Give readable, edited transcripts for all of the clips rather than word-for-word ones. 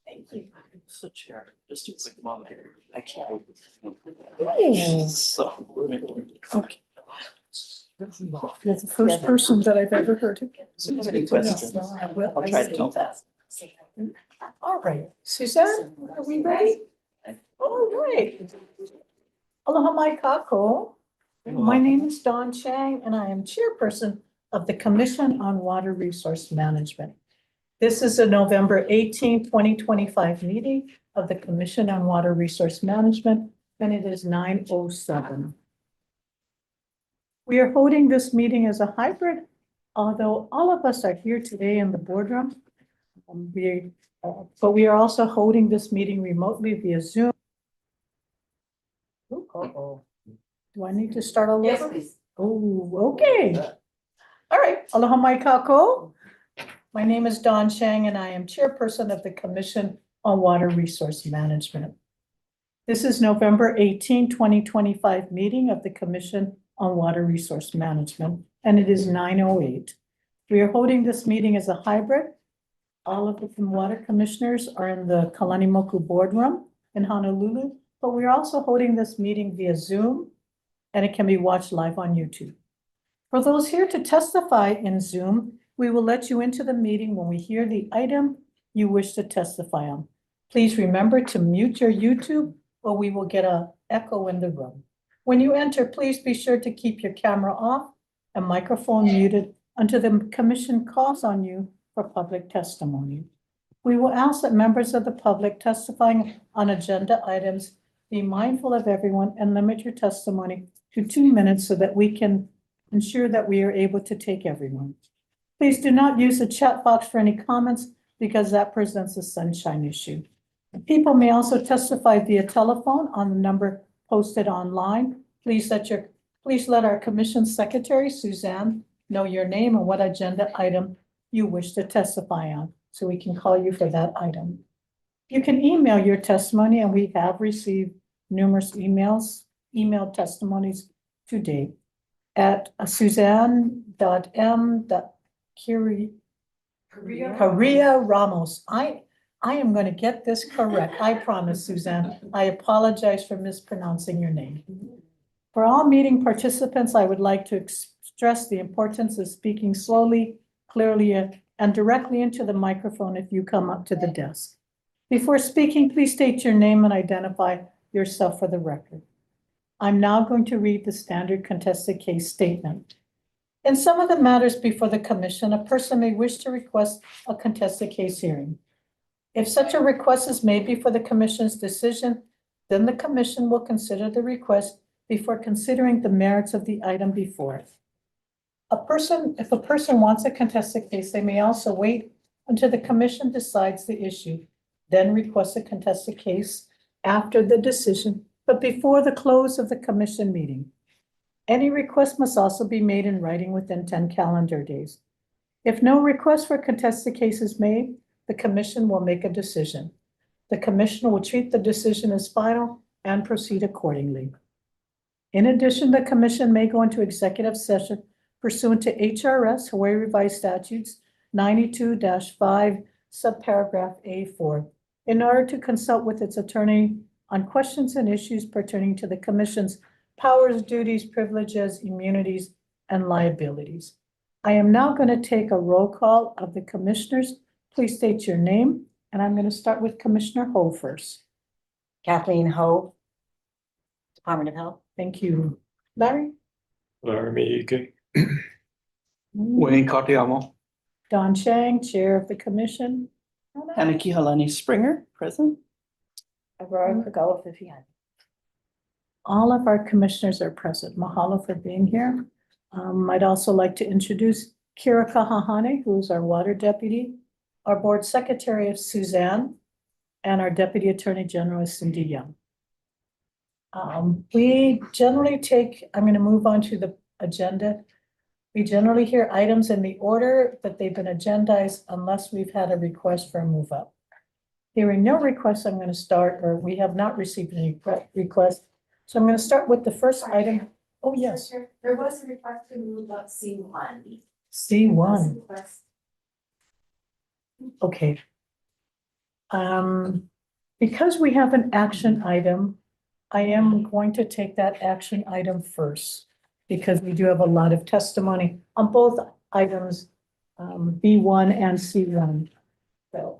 Thank you. So chair, just a quick moment here. I can't. So. Okay. You're the first person that I've ever heard. Any questions? I'll try to do that. All right, Suzanne, are we ready? All right. Aloha mai kako. My name is Dawn Chang and I am chairperson of the Commission on Water Resource Management. This is a November 18, 2025 meeting of the Commission on Water Resource Management, and it is 9:07. We are holding this meeting as a hybrid, although all of us are here today in the boardroom. But we are also holding this meeting remotely via Zoom. Do I need to start all over? Yes, please. Oh, okay. All right, aloha mai kako. My name is Dawn Chang and I am chairperson of the Commission on Water Resource Management. This is November 18, 2025 meeting of the Commission on Water Resource Management, and it is 9:08. We are holding this meeting as a hybrid. All of the water commissioners are in the Kalanimoku boardroom in Honolulu, but we're also holding this meeting via Zoom, and it can be watched live on YouTube. For those here to testify in Zoom, we will let you into the meeting when we hear the item you wish to testify on. Please remember to mute your YouTube or we will get an echo in the room. When you enter, please be sure to keep your camera off and microphone muted until the commission calls on you for public testimony. We will ask that members of the public testifying on agenda items be mindful of everyone and limit your testimony to 2 minutes so that we can ensure that we are able to take everyone. Please do not use the chat box for any comments because that presents a sunshine issue. People may also testify via telephone on the number posted online. Please let our commission secretary, Suzanne, know your name and what agenda item you wish to testify on, so we can call you for that item. You can email your testimony, and we have received numerous emailed testimonies to date at Suzanne.m.Correa Ramos. I am going to get this correct. I promise, Suzanne. I apologize for mispronouncing your name. For all meeting participants, I would like to stress the importance of speaking slowly, clearly, and directly into the microphone if you come up to the desk. Before speaking, please state your name and identify yourself for the record. I'm now going to read the standard contested case statement. In some of the matters before the commission, a person may wish to request a contested case hearing. If such a request is made before the commission's decision, then the commission will consider the request before considering the merits of the item before it. If a person wants a contested case, they may also wait until the commission decides the issue, then request a contested case after the decision, but before the close of the commission meeting. Any request must also be made in writing within 10 calendar days. If no request for contested case is made, the commission will make a decision. The commission will treat the decision as final and proceed accordingly. In addition, the commission may go into executive session pursuant to HRS Hawaii Revised Statutes 92-5 subparagraph A4 in order to consult with its attorney on questions and issues pertaining to the commission's powers, duties, privileges, immunities, and liabilities. I am now going to take a roll call of the commissioners. Please state your name, and I'm going to start with Commissioner Ho first. Kathleen Ho, Department of Health. Thank you. Larry? Wayne Katiamo. Don Chang, Chair of the Commission. Aniki Halani Springer, present. Aurora Kagawa Vivian. All of our commissioners are present. Mahalo for being here. I'd also like to introduce Kira Kahahane, who is our water deputy, our board secretary is Suzanne, and our deputy attorney general is Cindy Young. We generally I'm going to move on to the agenda. We generally hear items in the order that they've been agendized unless we've had a request for a move up. Hearing no requests, I'm going to start, or we have not received any requests. So I'm going to start with the first item. Oh, yes. There was a request to move up C1. C1. Okay. Because we have an action item, I am going to take that action item first. Because we do have a lot of testimony on both items, B1 and C1. So,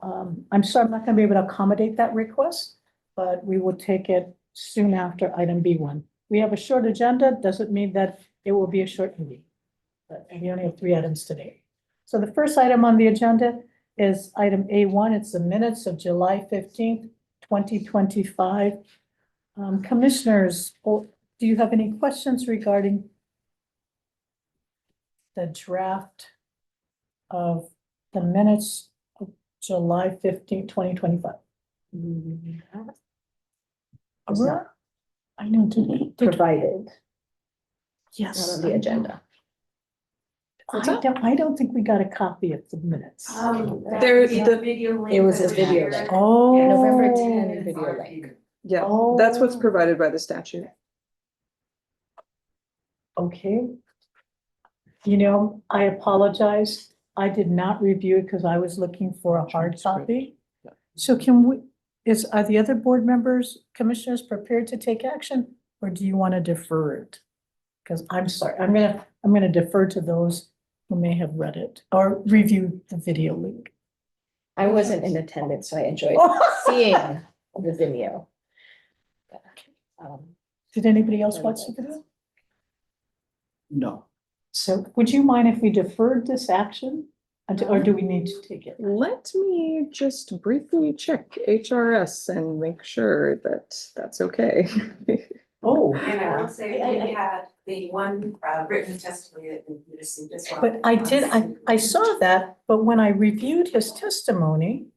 I'm sorry, I'm not gonna be able to accommodate that request, but we will take it soon after item B1. We have a short agenda, doesn't mean that it will be a short meeting. But we only have 3 items today. So the first item on the agenda is item A1. It's the minutes of July 15th, 2025. Commissioners, do you have any questions regarding the draft of the minutes of July 15th, 2025? It's not I know, did, provided, not yes. on the agenda. I don't think we got a copy of the minutes. There, the, It was a video link. Oh. November 10 video link. yeah, that's what's Oh. provided by the statute. Okay. You know, I apologize. I did not review it because I was looking for a hard copy. So are the other board members, commissioners prepared to take action, or do you want to defer it? Because I'm sorry, I'm gonna defer to those who may have read it or reviewed the video link. I wasn't in attendance, so I enjoyed seeing the video. Did anybody else watch the video? No. So would you mind if we deferred this action? Or do we need to take it? Let me just briefly check HRS and make sure that that's okay. Oh. And I will say, we had the one written testimony that we received as well. But I saw that, but when I reviewed his testimony,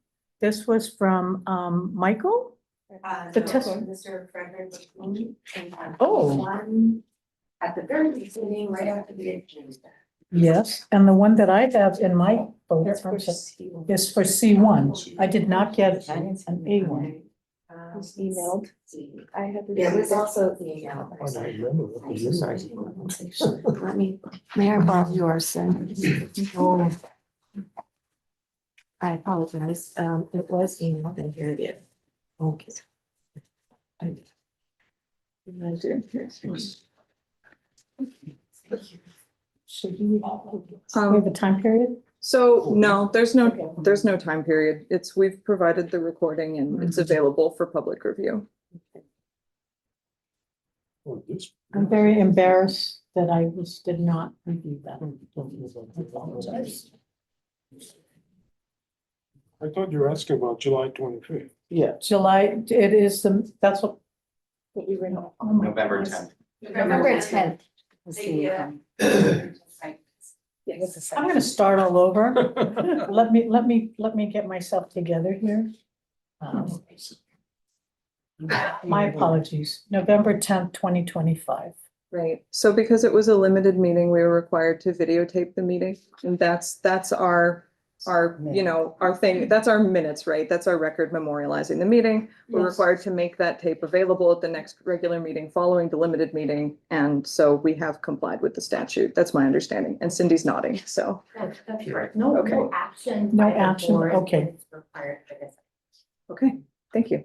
this was from, Michael? the No, test- Mr. Frederick. McLean, and, Oh. One at the very beginning, right after the agenda. Yes, and the one that I have in my folder That's for C1. is for C1. I did not get an A1. Was emailed. I had. Yeah, there's also the email. I don't remember what the Sorry. email Let me, may I borrow yours, then? Oh, I apologize, it was emailed, and here it is. okay. Should we have a time period? So no, there's no time period. We've provided the recording and it's available for public review. Oh, this- I'm very embarrassed that I did not review that. I apologize. I thought you were asking about July 25th. Yeah. July, it is that's what we were, oh my November goodness. 10th. November 10th. I'm gonna start all over. Let me get myself together here. My apologies, November 10th, 2025. Right, so because it was a limited meeting, we were required to videotape the meeting, and that's our, our thing, that's our minutes, right? That's our record memorializing the meeting. We're Yes. required to make that tape available at the next regular meeting following the limited meeting, and so we have complied with the statute. That's my understanding, and Cindy's nodding, so. That's correct. No, Okay. no action. No by the action, board okay. is required for this. Okay, thank you.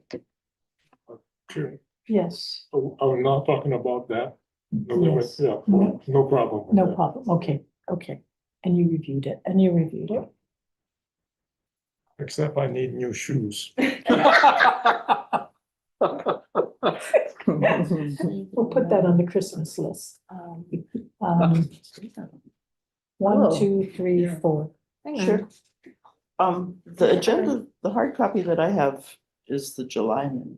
Sure. Yes, Oh, I'm not talking about that. November, Yes. yeah, No. no problem. with no that. problem, okay. And you reviewed it, Except I need new shoes. We'll put that on the Christmas list. Oh. 1, 2, 3, 4. Sure. The agenda, the hard copy that I have is the July minute.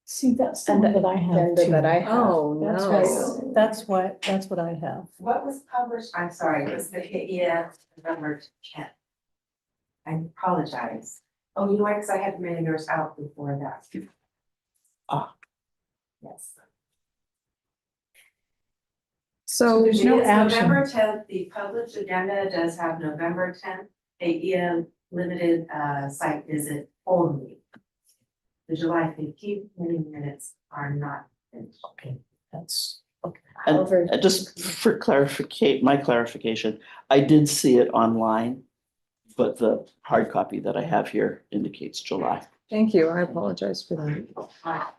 See, that's the And one that I have Agenda too. that I have. Oh, That's no. right, that's what I have. What was published, I'm sorry, it was the November 10th. I apologize. Oh, you know why, because I had made yours out before that. Ah. Yes. So, There's no It is action. November 10th, the published agenda does have November 10th, 8 p.m. limited site visit only. The July 15th meeting minutes are not finished. Okay, that's, However- And just for my clarification, I did see it online, but the hard copy that I have here indicates July. Thank you. I apologize for that.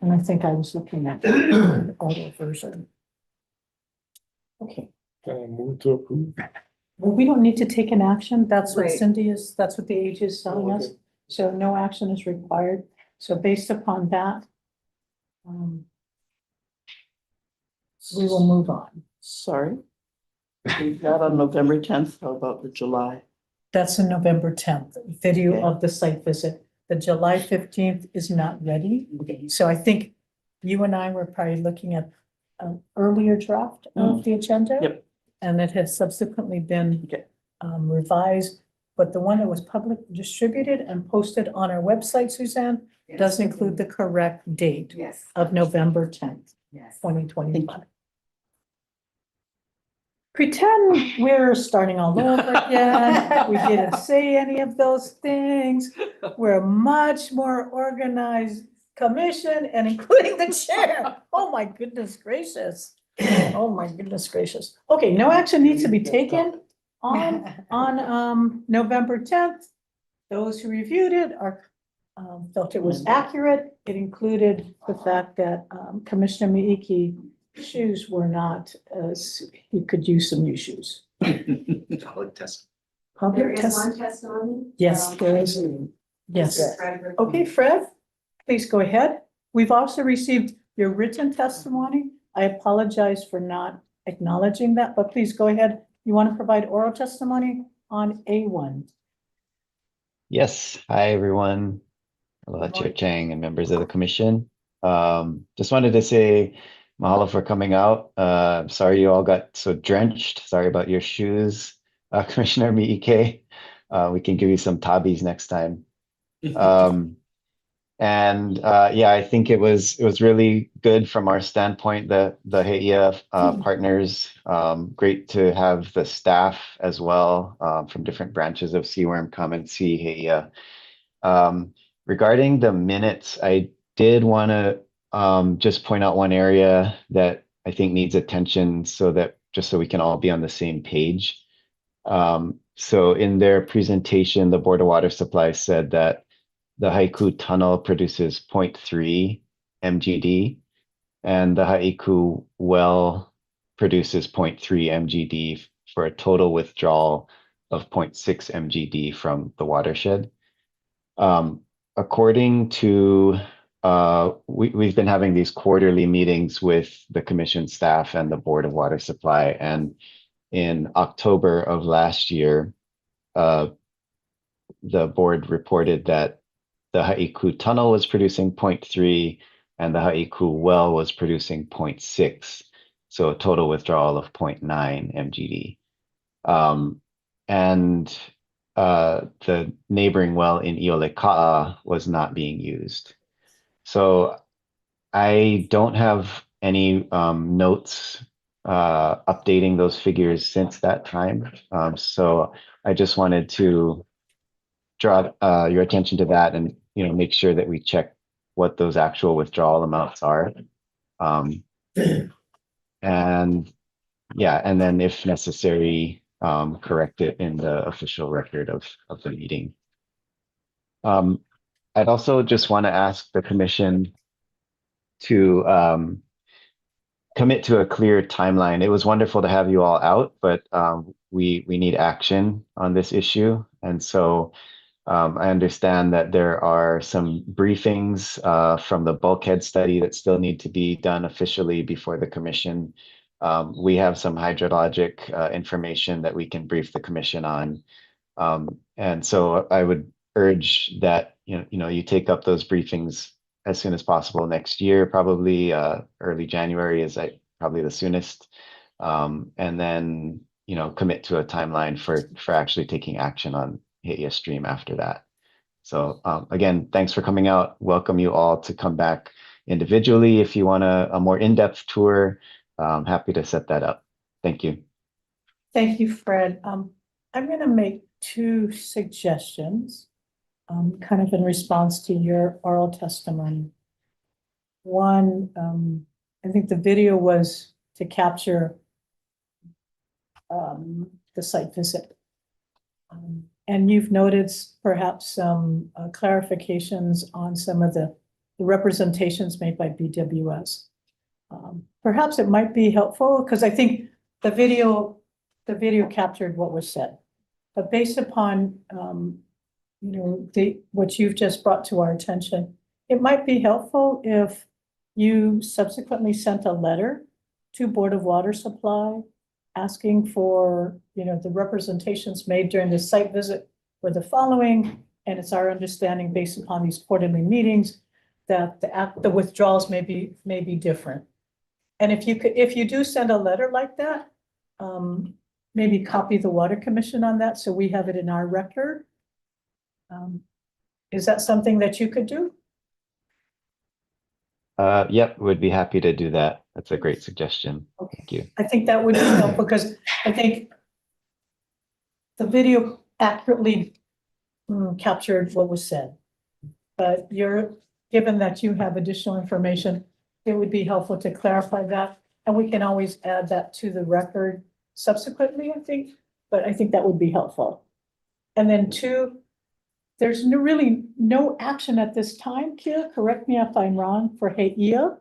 And I think I was looking at the audio version. Okay, Can I move to approve? well, we don't need to take an action. That's what Right. Cindy is, that's what the AG is telling us. Okay. So no action is required. So based upon that, we will move on. Sorry. We've got on November 10th. How about the July? That's in November 10th, video Okay. of the site visit. The July 15th is not ready. So I think you and I were probably looking at an earlier draft of the agenda. Yep. And it has subsequently been Okay. revised, but the one that was public distributed and posted on our website, Suzanne, does include the correct date Yes, of November 10th, yes. 2025. Pretend we're starting all over again. We didn't say any of those things. We're a much more organized commission and including the chair. Oh, my goodness gracious. Oh, my goodness gracious. Okay, no action needs to be taken on November 10th. Those who reviewed it are felt it was accurate. It included the fact that Commissioner Miiki shoes were not as, he could use some new shoes. Public test. There Public is test, one testimony. yes, there is. Yes. Mr. Frederick. Okay, Fred, please go ahead. We've also received your written testimony. I apologize for not acknowledging that, but please go ahead. You want to provide oral testimony on A1? Yes, hi everyone. Hello, Chair Chang and members of the commission. Just wanted to say mahalo for coming out. Sorry you all got so drenched. Sorry about your shoes, Commissioner Miike. We can give you some tabis next time. Yeah, I think it was really good from our standpoint, the HEIA partners. Great to have the staff as well from different branches of CWORM come and see HEIA. Regarding the minutes, I did want to just point out one area that I think needs attention just so we can all be on the same page. So in their presentation, the Board of Water Supply said that the Haiku tunnel produces 0.3 MGD and the Haiku well produces 0.3 MGD for a total withdrawal of 0.6 MGD from the watershed. According to, we've been having these quarterly meetings with the commission staff and the Board of Water Supply, and in October of last year, the board reported that the Haiku tunnel was producing 0.3 and the Haiku well was producing 0.6. So a total withdrawal of 0.9 MGD. The neighboring well in Ioleka'a was not being used. So I don't have any notes updating those figures since that time. So I just wanted to draw your attention to that and make sure that we check what those actual withdrawal amounts are. And then if necessary, correct it in the official record of the meeting. I'd also just want to ask the commission to commit to a clear timeline. It was wonderful to have you all out, but we need action on this issue. And so I understand that there are some briefings from the bulkhead study that still need to be done officially before the commission. We have some hydrologic information that we can brief the commission on. And so I would urge that you take up those briefings as soon as possible next year, probably early January is probably the soonest. And then commit to a timeline for actually taking action on HEIA Stream after that. So again, thanks for coming out. Welcome you all to come back individually if you want a more in-depth tour. Happy to set that up. Thank you. Thank you, Fred. I'm going to make two suggestions, kind of in response to your oral testimony. One, I think the video was to capture the site visit. And you've noted perhaps some clarifications on some of the representations made by BWS. Perhaps it might be helpful, because I think the video captured what was said. But based upon, what you've just brought to our attention, it might be helpful if you subsequently sent a letter to Board of Water Supply asking for, the representations made during the site visit were the following, and it's our understanding based upon these quarterly meetings that the withdrawals may be different. And if you do send a letter like that, maybe copy the Water Commission on that, so we have it in our record. Is that something that you could do? Yep, would be happy to do that. That's a great suggestion. Okay. Thank you. I think that would be helpful, because I think the video accurately captured what was said. But given that you have additional information, it would be helpful to clarify that, and we can always add that to the record subsequently, I think, but I think that would be helpful. And then two, there's really no action at this time, Kia, correct me if I'm wrong, for HEIA.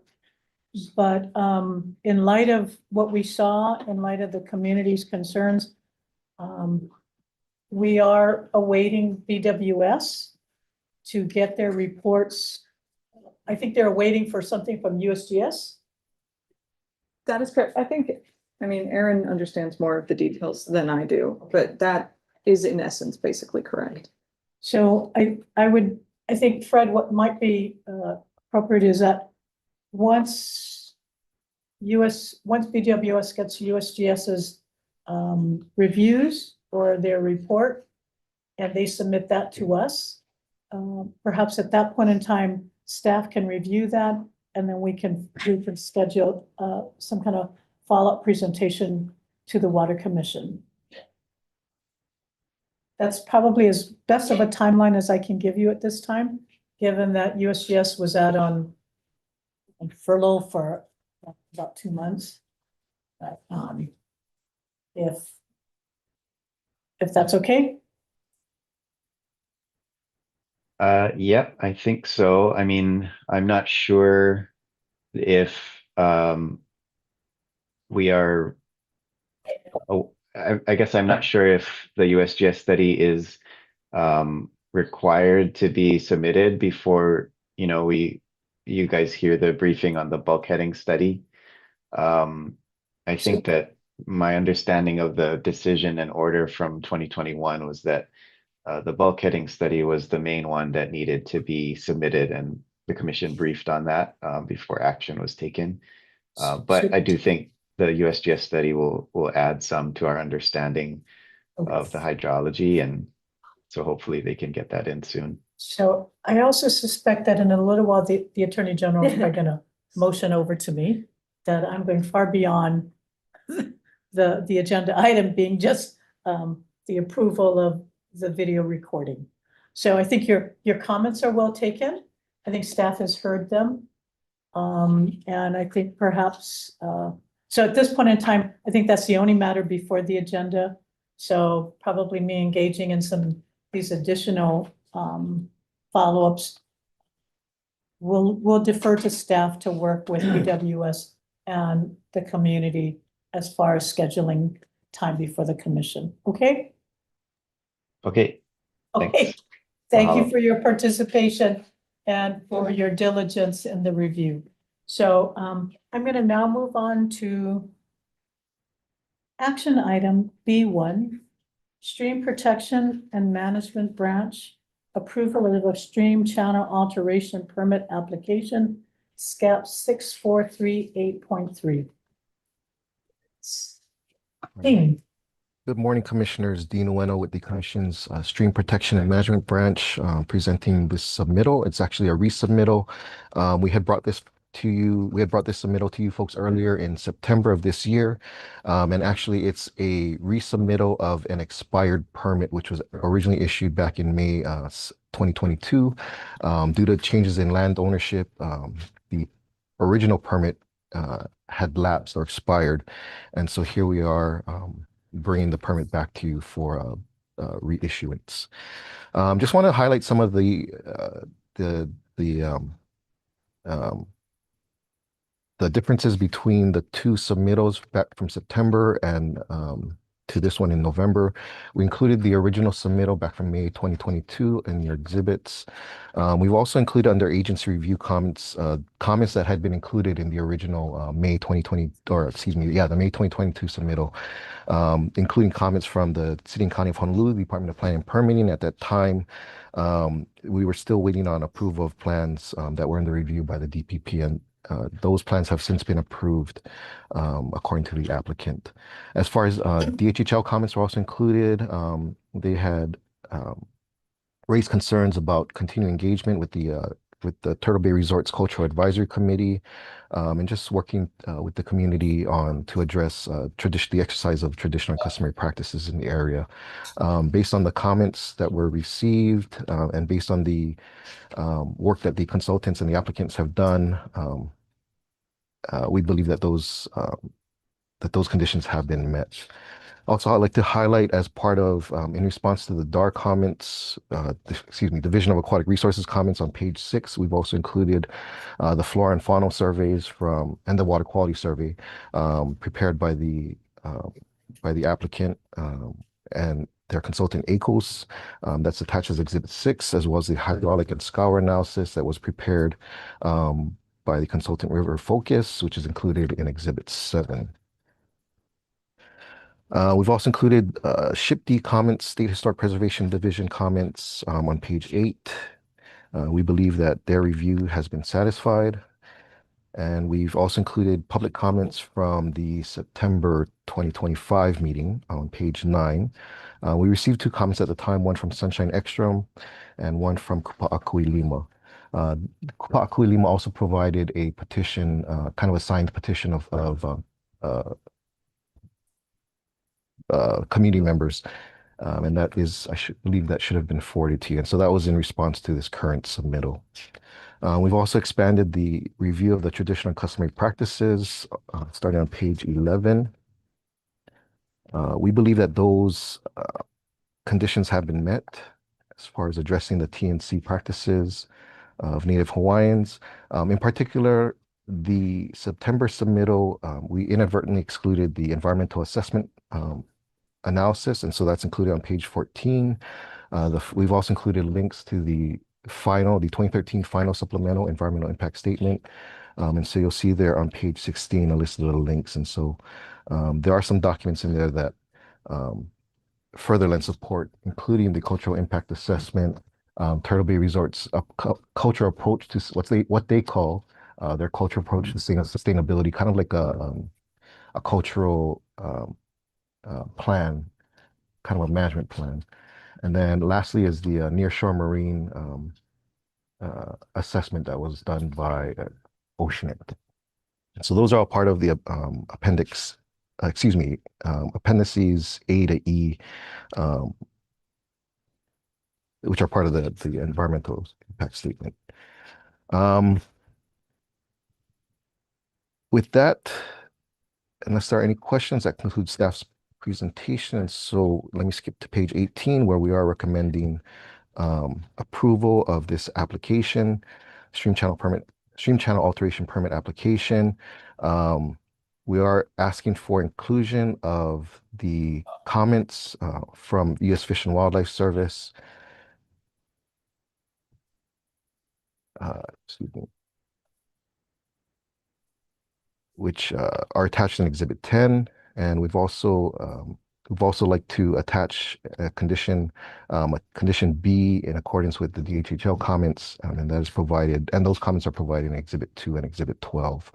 But in light of what we saw, in light of the community's concerns, we are awaiting BWS to get their reports. I think they're waiting for something from USGS. That is correct. Aaron understands more of the details than I do, but that is in essence basically correct. So I think, Fred, what might be appropriate is that once BWS gets USGS's reviews or their report, and they submit that to us, perhaps at that point in time, staff can review that, and then we can schedule some kind of follow-up presentation to the Water Commission. That's probably as best of a timeline as I can give you at this time, given that USGS was out on furlough for about 2 months. But, if that's okay. Yep, I think so. I'm not sure if we are. Oh, I guess I'm not sure if the USGS study is required to be submitted before, you guys hear the briefing on the bulkheading study. I think that my understanding of the decision and order from 2021 was that the bulkheading study was the main one that needed to be submitted, and the commission briefed on that before action was taken. But I do think the USGS study will add some to our understanding of the hydrology, and so hopefully they can get that in soon. So I also suspect that in a little while, the Attorney General is going to motion over to me that I'm going far beyond the agenda item being just the approval of the video recording. So I think your comments are well taken. I think staff has heard them. And I think perhaps, so at this point in time, I think that's the only matter before the agenda. So probably me engaging in these additional follow-ups. We'll defer to staff to work with BWS and the community as far as scheduling time before the commission. Okay? Okay. Okay. Thanks. Thank you for your participation and for your diligence in the review. So I'm going to now move on to action item B1, Stream Protection and Management Branch, approval of a stream channel alteration permit application, SCAP 6438.3. Dean. Good morning, Commissioners. Dean Ueno with the Commission's Stream Protection and Management Branch, presenting this submittal. It's actually a resubmittal. We had brought this submittal to you folks earlier in September of this year. And actually it's a resubmittal of an expired permit, which was originally issued back in May 2022. Due to changes in land ownership, the original permit had lapsed or expired. And so here we are bringing the permit back to you for reissuance. Just want to highlight some of the the differences between the two submittals back from September and to this one in November. We included the original submittal back from May 2022 in your exhibits. We've also included under agency review comments, comments that had been included in the original May 2020, or excuse me, yeah, the May 2022 submittal, including comments from the City and County of Honolulu Department of Planning and Permitting. At that time, we were still waiting on approval of plans that were under review by the DPP, and those plans have since been approved according to the applicant. As far as DHHL comments were also included, they had raised concerns about continuing engagement with the Turtle Bay Resorts Cultural Advisory Committee, and just working with the community on to address the exercise of traditional and customary practices in the area. Based on the comments that were received and based on the work that the consultants and the applicants have done, we believe that those conditions have been met. Also, I'd like to highlight, as part of, in response to the DAR comments, Division of Aquatic Resources comments on page 6, we've also included the flora and fauna surveys and the water quality survey prepared by the applicant and their consultant ACOS. That's attached as Exhibit 6, as well as the hydraulic and scour analysis that was prepared by the consultant River Focus, which is included in Exhibit 7. We've also included SHPD comments, State Historic Preservation Division comments on page 8. We believe that their review has been satisfied. And we've also included public comments from the September 2025 meeting on page 9. We received 2 comments at the time, one from Sunshine Ekstrom and one from Kupa'akui Lima. Kupa'akui Lima also provided a petition, kind of a signed petition of community members, and that is, believe that should have been forwarded to you. And so that was in response to this current submittal. We've also expanded the review of the traditional and customary practices, starting on page 11. We believe that those conditions have been met as far as addressing the TNC practices of Native Hawaiians. In particular, the September submittal, we inadvertently excluded the environmental assessment analysis, and so that's included on page 14. We've also included links to the 2013 final supplemental environmental impact statement. And so you'll see there on page 16 a list of the links. And so there are some documents in there that further lend support, including the cultural impact assessment, Turtle Bay Resorts cultural approach to what they call their cultural approach to sustainability, kind of like a cultural plan, kind of a management plan. And then lastly is the nearshore marine assessment that was done by Oceanit. So those are all part of the appendices A to E, which are part of the environmental impact statement. With that, unless there are any questions, that concludes staff's presentation. And so let me skip to page 18, where we are recommending approval of this application, stream channel alteration permit application. We are asking for inclusion of the comments from U.S. Fish and Wildlife Service. Which are attached in Exhibit 10, and we've also like to attach a condition B in accordance with the DHHL comments, and that is provided, and those comments are provided in Exhibit 2 and Exhibit 12,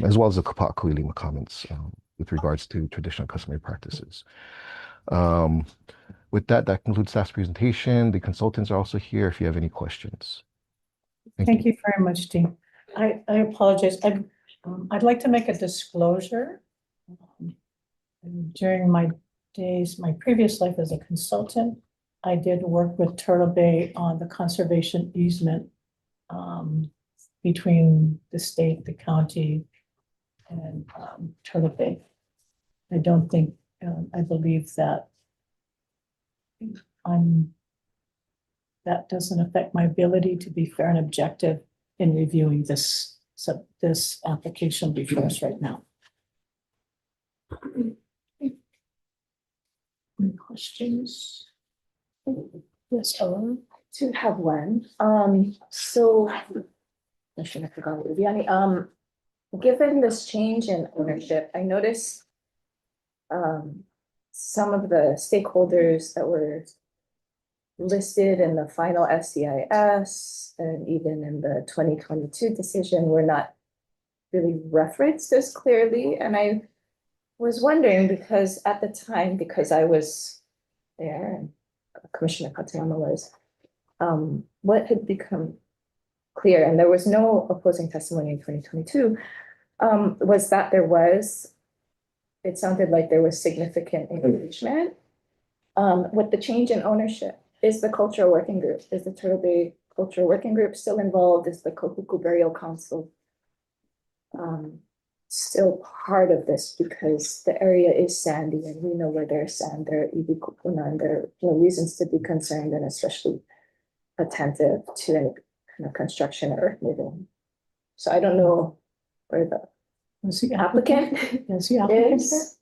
as well as the Kupa'akui Lima comments with regards to traditional customary practices. With that concludes staff's presentation. The consultants are also here if you have any questions. Thank you very much, Dean. I apologize. I'd like to make a disclosure. During my previous life as a consultant, I did work with Turtle Bay on the conservation easement between the state, the county, and Turtle Bay. I believe that that doesn't affect my ability to be fair and objective in reviewing this application before us right now. Any questions? Yes, Ellen? To have one, so. I should have forgotten, Viviani, given this change in ownership, I noticed. Some of the stakeholders that were. Listed in the final SCIS and even in the 2022 decision were not. Really referenced as clearly, and I was wondering because at the time, because I was there and Commissioner Katayama was, what had become clear, and there was no opposing testimony in 2022, was that it sounded like there was significant engagement with the change in ownership. Is the cultural working group, is the Turtle Bay Cultural Working Group still involved? Is the Kokuku Burial Council still part of this, because the area is sandy and we know where there's sand, there are ibi kupuna, and there are reasons to be concerned and especially attentive to any kind of construction or earth moving. So I don't know where the Is the applicant Is the applicant here? is.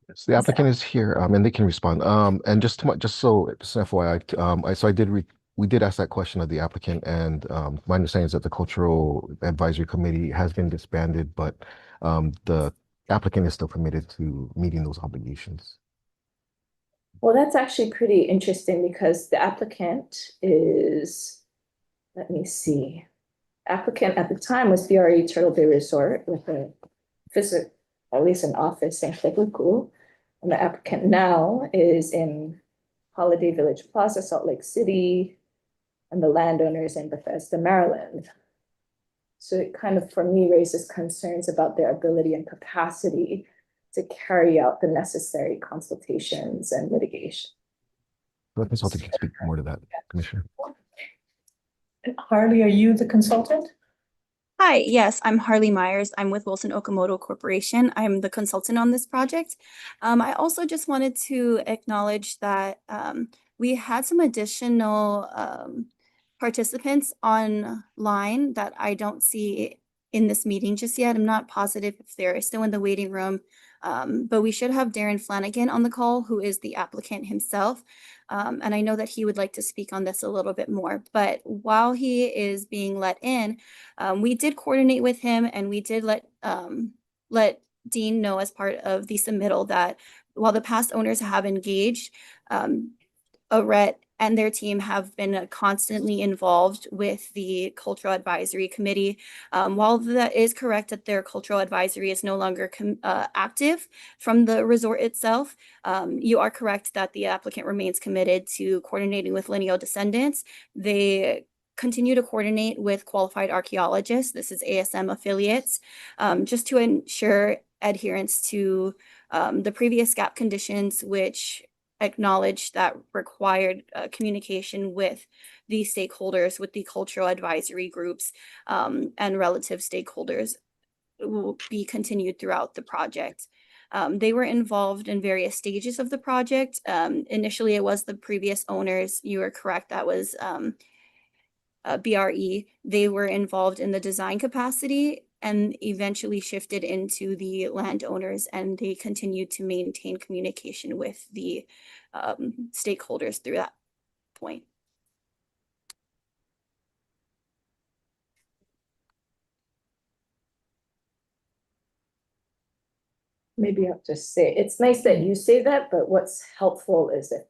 Yes, the applicant is here, and they can respond. And just an FYI, we did ask that question of the applicant, and my understanding is that the Cultural Advisory Committee has been disbanded, but the applicant is still committed to meeting those obligations. Well, that's actually pretty interesting because the applicant is, let me see. Applicant at the time was BRE Turtle Bay Resort with a physical, at least an office in Kokuku. And the applicant now is in Holiday Village Plaza, Salt Lake City, and the landowners in Bethesda, Maryland. So it kind of, for me, raises concerns about their ability and capacity to carry out the necessary consultations and litigation. The consultant can speak more to that, Commissioner. Harley, are you the consultant? Hi, yes, I'm Harley Myers. I'm with Wilson Okamoto Corporation. I'm the consultant on this project. I also just wanted to acknowledge that we had some additional participants online that I don't see in this meeting just yet. I'm not positive if they're still in the waiting room, but we should have Darren Flanagan on the call, who is the applicant himself. And I know that he would like to speak on this a little bit more, but while he is being let in, we did coordinate with him and we did let Dean know as part of the submittal that while the past owners have engaged, ARET and their team have been constantly involved with the Cultural Advisory Committee. While that is correct that their Cultural Advisory is no longer active from the resort itself, you are correct that the applicant remains committed to coordinating with lineal descendants. They continue to coordinate with qualified archaeologists. This is ASM affiliates, just to ensure adherence to the previous GAP conditions, which acknowledged that required communication with the stakeholders, with the cultural advisory groups, and relative stakeholders will be continued throughout the project. They were involved in various stages of the project. Initially, it was the previous owners. You are correct, that was BRE. They were involved in the design capacity and eventually shifted into the landowners, and they continued to maintain communication with the stakeholders through that point. Maybe I'll just say, it's nice that you say that, but what's helpful is that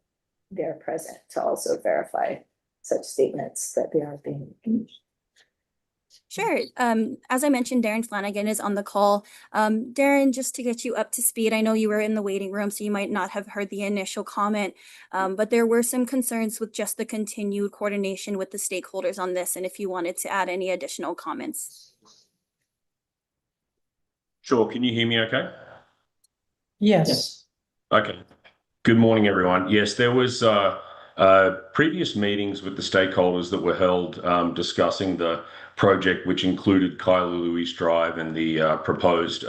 they're present to also verify such statements that they are being used. Sure. As I mentioned, Darren Flanagan is on the call. Darren, just to get you up to speed, I know you were in the waiting room, so you might not have heard the initial comment, but there were some concerns with just the continued coordination with the stakeholders on this, and if you wanted to add any additional comments. Sure. Can you hear me okay? Yes. Okay. Good morning, everyone. Yes, there was previous meetings with the stakeholders that were held discussing the project, which included Kailua East Drive and the proposed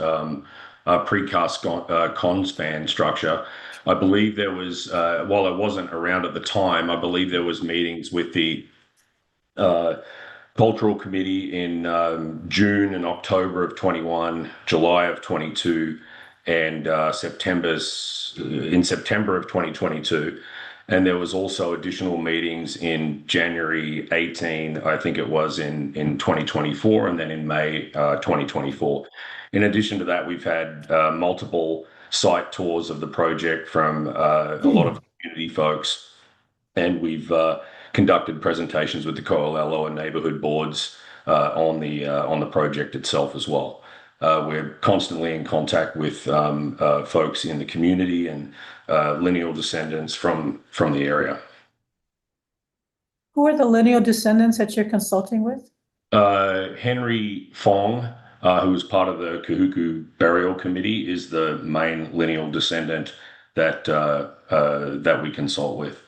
precast con span structure. I believe there was, while I wasn't around at the time, I believe there was meetings with the Cultural Committee in June and October of 21, July of 22, and September of 2022. And there was also additional meetings in January 18, I think it was in 2024, and then in May 2024. In addition to that, we've had multiple site tours of the project from a lot of community folks, and we've conducted presentations with the Coalello and neighborhood boards on the project itself as well. We're constantly in contact with folks in the community and lineal descendants from the area. Who are the lineal descendants that you're consulting with? Henry Fong, who is part of the Kahuku Burial Committee, is the main lineal descendant that we consult with.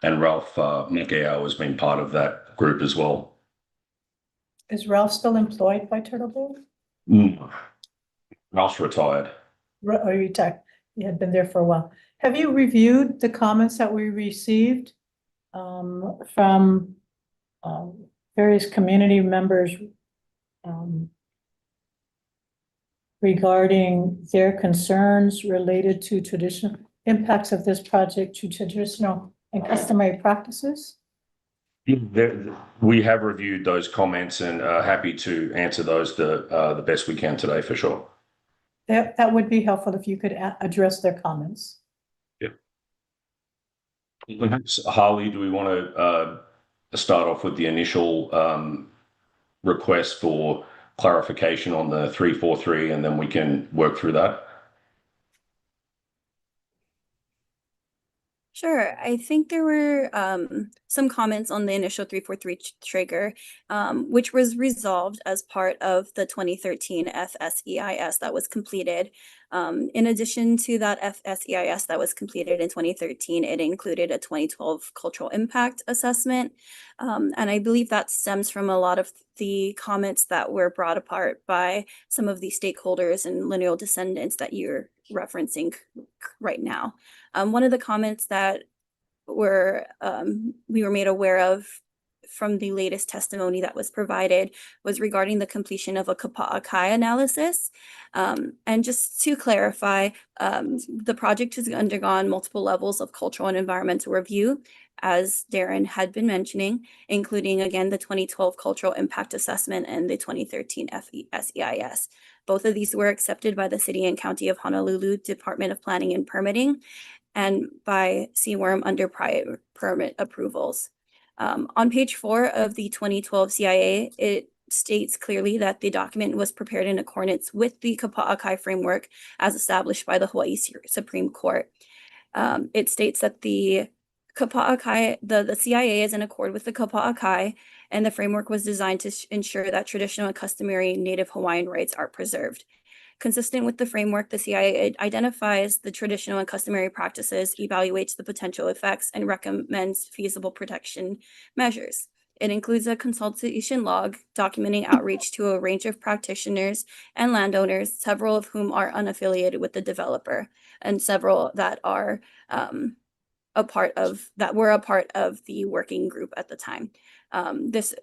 And Ralph Makeo has been part of that group as well. Is Ralph still employed by Turtle Bay? No. Ralph's retired. Or you had been there for a while. Have you reviewed the comments that we received from various community members regarding their concerns related to traditional impacts of this project to traditional and customary practices? We have reviewed those comments and are happy to answer those the best we can today, for sure. That would be helpful if you could address their comments. Perhaps, Harley, do we want to start off with the initial request for clarification on the 343, and then we can work through that? Sure. I think there were some comments on the initial 343 trigger, which was resolved as part of the 2013 FSEIS that was completed. In addition to that FSEIS that was completed in 2013, it included a 2012 cultural impact assessment. And I believe that stems from a lot of the comments that were brought apart by some of the stakeholders and lineal descendants that you're referencing right now. One of the comments that we were made aware of from the latest testimony that was provided was regarding the completion of a Kapa'akai analysis. And just to clarify, the project has undergone multiple levels of cultural and environmental review, as Darren had been mentioning, including, again, the 2012 Cultural Impact Assessment and the 2013 FSEIS. Both of these were accepted by the City and County of Honolulu Department of Planning and Permitting and by CWRM under prior permit approvals. On page 4 of the 2012 CIA, it states clearly that the document was prepared in accordance with the Kapa'akai framework as established by the Hawaii Supreme Court. It states that the Kapa'akai, the CIA is in accord with the Kapa'akai, and the framework was designed to ensure that traditional and customary Native Hawaiian rights are preserved. Consistent with the framework, the CIA identifies the traditional and customary practices, evaluates the potential effects, and recommends feasible protection measures. It includes a consultation log documenting outreach to a range of practitioners and landowners, several of whom are unaffiliated with the developer, and several that are a part of the working group at the time. This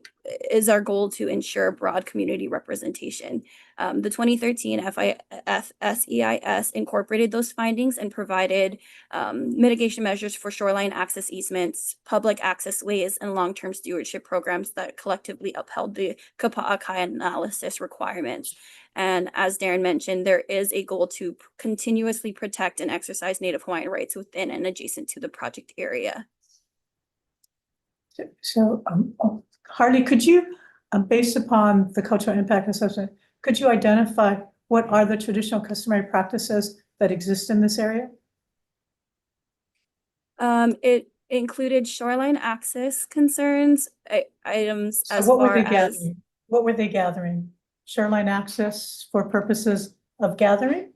is our goal to ensure broad community representation. The 2013 FSEIS incorporated those findings and provided mitigation measures for shoreline access easements, public access ways, and long-term stewardship programs that collectively upheld the Kapa'akai analysis requirements. And as Darren mentioned, there is a goal to continuously protect and exercise Native Hawaiian rights within and adjacent to the project area. So, Harley, could you, based upon the cultural impact assessment, could you identify what are the traditional customary practices that exist in this area? It included shoreline access concerns, items So as what were far they as gathering? What were they gathering? Shoreline access for purposes of gathering?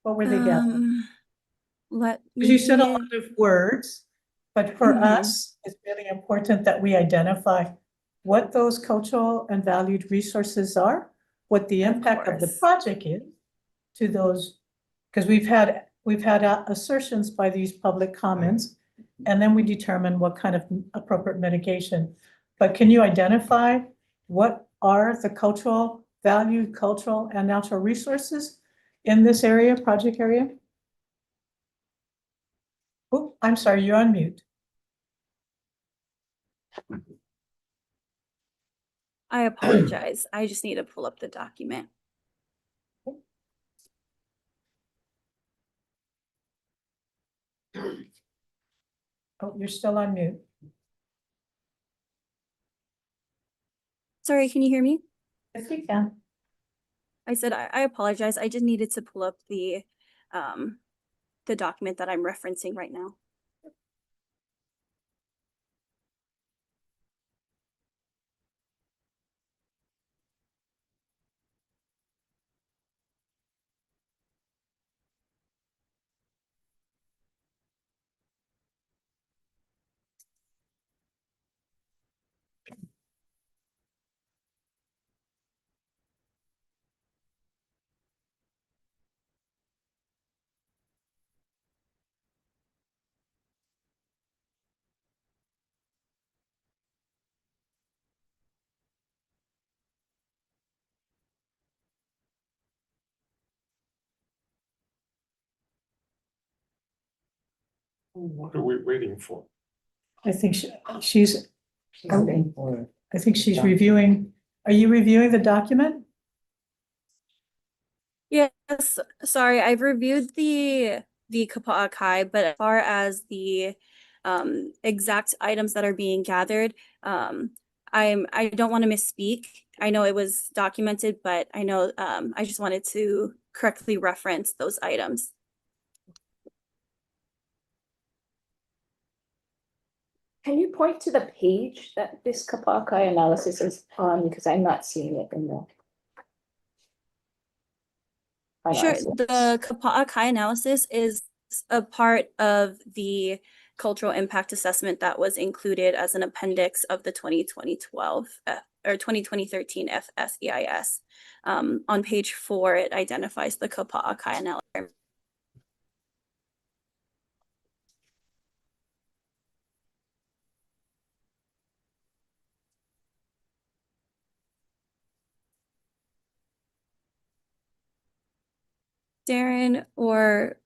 What were they gathering? let Because you said a me- lot of words, but for us, it's really important that we identify what those cultural and valued resources are, what the impact of the course. project is to those, because we've had we've had assertions by these public comments, and then we determine what kind of appropriate mitigation. But can you identify what are the cultural value, cultural and natural resources in this area, project area? Oh, I'm sorry, you're on mute. I apologize. I just need to pull up the document. Oh, you're still on mute. Sorry, can you hear me? Yes, you can. I said I apologize. I just needed to pull up the document that I'm referencing right now. What are we waiting for? I think she's reviewing. Are you reviewing the document? Yes, sorry, I've reviewed the Kapa'akai, but as far as the exact items that are being gathered, I don't want to misspeak. I know it was documented, but I know I just wanted to correctly reference those items. Can you point to the page that this Kapa'akai analysis is on? Because I'm not seeing it in the. Sure, the Kapa'akai analysis is a part of the cultural impact assessment that was included as an appendix of the 2013 FSEIS. On page 4, it identifies the Kapa'akai analysis. Darren or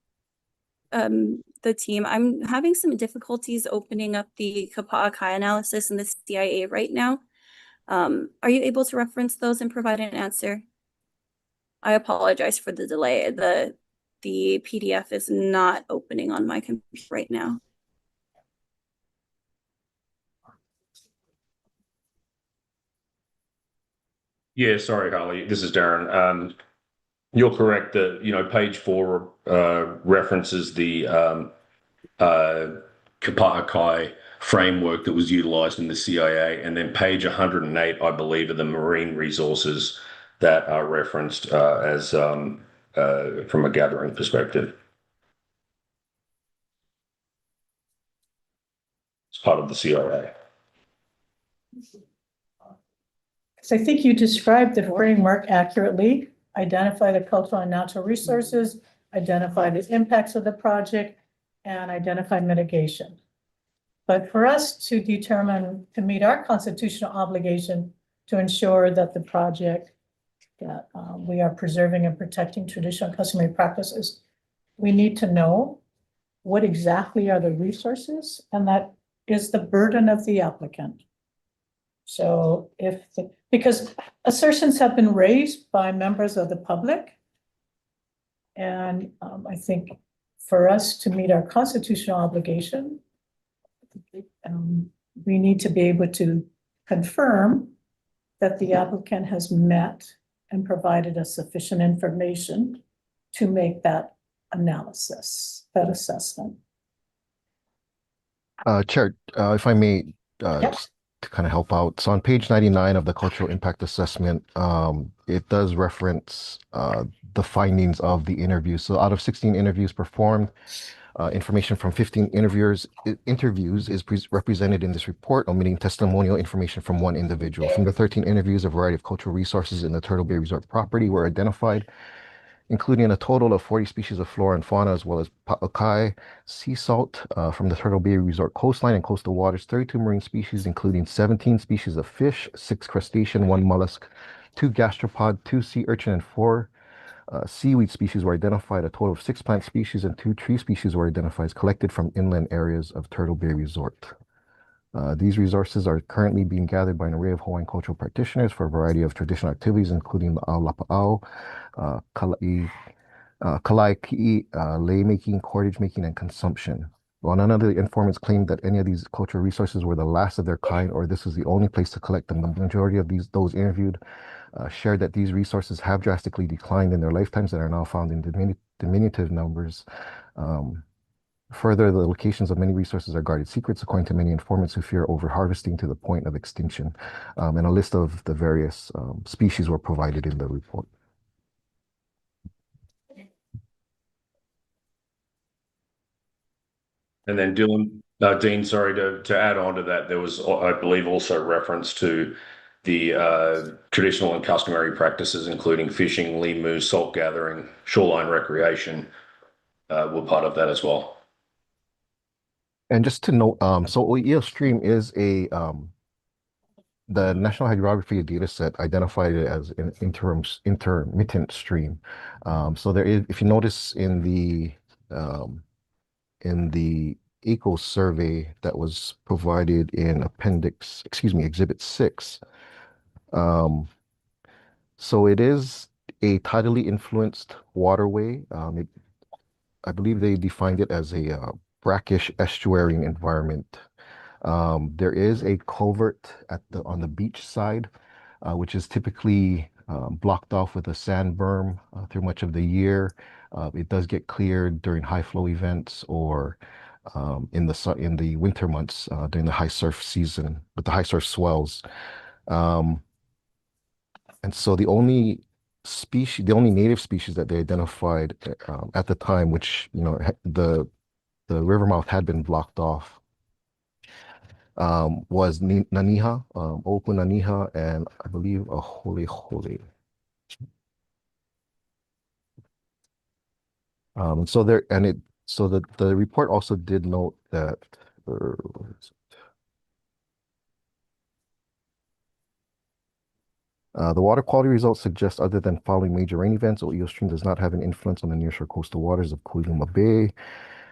the team, I'm having some difficulties opening up the Kapa'akai analysis in the CIA right now. Are you able to reference those and provide an answer? I apologize for the delay. The PDF is not opening on my computer right now. Yeah, sorry, Harley. This is Darren. You're correct that, page 4 references the Kapa'akai framework that was utilized in the CIA, and then page 108, I believe, are the marine resources that are referenced as from a gathering perspective. It's part of the CIA. So I think you described the framework accurately, identify the cultural and natural resources, identify the impacts of the project, and identify mitigation. But for us to determine, to meet our constitutional obligation to ensure that the project, that we are preserving and protecting traditional customary practices, we need to know what exactly are the resources, and that is the burden of the applicant. So because assertions have been raised by members of the public, and I think for us to meet our constitutional obligation, we need to be able to confirm that the applicant has met and provided us sufficient information to make that analysis, that assessment. Chair, if I may, Yep. just to kind of help out. So on page 99 of the cultural impact assessment, it does reference the findings of the interview. So out of 16 interviews performed, information from 15 interviews is represented in this report, omitting testimonial information from one individual. From the 13 interviews, a variety of cultural resources in the Turtle Bay Resort property were identified, including a total of 40 species of flora and fauna, as well as pa'akai, sea salt from the Turtle Bay Resort coastline and coastal waters, 32 marine species, including 17 species of fish, 6 crustacean, 1 mollusk, 2 gastropod, 2 sea urchin, and 4 seaweed species were identified. A total of 6 plant species and 2 tree species were identified, collected from inland areas of Turtle Bay Resort. These resources are currently being gathered by an array of Hawaiian cultural practitioners for a variety of traditional activities, including la'au lapa'au, kalai ki'i, lei making, cordage making, and consumption. While none of the informants claimed that any of these cultural resources were the last of their kind or this was the only place to collect them, the majority of those interviewed shared that these resources have drastically declined in their lifetimes and are now found in diminutive numbers. Further, the locations of many resources are guarded secrets, according to many informants who fear overharvesting to the point of extinction. And a list of the various species were provided in the report. And then Dean, sorry, to add on to that, there was, I believe, also reference to the traditional and customary practices, including fishing, limu, salt gathering, shoreline recreation, were part of that as well. And just to note, so O'Eo Stream is the National Hydrography data set identified it as an intermittent stream. So there is, if you notice in the ECO survey that was provided in Exhibit 6. So it is a tidally influenced waterway. I believe they defined it as a brackish estuarine environment. There is a culvert on the beach side, which is typically blocked off with a sand berm through much of the year. It does get cleared during high flow events or in the winter months during the high surf season with the high surf swells. And so the only native species that they identified at the time, which the river mouth had been blocked off, was Naniha, Opu Naniha, and I believe a Hole. So the report also did note that the water quality results suggest, other than following major rain events, O'Eo Stream does not have an influence on the nearshore coastal waters of Kuilima Bay.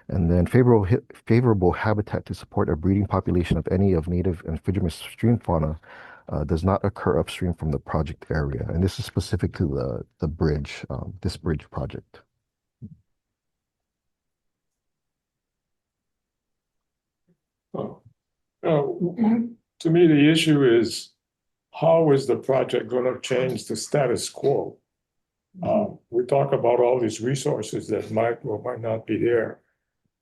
And then favorable habitat to support a breeding population of any of native amphibious stream fauna does not occur upstream from the project area. And this is specific to the bridge, this bridge project. To me, the issue is, how is the project going to change the status quo? We talk about all these resources that might or might not be there,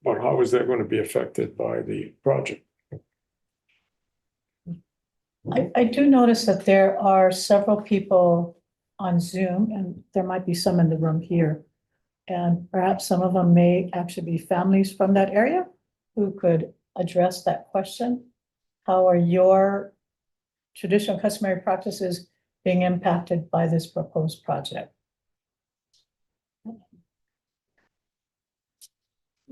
but how is that going to be affected by the project? I do notice that there are several people on Zoom, and there might be some in the room here. And perhaps some of them may actually be families from that area who could address that question. How are your traditional customary practices being impacted by this proposed project?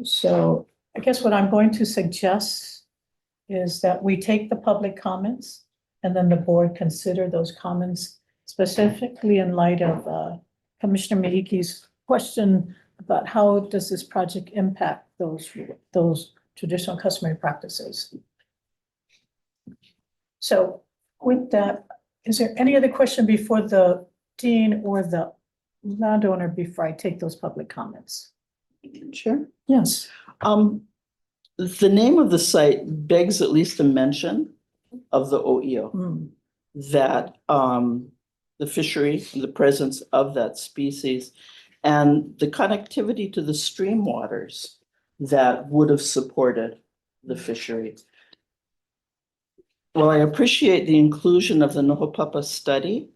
So I guess what I'm going to suggest is that we take the public comments and then the board consider those comments specifically in light of Commissioner Meiki's question about how does this project impact those traditional customary practices. So with that, is there any other question before the dean or the landowner before I take those public comments? Sure. Yes. The name of the site begs at least a mention of the OEO, that the fishery, the presence of that species, and the connectivity to the stream waters that would have supported the fishery. Well, I appreciate the inclusion of the Nohopapa study.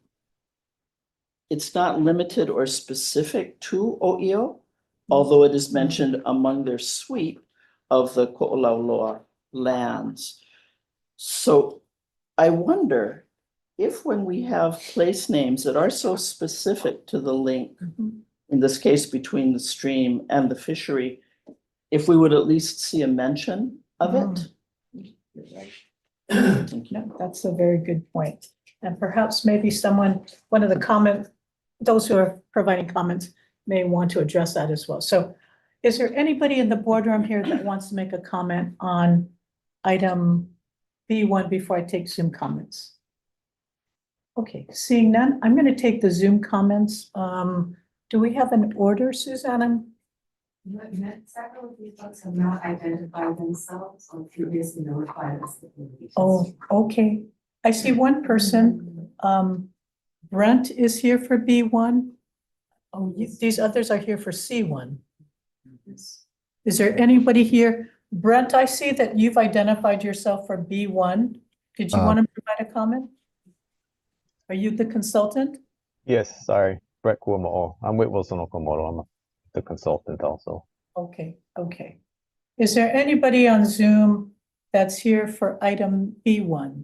It's not limited or specific to OEO, although it is mentioned among their suite of the Ko'olauloa lands. So I wonder if when we have place names that are so specific to the link in this case, between the stream and the fishery, if we would at least see a mention of it. Thank you. No, that's a very good point. And perhaps maybe someone, one of the those who are providing comments may want to address that as well. So is there anybody in the boardroom here that wants to make a comment on item B1 before I take Zoom comments? Okay, seeing none, I'm going to take the Zoom comments. Do we have an order, Susanna? Several of these folks have not identified themselves or previously notified us. Oh, okay. I see one person. Brent is here for B1. Oh, these others are here for C1. Is there anybody here? Brent, I see that you've identified yourself for B1. Did you want to provide a comment? Are you the consultant? Yes, sorry, Brett Kuomo. I'm with Wilson Okamoto. I'm the consultant also. Okay, okay. Is there anybody on Zoom that's here for item B1?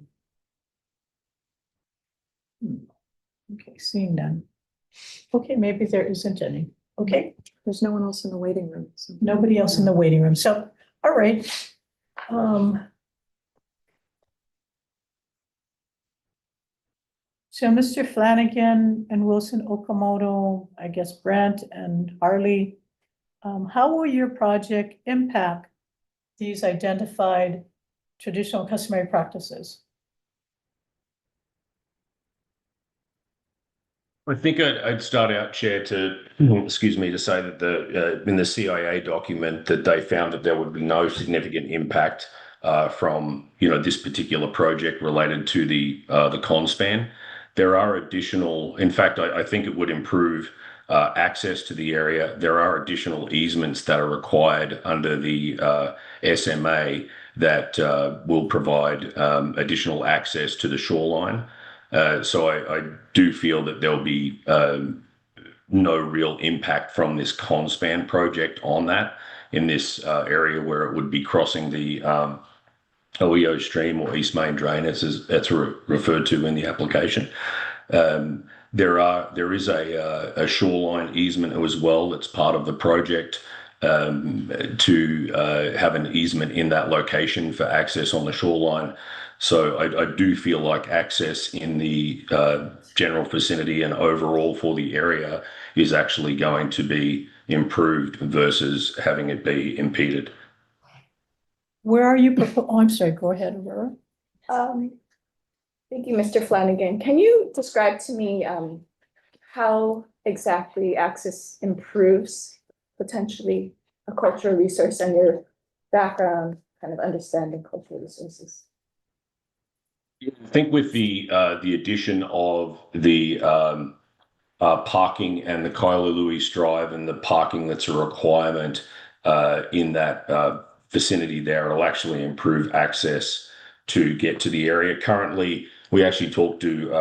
Okay, seeing none. Okay, maybe there isn't any. Okay, There's no one else in the waiting room. So. nobody else in the waiting room. So, all right. So Mr. Flanagan and Wilson Okamoto, I guess Brent and Harley, how will your project impact these identified traditional customary practices? I think I'd start out, Chair, to excuse me, to say that in the CIA document that they found that there would be no significant impact from this particular project related to the CONSPAN. There are additional, in fact, I think it would improve access to the area. There are additional easements that are required under the SMA that will provide additional access to the shoreline. So I do feel that there'll be no real impact from this CONSPAN project on that in this area where it would be crossing the OEO stream or East Main Drain, as that's referred to in the application. There is a shoreline easement as well that's part of the project to have an easement in that location for access on the shoreline. So I do feel like access in the general vicinity and overall for the area is actually going to be improved versus having it be impeded. Where are you? Oh, I'm sorry. Go ahead, Aurora. Thank you, Mr. Flanagan. Can you describe to me how exactly access improves potentially a cultural resource and your background kind of understanding cultural resources? I think with the addition of the parking and the Kailua Drive and the parking that's a requirement in that vicinity there, it'll actually improve access to get to the area. Currently, we actually talked to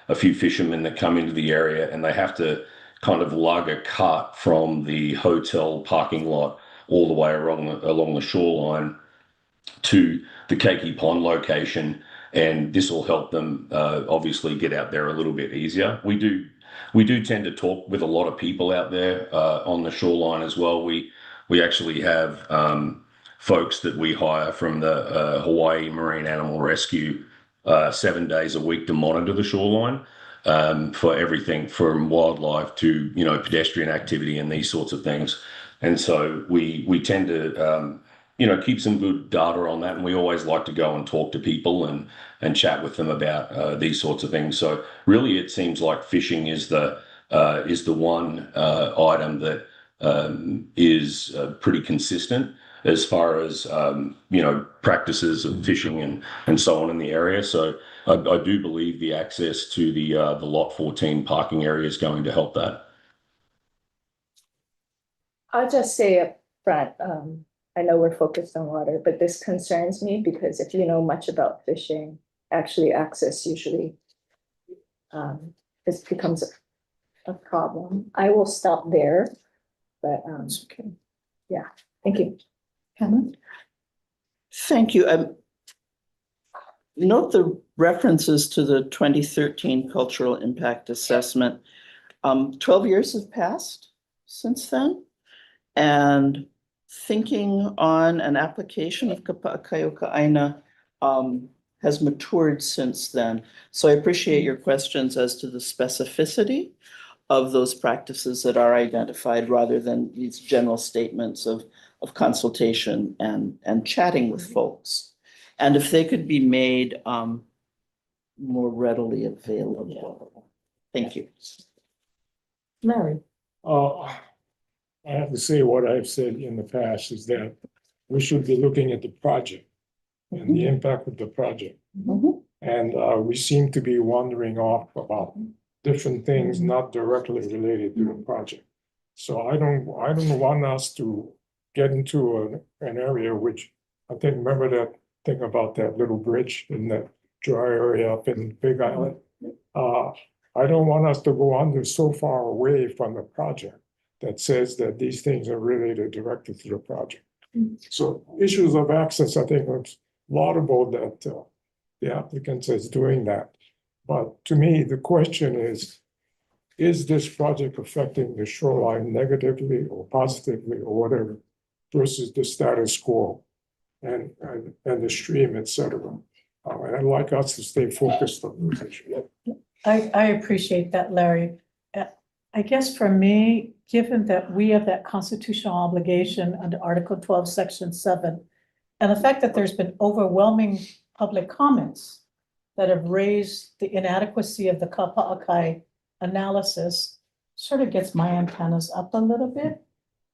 a few fishermen that come into the area and they have to kind of lug a cart from the hotel parking lot all the way along the shoreline to the Keiki Pond location. And this will help them obviously get out there a little bit easier. We do tend to talk with a lot of people out there on the shoreline as well. We actually have folks that we hire from the Hawaii Marine Animal Rescue 7 days a week to monitor the shoreline for everything from wildlife to pedestrian activity and these sorts of things. And so we tend to keep some good data on that, and we always like to go and talk to people and chat with them about these sorts of things. So really, it seems like fishing is the one item that is pretty consistent as far as practices of fishing and so on in the area. So I do believe the access to the Lot 14 parking area is going to help that. I'll just say up front, I know we're focused on water, but this concerns me because if you know much about fishing, actually access usually this becomes a problem. I will stop there, but Okay. yeah, thank you. Hannah? Thank you. Note the references to the 2013 cultural impact assessment. 12 years have passed. since then. And thinking on an application of Kapa'akaioka Aina has matured since then. So I appreciate your questions as to the specificity of those practices that are identified rather than these general statements of consultation and chatting with folks. And if they could be made more readily available. Thank you. Larry, I have to say what I've said in the past is that we should be looking at the project and the impact of the project. Mhm. And we seem to be wandering off about different things not directly related to the project. So I don't want us to get into an area which I think, remember that thing about that little bridge in that dry area up in Big Island? I don't want us to go under so far away from the project that says that these things are related directly to the project. So issues of access, I think it's laudable that the applicant is doing that. But to me, the question is this project affecting the shoreline negatively or positively or whatever versus the status quo and the stream, et cetera? And I'd like us to stay focused on those issues. I appreciate that, Larry. I guess for me, given that we have that constitutional obligation under Article 12, Section 7, and the fact that there's been overwhelming public comments that have raised the inadequacy of the Kapa'akai analysis, sort of gets my antennas up a little bit,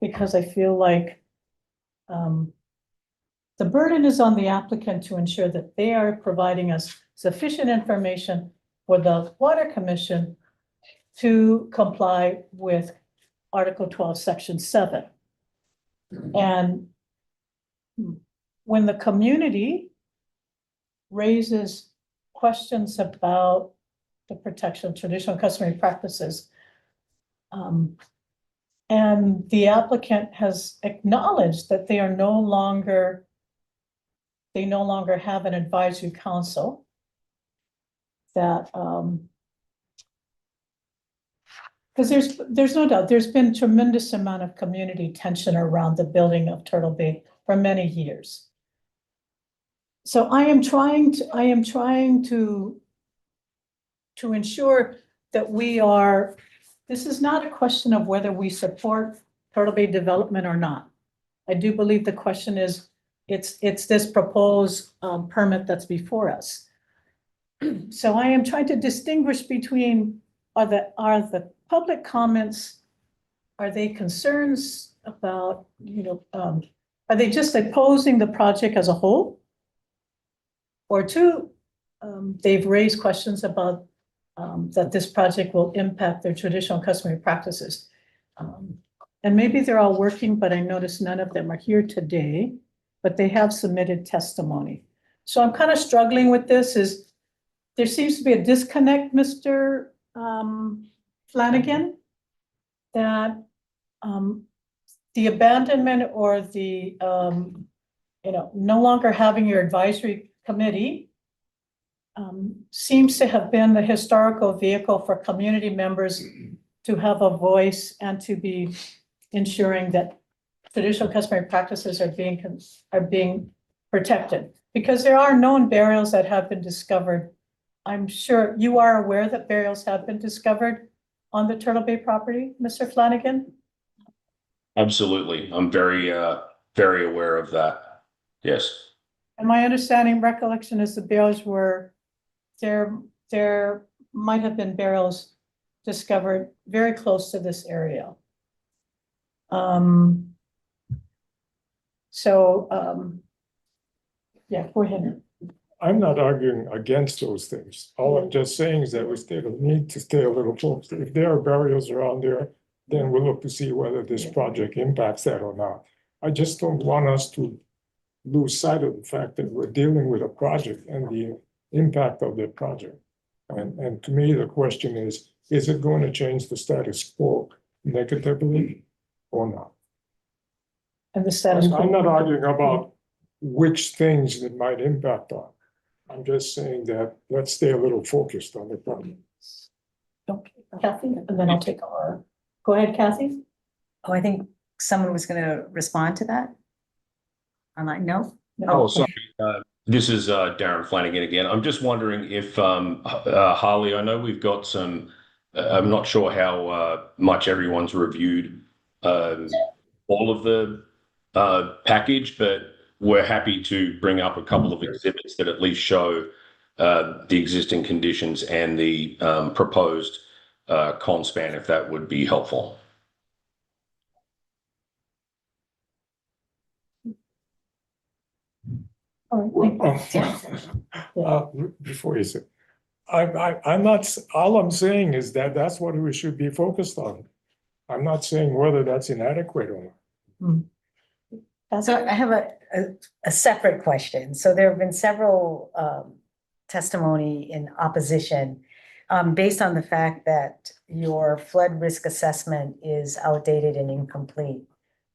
because I feel like the burden is on the applicant to ensure that they are providing us sufficient information for the Water Commission to comply with Article 12, Section 7. And when the community raises questions about the protection of traditional customary practices, and the applicant has acknowledged that they no longer have an advisory council, that because there's no doubt there's been tremendous amount of community tension around the building of Turtle Bay for many years. So I am trying to ensure that this is not a question of whether we support Turtle Bay development or not. I do believe the question is, it's this proposed permit that's before us. So I am trying to distinguish between, are the public comments, are they concerns about, are they just opposing the project as a whole? Or two, they've raised questions about that this project will impact their traditional customary practices. And maybe they're all working, but I noticed none of them are here today, but they have submitted testimony. So I'm kind of struggling with this. There seems to be a disconnect, Mr. Flanagan, that the abandonment or the no longer having your advisory committee seems to have been the historical vehicle for community members to have a voice and to be ensuring that traditional customary practices are being protected. Because there are known burials that have been discovered. I'm sure you are aware that burials have been discovered on the Turtle Bay property, Mr. Flanagan? Absolutely. I'm very, very aware of that. Yes. And my understanding, recollection is the burials were, there might have been burials discovered very close to this area. Yeah, go ahead. I'm not arguing against those things. All I'm just saying is that we need to stay a little close. If there are burials around there, then we'll look to see whether this project impacts that or not. I just don't want us to lose sight of the fact that we're dealing with a project and the impact of the project. And to me, the question is it going to change the status quo negatively or not? And the status quo. I'm not arguing about which things it might impact on. I'm just saying that let's stay a little focused on the problem. Okay, Kathy, and then I'll take our, go ahead, Kathy. Oh, I think someone was gonna respond to that. Online, no? Oh, sorry. This is Darren Flanagan again. I'm just wondering if Harley, I know we've got some. I'm not sure how much everyone's reviewed all of the package, but we're happy to bring up a couple of exhibits that at least show the existing conditions and the proposed conspan, if that would be helpful. Before you say, I'm not, all I'm saying is that that's what we should be focused on. I'm not saying whether that's inadequate or not. So I have a separate question. So there have been several testimony in opposition based on the fact that your flood risk assessment is outdated and incomplete.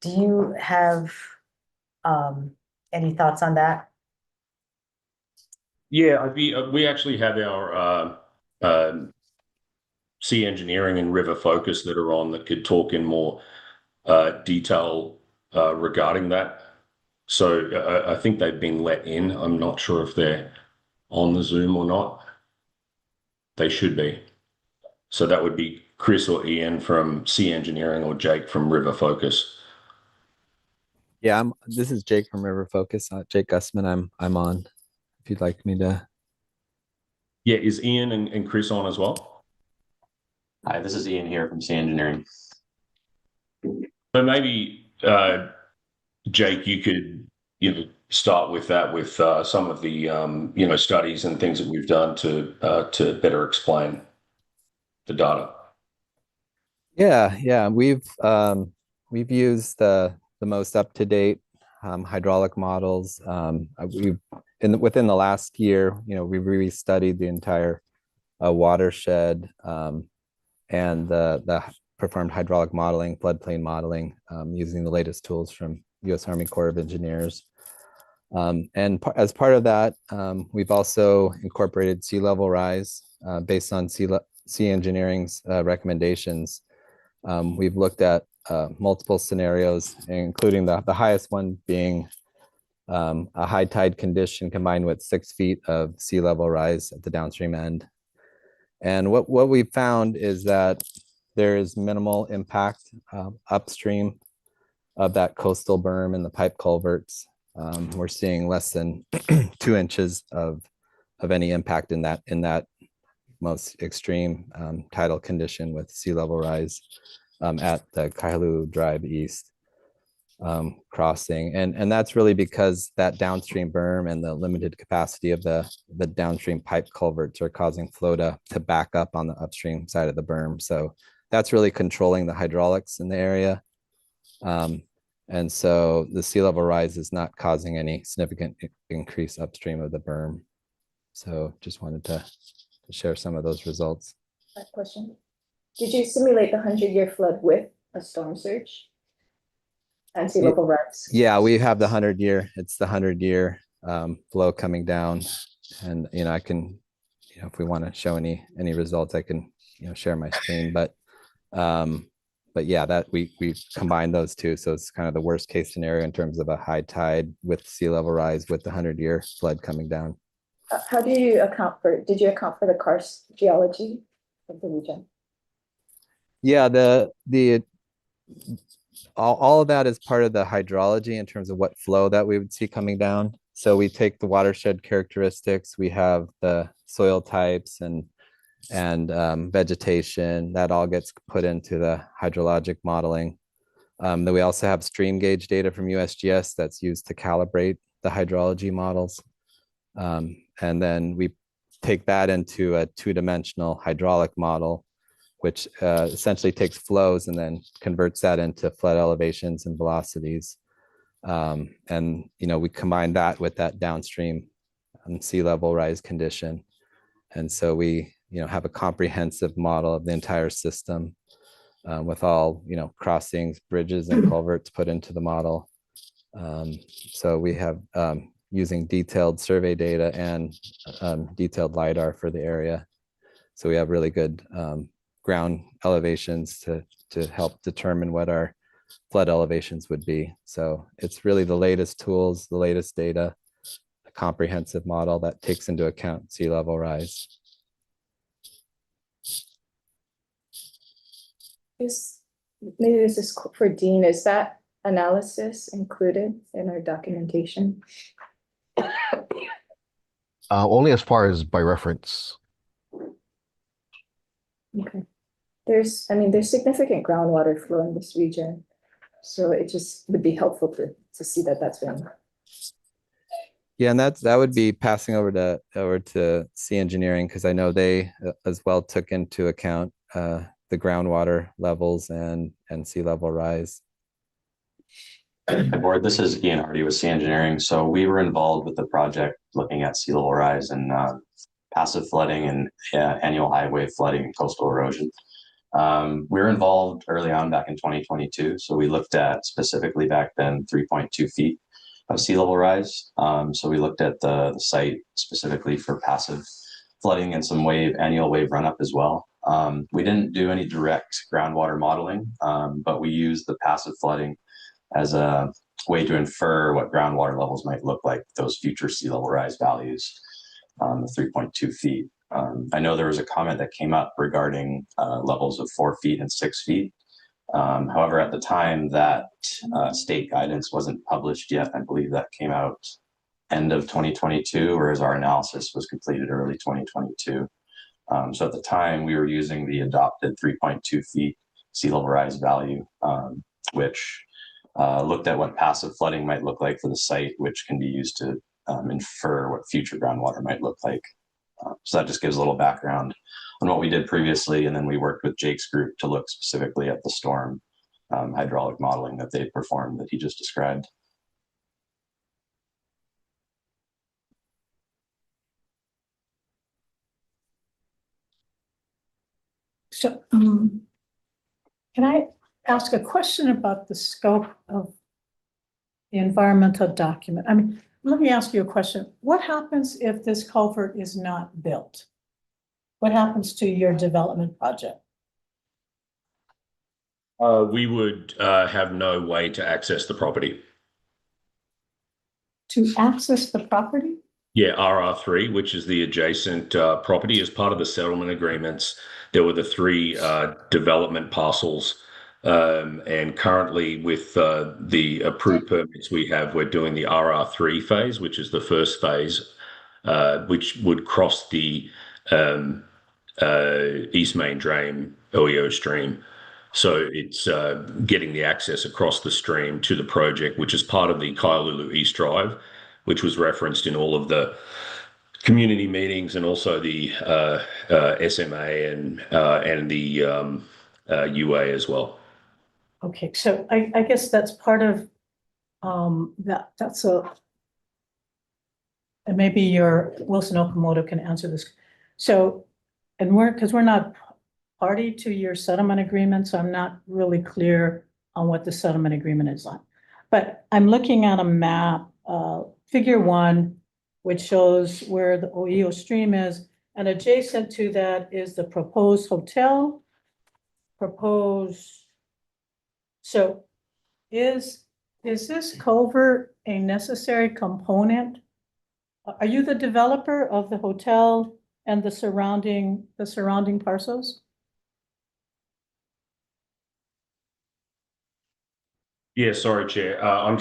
Do you have any thoughts on that? Yeah, we actually have our Sea Engineering and River Focus that are on that could talk in more detail regarding that. So I think they've been let in. I'm not sure if they're on the Zoom or not. They should be. So that would be Chris or Ian from Sea Engineering or Jake from River Focus. Yeah, this is Jake from River Focus. Jake Gusman, I'm on. If you'd like me to. Yeah, is Ian and Chris on as well? Hi, this is Ian here from Sea Engineering. So maybe Jake, you could start with that with some of the studies and things that we've done to better explain the data. Yeah, we've used the most up-to-date hydraulic models. Within the last year, we've re-studied the entire watershed and the performed hydraulic modeling, floodplain modeling, using the latest tools from U.S. Army Corps of Engineers. As part of that, we've also incorporated sea level rise based on Sea Engineering's recommendations. We've looked at multiple scenarios, including the highest one being a high tide condition combined with 6 feet of sea level rise at the downstream end. And what we found is that there is minimal impact upstream of that coastal berm and the pipe culverts. We're seeing less than 2 inches of any impact in that most extreme tidal condition with sea level rise at the Kailua Drive East crossing. And that's really because that downstream berm and the limited capacity of the downstream pipe culverts are causing flow to back up on the upstream side of the berm. So that's really controlling the hydraulics in the area. And so the sea level rise is not causing any significant increase upstream of the berm. So just wanted to share some of those results. Question. Did you simulate the 100-year flood with a storm surge and sea level rise? Yeah, we have the 100-year. It's the 100-year flow coming down, and I can, if we want to show any results, I can share my screen. But yeah, that we combined those two, so it's kind of the worst case scenario in terms of a high tide with sea level rise with the 100-year flood coming down. How do you account for? Did you account for the karst geology of the region? Yeah, all of that is part of the hydrology in terms of what flow that we would see coming down. So we take the watershed characteristics, we have the soil types and vegetation, that all gets put into the hydrologic modeling. Then we also have stream gauge data from USGS that's used to calibrate the hydrology models. And then we take that into a 2-dimensional hydraulic model, which essentially takes flows and then converts that into flood elevations and velocities. And we combine that with that downstream sea level rise condition. And so we have a comprehensive model of the entire system with all crossings, bridges, and culverts put into the model. So we have using detailed survey data and detailed LiDAR for the area. So we have really good ground elevations to help determine what our flood elevations would be. So it's really the latest tools, the latest data, a comprehensive model that takes into account sea level rise. Maybe this is for Dean, is that analysis included in our documentation? Only as far as by reference. Okay. There's significant groundwater flow in this region. So it just would be helpful to see that that's been. Yeah, and that would be passing over to Sea Engineering, because I know they as well took into account the groundwater levels and sea level rise. Hi, board. This is Ian Hardy with Sea Engineering. So we were involved with the project looking at sea level rise and passive flooding and annual high wave flooding and coastal erosion. We were involved early on back in 2022. So we looked at specifically back then 3.2 feet of sea level rise. So we looked at the site specifically for passive flooding and some annual wave run up as well. We didn't do any direct groundwater modeling, but we used the passive flooding as a way to infer what groundwater levels might look like, those future sea level rise values, the 3.2 feet. I know there was a comment that came up regarding levels of 4 feet and 6 feet. However, at the time that state guidance wasn't published yet, I believe that came out end of 2022, whereas our analysis was completed early 2022. So at the time we were using the adopted 3.2 feet sea level rise value, which looked at what passive flooding might look like for the site, which can be used to infer what future groundwater might look like. So that just gives a little background on what we did previously. And then we worked with Jake's group to look specifically at the storm hydraulic modeling that they performed that he just described. So, can I ask a question about the scope of the environmental document? I mean, let me ask you a question. What happens if this culvert is not built? What happens to your development project? We would have no way to access the property. To access the property? Yeah, RR3, which is the adjacent property, as part of the settlement agreements. There were the 3 development parcels, and currently with the approved permits we have, we're doing the RR3 phase, which is the first phase, which would cross the East Main Drain OEO stream. So it's getting the access across the stream to the project, which is part of the Kaialulu East Drive, which was referenced in all of the community meetings and also the SMA and the UA as well. Okay, so I guess that's part of that's a, and maybe your Wilson Okamoto can answer this. So, and because we're not party to your settlement agreement, so I'm not really clear on what the settlement agreement is on. But I'm looking at a map, figure 1, which shows where the OEO stream is, and adjacent to that is the proposed hotel. So is this culvert a necessary component? Are you the developer of the hotel and the surrounding parcels? Yeah, sorry, Chair. I'm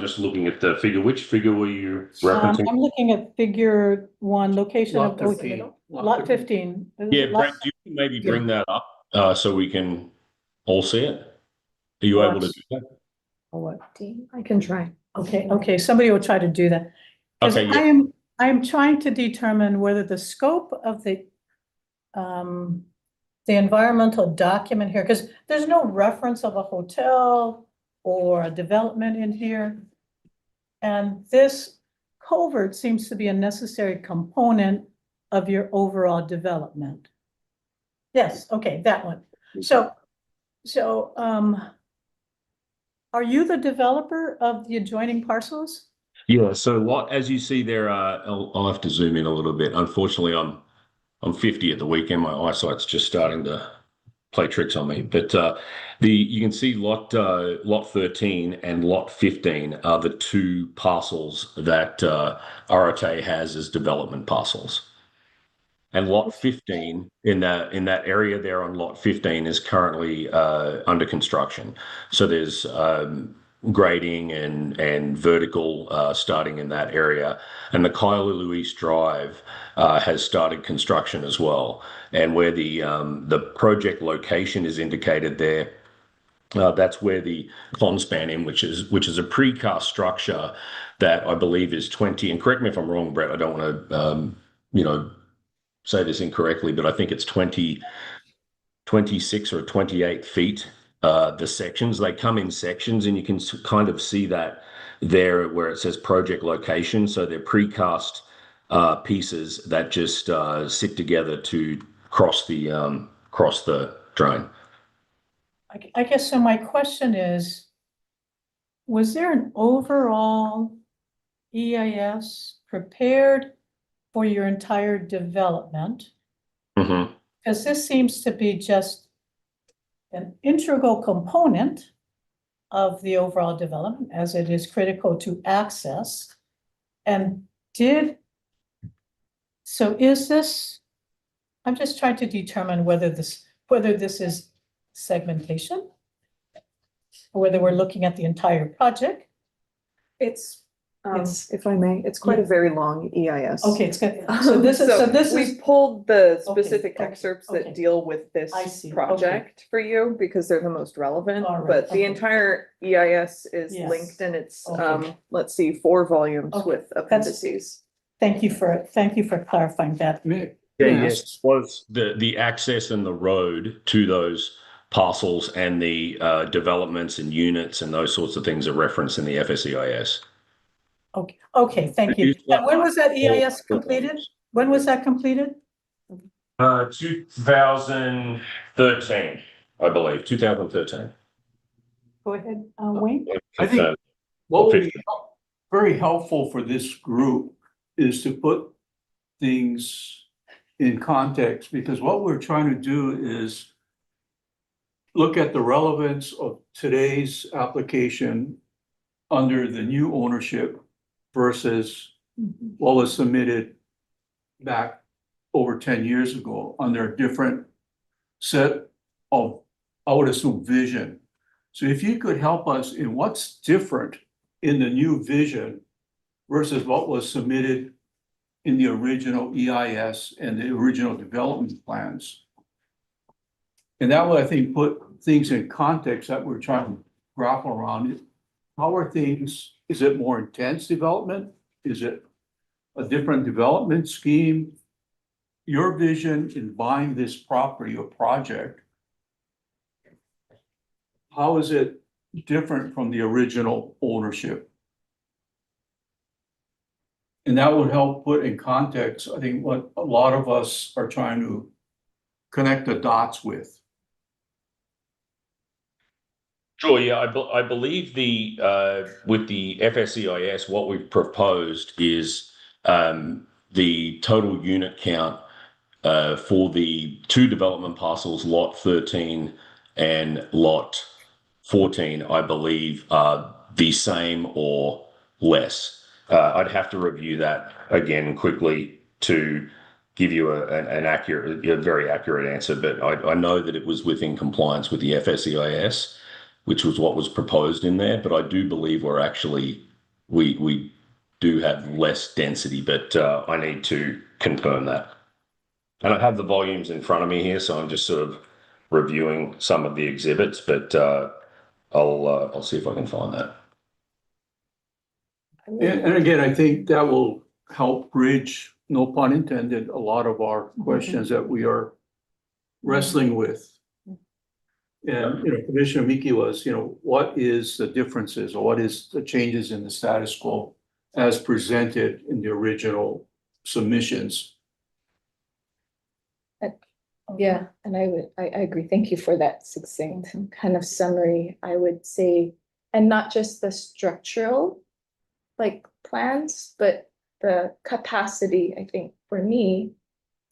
just looking at the figure. Which figure were you referencing? I'm looking at figure 1, location Lot of 15. lot 15. Yeah, Brent, do you maybe bring that up so we can all see it? Are you able to do that? Or what? I can try. Okay, somebody will try to do that. Because Okay, yeah. I am trying to determine whether the scope of the environmental document here, because there's no reference of a hotel or a development in here. And this culvert seems to be a necessary component of your overall development. Yes, okay, that one. So, are you the developer of the adjoining parcels? Yeah, so as you see there, I'll have to zoom in a little bit. Unfortunately, I'm 50 at the weekend. My eyesight's just starting to play tricks on me. But you can see lot 13 and lot 15 are the two parcels that Arate has as development parcels. And lot 15 in that area there on lot 15 is currently under construction. So there's grading and vertical starting in that area. And the Kailulu East Drive has started construction as well. And where the project location is indicated there, that's where the Conspan in, which is a precast structure that I believe is 20. And correct me if I'm wrong, Brett. I don't want to say this incorrectly, but I think it's 26 or 28 feet. The sections, they come in sections, and you can kind of see that there where it says project location. So they're precast pieces that just sit together to cross the drain. I guess so. My question is, was there an overall EIS prepared for your entire development? Mm-hmm. Because this seems to be just an integral component of the overall development, as it is critical to access. And is this, I'm just trying to determine whether this is segmentation, or whether we're looking at the entire project. It's, It's- if I may, it's quite a very long EIS. Okay, it's good. So this is, We pulled the Okay, specific okay, excerpts okay. that deal with this I see, okay. project for you, because they're the most relevant. All right, But the okay. entire EIS is Yes. linked, and it's, Okay. let's see, 4 volumes Okay, with appendices. thank you for clarifying that. Yeah, Yes, was the access and the road to those parcels and the developments and units and those sorts of things are referenced in the FSEIS. Okay, thank you. And when was that EIS completed? When was that completed? 2013, I believe, 2013. Go ahead, Wayne. I think what would be 15. very helpful for this group is to put things in context, because what we're trying to do is look at the relevance of today's application under the new ownership versus what was submitted back over 10 years ago under a different set of, I would assume, vision. So if you could help us in what's different in the new vision versus what was submitted in the original EIS and the original development plans. And that would, I think, put things in context that we're trying to grapple around. How are things, is it more intense development? Is it a different development scheme? Your vision in buying this property or project, how is it different from the original ownership? And that would help put in context, I think, what a lot of us are trying to connect the dots with. Sure, yeah, I believe with the FSEIS, what we've proposed is the total unit count for the two development parcels, lot 13 and lot 14, I believe, are the same or less. I'd have to review that again quickly to give you an accurate, a very accurate answer, but I know that it was within compliance with the FSEIS, which was what was proposed in there. But I do believe we do have less density, but I need to confirm that. And I have the volumes in front of me here, so I'm just sort of reviewing some of the exhibits, but I'll see if I can find that. And again, I think that will help bridge, no pun intended, a lot of our questions that we are wrestling with. And, Commissioner Miki was, what is the differences or what is the changes in the status quo as presented in the original submissions? Yeah, and I agree. Thank you for that succinct kind of summary, I would say, and not just the structural plans, but the capacity, I think, for me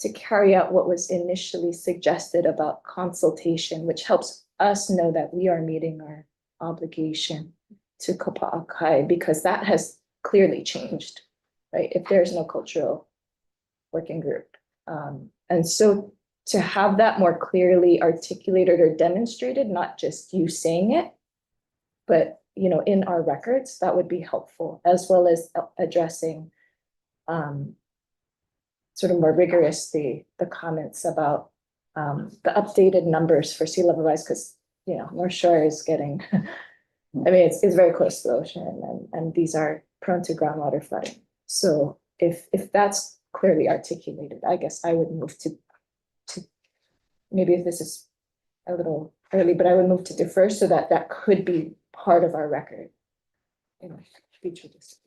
to carry out what was initially suggested about consultation, which helps us know that we are meeting our obligation to Kapa'akai, because that has clearly changed, right? If there's no cultural working group. And so to have that more clearly articulated or demonstrated, not just you saying it, but in our records, that would be helpful, as well as addressing sort of more rigorously the comments about the updated numbers for sea level rise, because North Shore is getting, I mean, it's very close to the ocean, and these are prone to groundwater flooding. So if that's clearly articulated, I guess I would move to maybe this is a little early, but I would move to defer so that that could be part of our record in future decisions.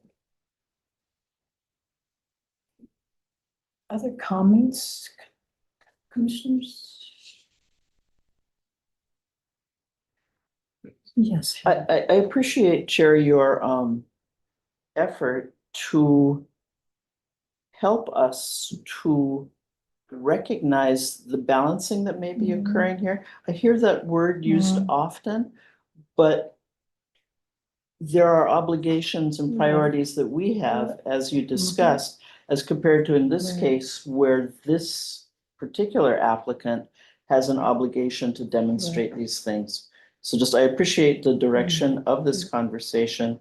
Other comments, commissioners? Yes. I appreciate, Chair, your effort to help us to recognize the balancing that may be occurring here. I hear that word used often, but there are obligations and priorities that we have, as you discussed, as compared to in this case, where this particular applicant has an obligation to demonstrate these things. So I appreciate the direction of this conversation.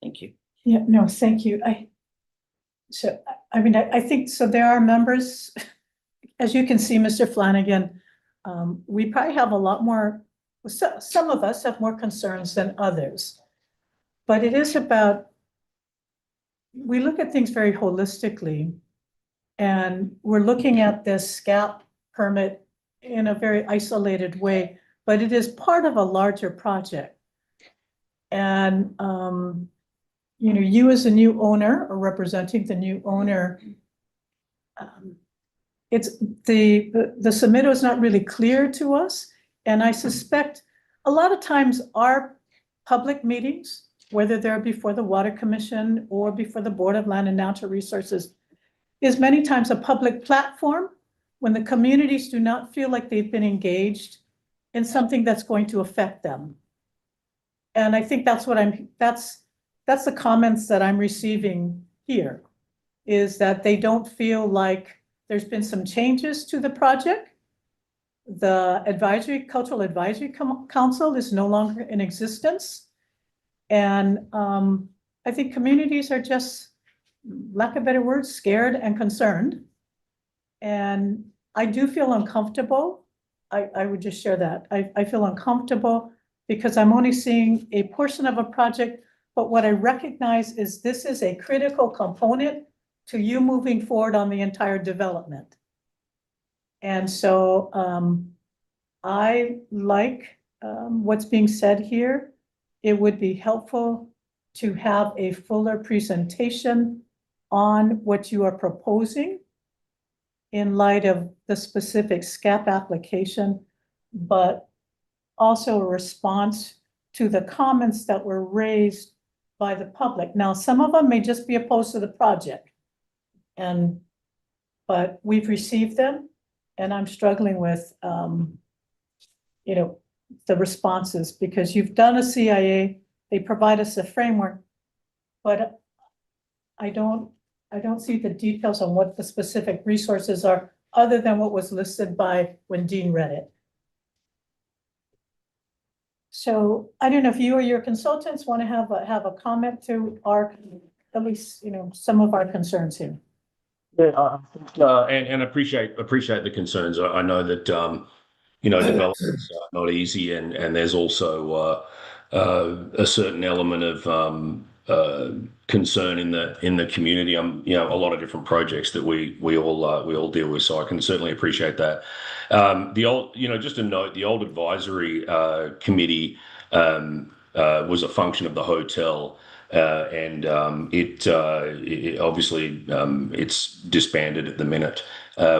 Thank you. Yeah, no, thank you. I think, so there are members, as you can see, Mr. Flanagan, we probably have a lot more, some of us have more concerns than others. But it is about, we look at things very holistically, and we're looking at this SCAP permit in a very isolated way, but it is part of a larger project. And, you as a new owner, or representing the new owner, it's the submittal is not really clear to us. And I suspect a lot of times our public meetings, whether they're before the Water Commission or before the Board of Land and Natural Resources, is many times a public platform when the communities do not feel like they've been engaged in something that's going to affect them. And I think that's what that's the comments that I'm receiving here, is that they don't feel like there's been some changes to the project. The Cultural Advisory Council is no longer in existence. And I think communities are just, lack of better words, scared and concerned. And I do feel uncomfortable. I would just share that. I feel uncomfortable because I'm only seeing a portion of a project, but what I recognize is this is a critical component to you moving forward on the entire development. And so I like what's being said here. It would be helpful to have a fuller presentation on what you are proposing in light of the specific SCAP application, but also a response to the comments that were raised by the public. Now, some of them may just be opposed to the project, but we've received them, and I'm struggling with, the responses, because you've done a CIA, they provide us a framework, but I don't see the details on what the specific resources are, other than what was listed by when Dean read it. So I don't know if you or your consultants want to have a comment to our, at least, some of our concerns here. Yeah, and appreciate the concerns. I know that development's not easy, and there's also a certain element of concern in the community. A lot of different projects that we all deal with, so I can certainly appreciate that. Just a note: the old advisory committee was a function of the hotel. And it obviously it's disbanded at the minute.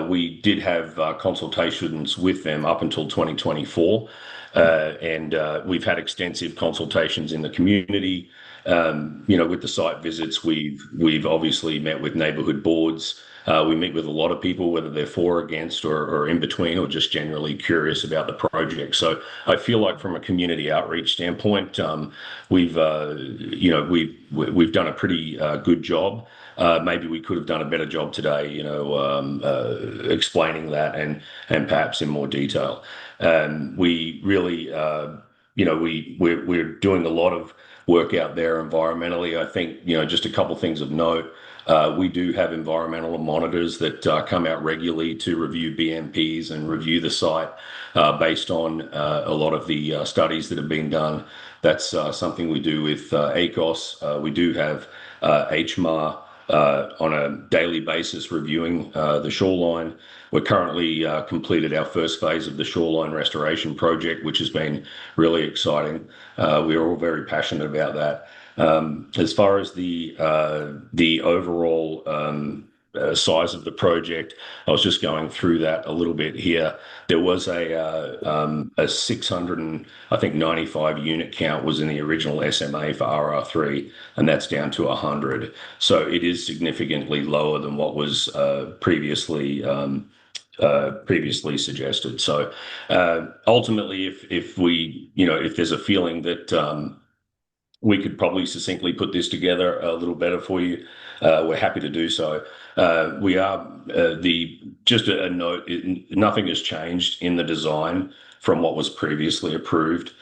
We did have consultations with them up until 2024, and we've had extensive consultations in the community. With the site visits, we've obviously met with neighbourhood boards We meet with a lot of people, whether they're for, against, or in between, or just generally curious about the project. So I feel like from a community outreach standpoint, we've done a pretty good job. Maybe we could have done a better job today, explaining that and perhaps in more detail. We really, we're doing a lot of work out there environmentally. I think, just a couple things of note. We do have environmental monitors that come out regularly to review BMPs and review the site based on a lot of the studies that have been done. That's something we do with ACOS. We do have HMAR on a daily basis reviewing the shoreline. We're currently completed our first phase of the shoreline restoration project, which has been really exciting. We are all very passionate about that. As far as the overall size of the project, I was just going through that a little bit here. There was a 695 unit count was in the original SMA for RR3, and that's down to 100. So it is significantly lower than what was previously suggested. So ultimately, if there's a feeling that we could probably succinctly put this together a little better for you, we're happy to do so. We are just a note, nothing has changed in the design from what was previously approved.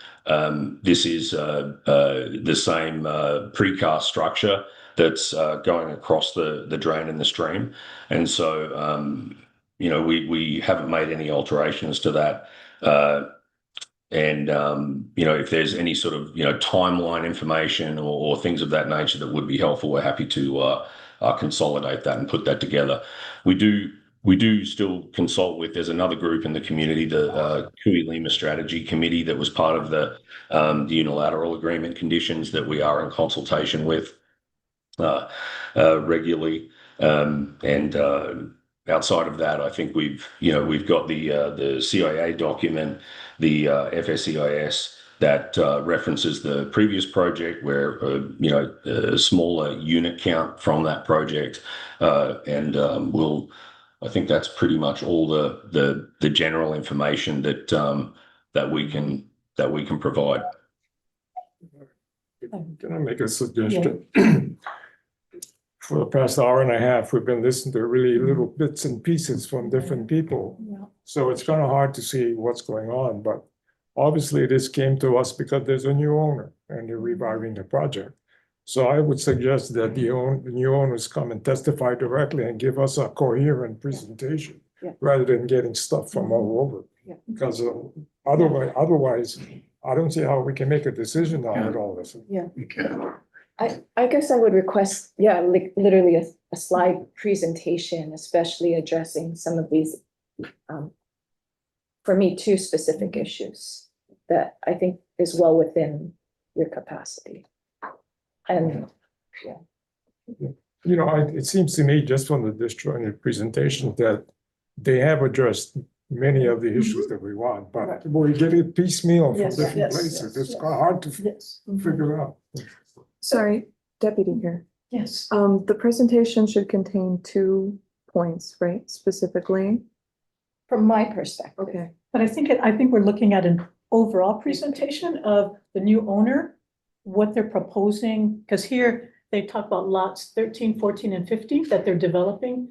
This is the same precast structure that's going across the drain and the stream. And so, we haven't made any alterations to that. If there's any sort of, timeline information or things of that nature that would be helpful, we're happy to consolidate that and put that together. We do still consult with, there's another group in the community, the Cooey Lima Strategy Committee, that was part of the unilateral agreement conditions that we are in consultation with regularly. Outside of that, I think we've got the CIA document, the FSEIS, that references the previous project where, a smaller unit count from that project. I think that's pretty much all the general information that we can provide. Can I make a suggestion? For the past hour and a half, we've been listening to really little bits and pieces from different people. Yeah. So it's kind of hard to see what's going on, but obviously this came to us because there's a new owner and they're reviving the project. So I would suggest that the new owners come and testify directly and give us a coherent presentation rather than getting stuff from all over. Because otherwise, I don't see how we can make a decision on it all this. Yeah. I guess I would request, like literally a slide presentation, especially addressing some of these, for me, 2 specific issues that I think is well within your capacity. And it seems to me just from the disjointed presentation that they have addressed many of the issues that we want, but we get it piecemeal from different places. It's hard to figure out. Sorry, Deputy here. Yes. The presentation should contain 2 points, right, specifically? from my perspective. Okay. But I think we're looking at an overall presentation of the new owner, what they're proposing, because here they talk about lots 13, 14, and 15 that they're developing.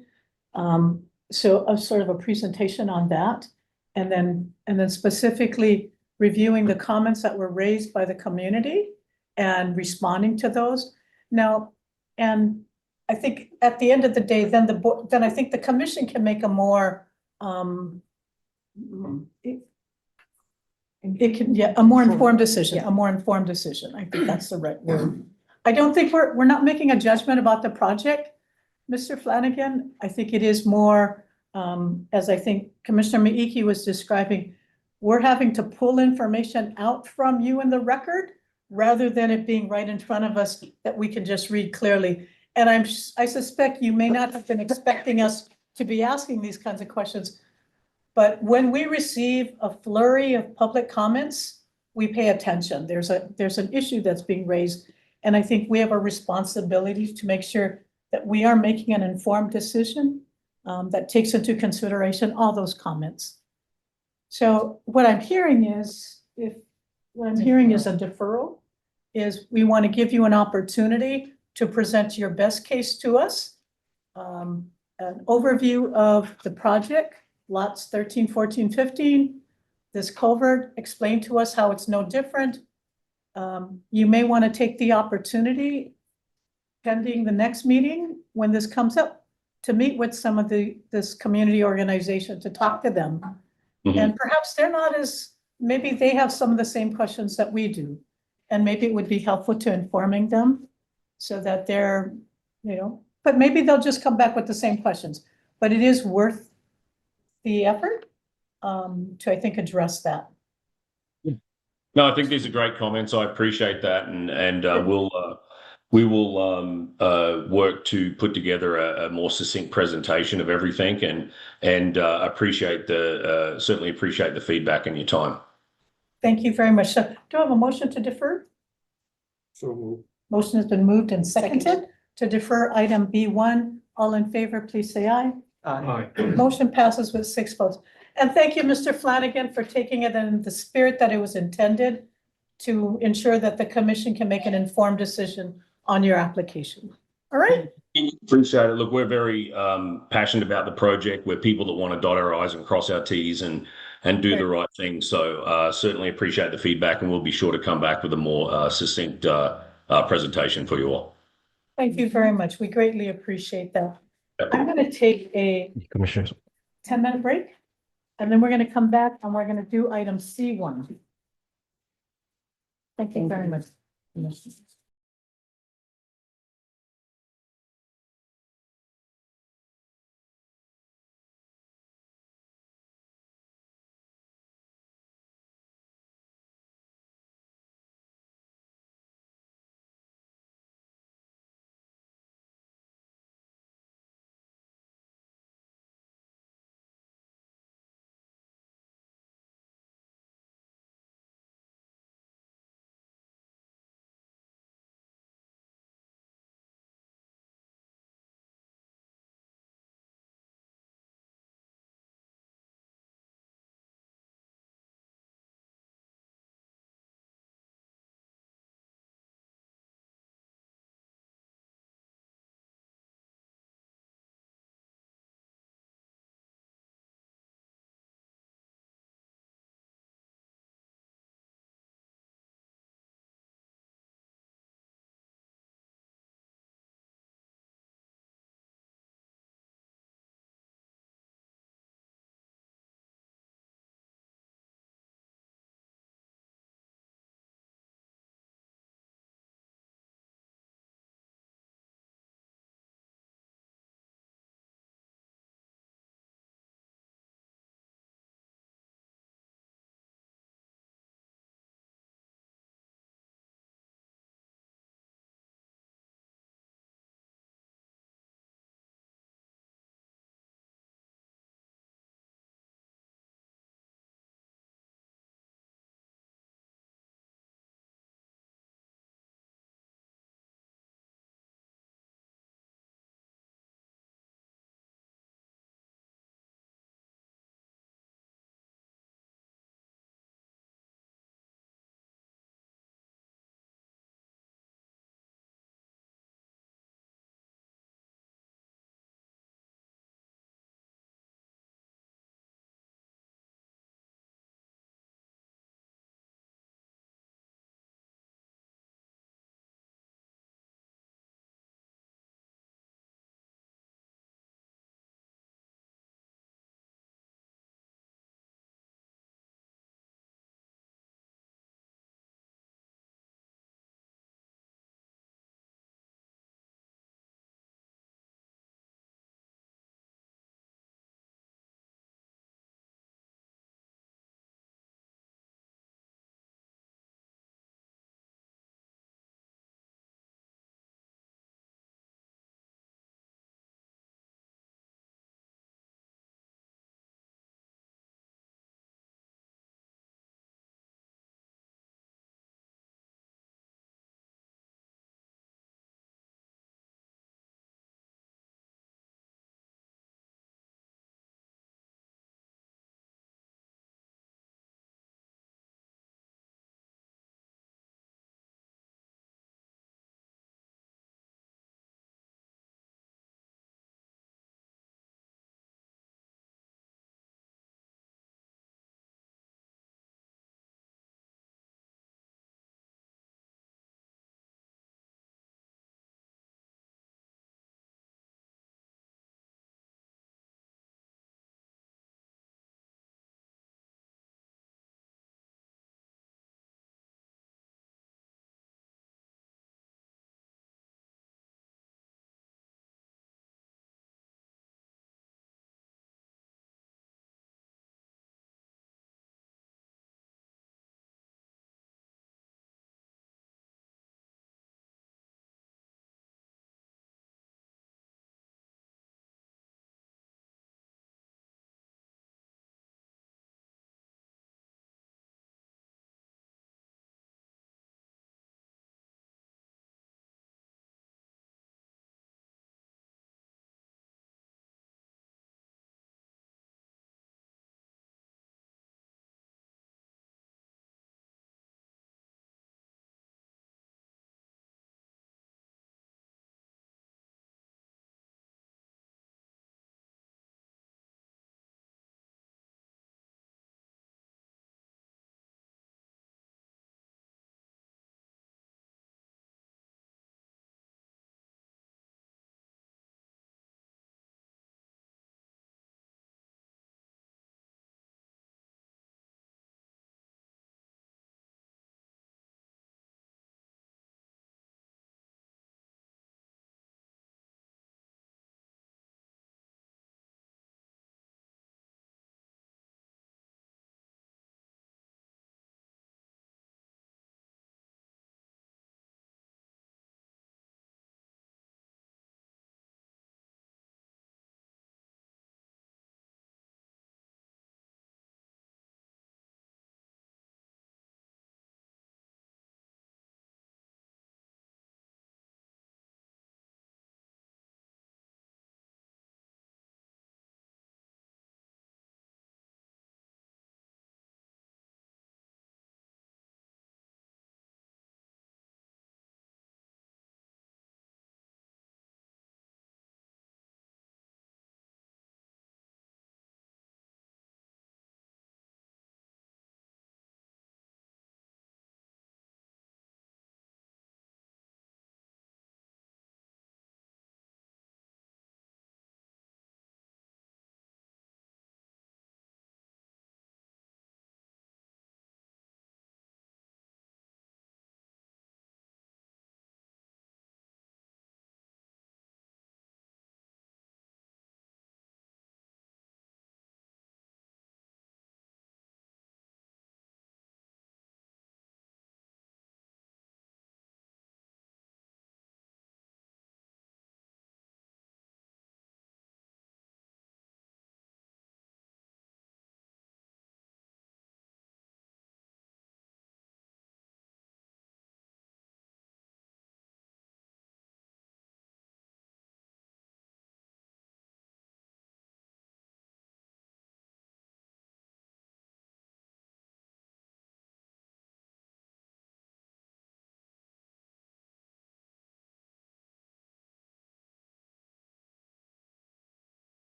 So a sort of a presentation on that, and then specifically reviewing the comments that were raised by the community and responding to those. Now, and I think at the end of the day, then I think the commission can make a more a more informed decision, a more informed decision. I think that's the right word. I don't think we're not making a judgment about the project, Mr. Flanagan. I think it is more, as I think Commissioner Miiki was describing, we're having to pull information out from you in the record rather than it being right in front of us that we can just read clearly. And I suspect you may not have been expecting us to be asking these kinds of questions, but when we receive a flurry of public comments, we pay attention. There's an issue that's being raised, and I think we have a responsibility to make sure that we are making an informed decision that takes into consideration all those comments. So what I'm hearing is, what I'm hearing is a deferral, is we want to give you an opportunity to present your best case to us. An overview of the project, lots 13, 14, 15. This culvert, explain to us how it's no different. You may want to take the opportunity, pending the next meeting, when this comes up, to meet with some of this community organization, to talk to them. And perhaps they're not as, maybe they have some of the same questions that we do. And maybe it would be helpful to informing them so that they're, but maybe they'll just come back with the same questions. But it is worth the effort to, I think, address that. No, I think these are great comments. I appreciate that, and we will work to put together a more succinct presentation of everything, and certainly appreciate the feedback and your time. Thank you very much. So do I have a motion to defer? So moved. Motion has been moved and seconded to defer item B1. All in favor, please say aye. Aye. Motion passes with 6 votes. And thank you, Mr. Flanagan, for taking it in the spirit that it was intended, to ensure that the commission can make an informed decision on your application. All right? Appreciate it. Look, we're very passionate about the project. We're people that want to dot our I's and cross our T's and do the right thing. So certainly appreciate the feedback, and we'll be sure to come back with a more succinct presentation for you all. Thank you very much. We greatly appreciate that. I'm going to take a Commissioners. 10-minute break, and then we're going to come back and we're going to do item C1. Thank you very much.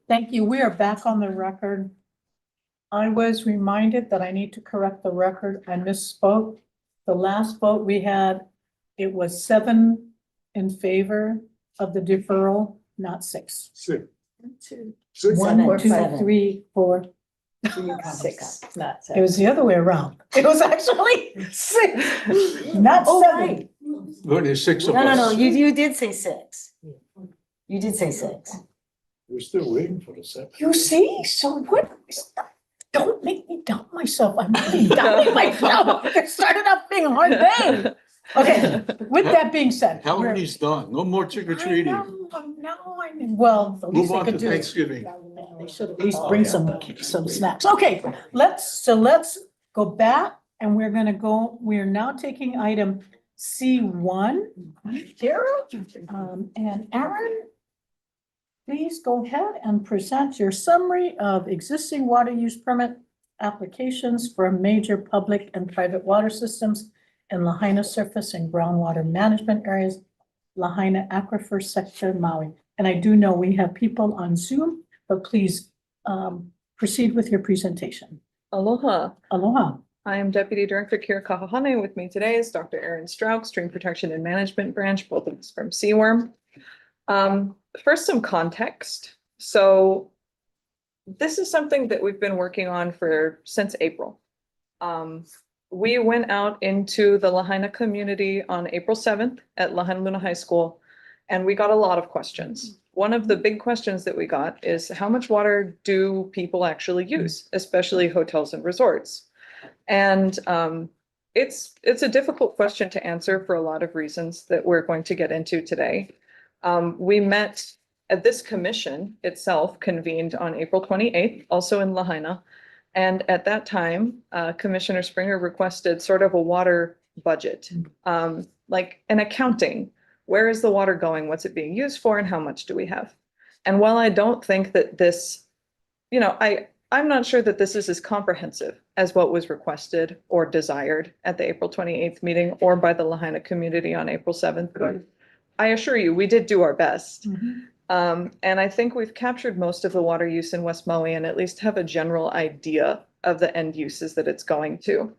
Thank you. We are back on the record. I was reminded that I need to correct the record. I misspoke. The last vote we had, it was 7 in favor of the deferral, not 6. Six. Two. Six. 1, or 2, seven. 3, 4. Six, not It was the other way around. It was actually 6, not Oh, 7. right. Well, there's 6 of No, us. no, no, you did say 6. You did say 6. We're still waiting for the seven. You see, so what? Don't make me doubt myself. I'm really doubting myself. It started off being a hard day. Okay, with that being said. Halloween's done. No more trick or treating. Well, the least Move they on could to do. Thanksgiving. They should at least bring some snacks. Okay, let's go back and we're now taking item C1. Tara, and Aaron, please go ahead and present your summary of existing water use permit applications for major public and private water systems in Lahaina surface and groundwater management areas, Lahaina Aquifer Sector, Maui. And I do know we have people on Zoom, but please proceed with your presentation. Aloha. Aloha. I am Deputy Director Kira Kahahane. With me today is Dr. Aaron Strauk, Stream Protection and Management Branch, both of us from Seaworm. First, some context. So this is something that we've been working on since April. We went out into the Lahaina community on April 7th at Lahaina Luna High School, and we got a lot of questions. One of the big questions that we got is how much water do people actually use, especially hotels and resorts? And it's a difficult question to answer for a lot of reasons that we're going to get into today. We met at this commission itself convened on April 28th, also in Lahaina. And at that time, Commissioner Springer requested sort of a water budget, like an accounting. Where is the water going? What's it being used for? And how much do we have? And while I don't think that this, I'm not sure that this is as comprehensive as what was requested or desired at the April 28th meeting or by the Lahaina community on April 7th. But I assure you, we did do our best. And I think we've captured most of the water use in West Maui and at least have a general idea of the end uses that it's going to.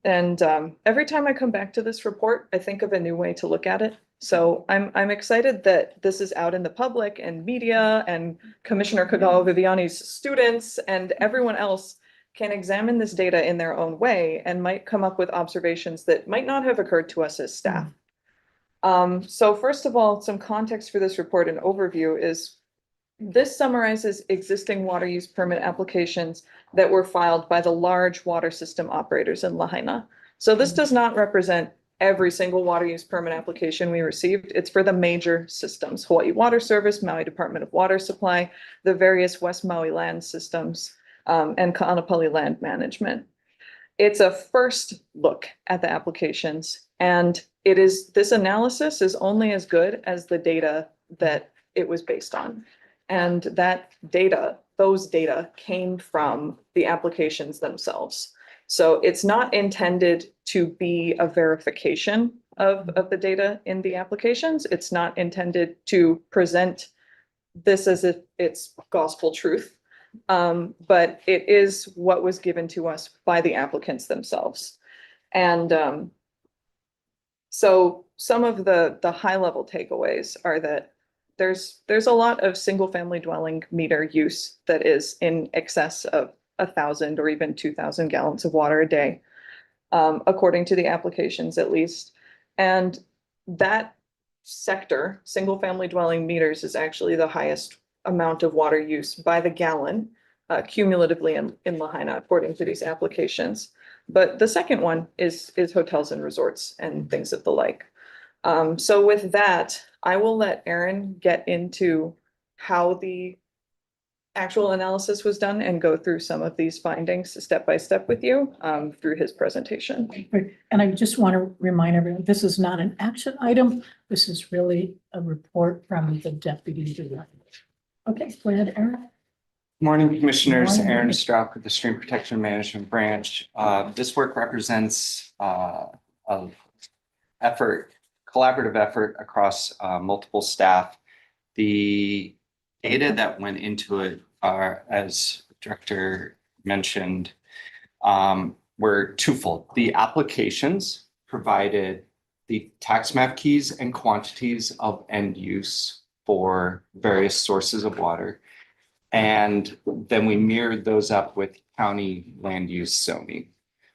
And every time I come back to this report, I think of a new way to look at it. So I'm excited that this is out in the public and media, and Commissioner Kagawa Viviani's students and everyone else can examine this data in their own way and might come up with observations that might not have occurred to us as staff. So first of all, some context for this report and overview is this summarizes existing water use permit applications that were filed by the large water system operators in Lahaina. So this does not represent every single water use permit application we received. It's for the major systems: Hawaii Water Service, Maui Department of Water Supply, the various West Maui land systems, and Ka'anapali Land Management. It's a first look at the applications, and this analysis is only as good as the data that it was based on. And those data came from the applications themselves. So it's not intended to be a verification of the data in the applications. It's not intended to present this as if it's gospel truth. But it is what was given to us by the applicants themselves. And so some of the high level takeaways are that there's a lot of single family dwelling meter use that is in excess of 1,000 or even 2,000 gallons of water a day, according to the applications at least. And that sector, single family dwelling meters, is actually the highest amount of water use by the gallon cumulatively in Lahaina, according to these applications. But the second one is hotels and resorts and things of the like. So with that, I will let Aaron get into how the actual analysis was done and go through some of these findings step by step with you through his presentation. And I just want to remind everyone, this is not an action item. This is really a report from the deputy director. Okay, go ahead, Aaron. Morning, Commissioners. Morning. Aaron Strauk with the Stream Protection Management Branch. This work represents an collaborative effort across multiple staff. The data that went into it are, as Director mentioned, were twofold. The applications provided the tax map keys and quantities of end use for various sources of water. And then we mirrored those up with county land use zoning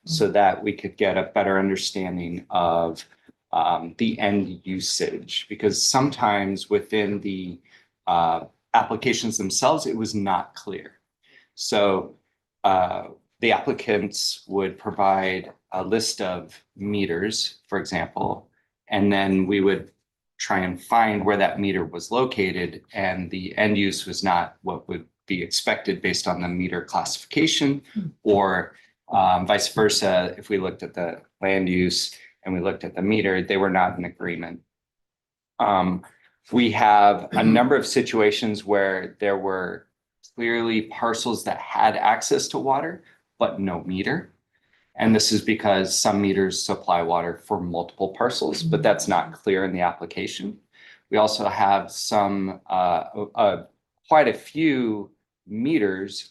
so that we could get a better understanding of the end usage, because sometimes within the applications themselves, it was not clear. So the applicants would provide a list of meters, for example, and then we would try and find where that meter was located, and the end use was not what would be expected based on the meter classification, or vice versa. If we looked at the land use and we looked at the meter, they were not in agreement. We have a number of situations where there were clearly parcels that had access to water, but no meter. And this is because some meters supply water for multiple parcels, but that's not clear in the application. We also have some, quite a few meters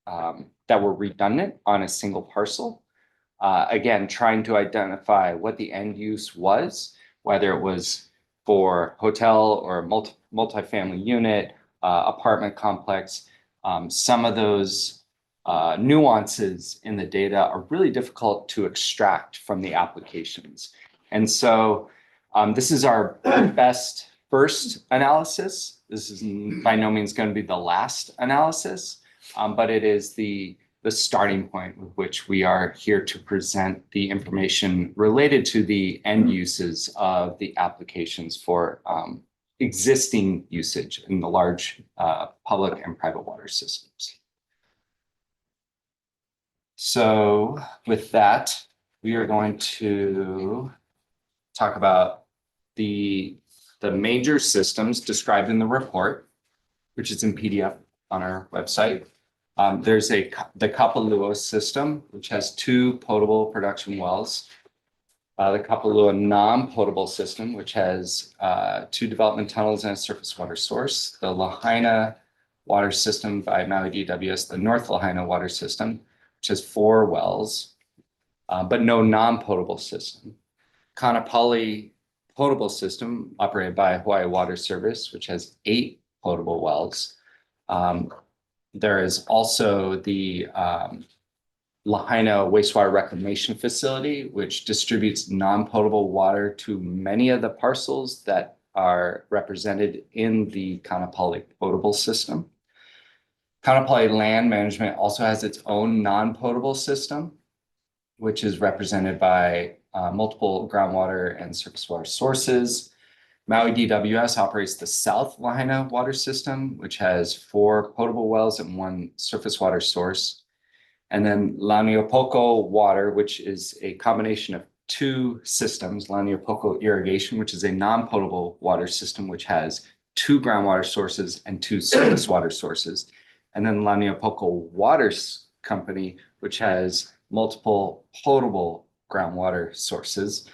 that were redundant on a single parcel. Again, trying to identify what the end use was, whether it was for hotel or multifamily unit, apartment complex. Some of those nuances in the data are really difficult to extract from the applications. And so this is our best first analysis. This is by no means going to be the last analysis, but it is the starting point with which we are here to present the information related to the end uses of the applications for existing usage in the large public and private water systems. So with that, we are going to talk about the major systems described in the report, which is in PDF on our website. There's the Kapalua system, which has 2 potable production wells. The Kapalua non-potable system, which has 2 development tunnels and a surface water source. The Lahaina water system by Maui DWS, the North Lahaina water system, which has 4 wells, but no non-potable system. Kaanapali potable system operated by Hawaii Water Service, which has 8 potable wells. There is also the Lahaina wastewater reclamation facility, which distributes non-potable water to many of the parcels that are represented in the Kaanapali potable system. Kaanapali Land Management also has its own non-potable system, which is represented by multiple groundwater and surface water sources. Maui DWS operates the South Lahaina water system, which has 4 potable wells and 1 surface water source. And then Laniopoko Water, which is a combination of 2 systems, Laniopoko Irrigation, which is a non-potable water system, which has 2 groundwater sources and 2 surface water sources. And then Laniopoko Water Company, which has multiple potable groundwater sources.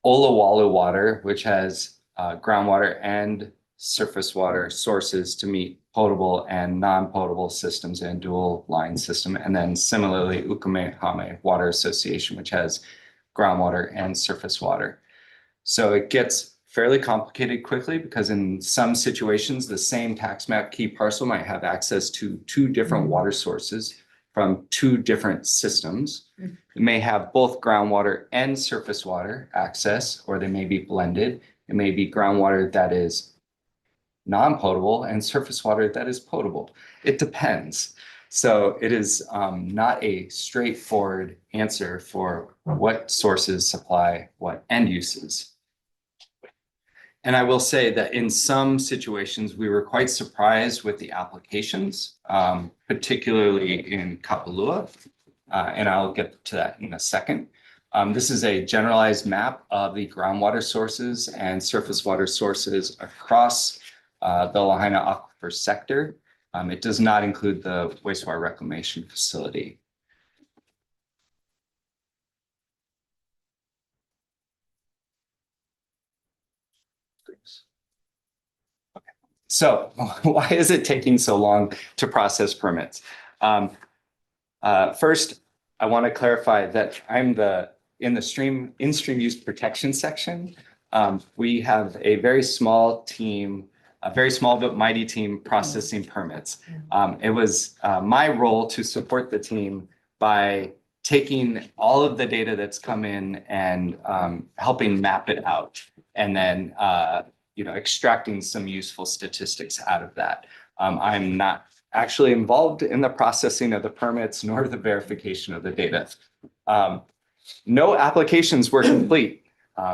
Olawalu Water, which has groundwater and surface water sources to meet potable and non-potable systems and dual line system. And then similarly, Ukumehame Water Association, which has groundwater and surface water. So it gets fairly complicated quickly because in some situations, the same tax map key parcel might have access to 2 different water sources from 2 different systems. It may have both groundwater and surface water access, or they may be blended. It may be groundwater that is non-potable and surface water that is potable. It depends. So it is not a straightforward answer for what sources supply what end uses. And I will say that in some situations, we were quite surprised with the applications, particularly in Kapalua. And I'll get to that in a second. This is a generalized map of the groundwater sources and surface water sources across the Lahaina aquifer sector. It does not include the wastewater reclamation facility. Okay. So why is it taking so long to process permits? First, I want to clarify that I'm in the in-stream use protection section. We have a very small team, a very small but mighty team processing permits. It was my role to support the team by taking all of the data that's come in and helping map it out, and then extracting some useful statistics out of that. I'm not actually involved in the processing of the permits nor the verification of the data. No applications were complete.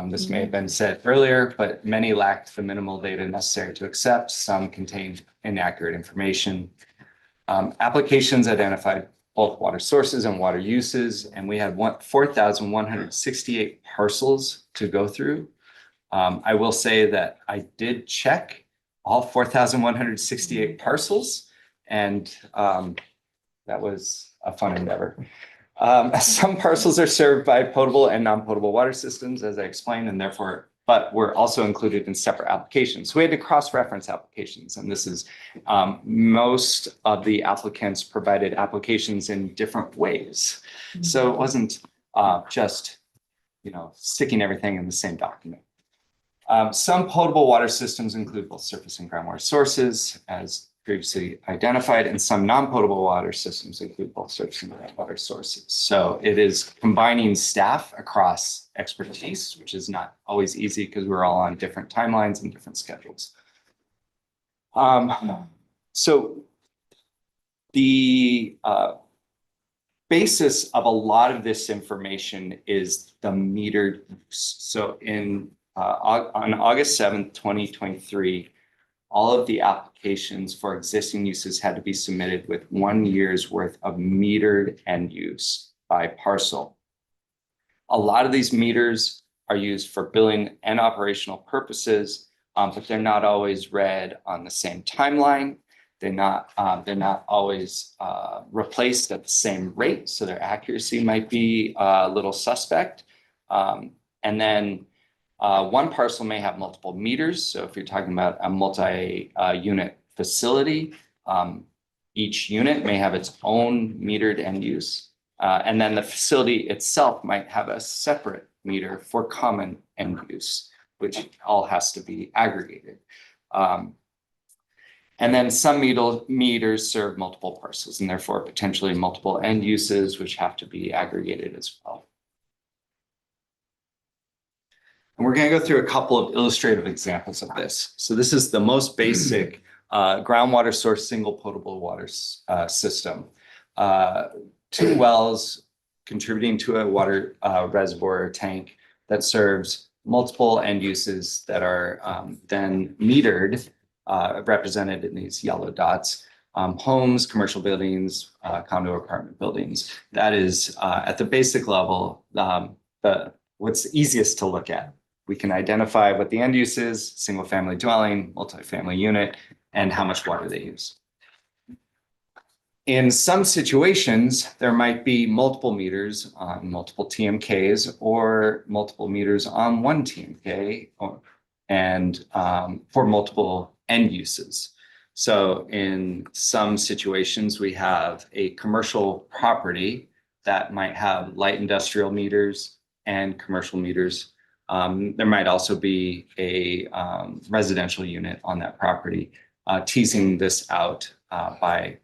This may have been said earlier, but many lacked the minimal data necessary to accept. Some contained inaccurate information. Applications identified both water sources and water uses, and we had 4,168 parcels to go through. I will say that I did check all 4,168 parcels, and that was a fun endeavor. Some parcels are served by potable and non-potable water systems, as I explained, and therefore, but were also included in separate applications. So we had to cross-reference applications, and this is most of the applicants provided applications in different ways. So it wasn't just sticking everything in the same document. Some potable water systems include both surface and groundwater sources, as previously identified, and some non-potable water systems include both surface and groundwater sources. So it is combining staff across expertise, which is not always easy because we're all on different timelines and different schedules. So the basis of a lot of this information is the metered use. So on August 7th, 2023, all of the applications for existing uses had to be submitted with 1 year's worth of metered end use by parcel. A lot of these meters are used for billing and operational purposes, but they're not always read on the same timeline. They're not always replaced at the same rate, so their accuracy might be a little suspect. And then one parcel may have multiple meters. So if you're talking about a multi-unit facility, each unit may have its own metered end use. And then the facility itself might have a separate meter for common end use, which all has to be aggregated. And then some meters serve multiple parcels and therefore potentially multiple end uses, which have to be aggregated as well. And we're going to go through a couple of illustrative examples of this. So this is the most basic groundwater source single potable water system. 2 wells contributing to a water reservoir or tank that serves multiple end uses that are then metered, represented in these yellow dots. Homes, commercial buildings, condo apartment buildings. That is at the basic level, what's easiest to look at. We can identify what the end use is, single family dwelling, multifamily unit, and how much water they use. In some situations, there might be multiple meters on multiple TMKs or multiple meters on one TMK and for multiple end uses. So in some situations, we have a commercial property that might have light industrial meters and commercial meters. There might also be a residential unit on that property. Teasing this out by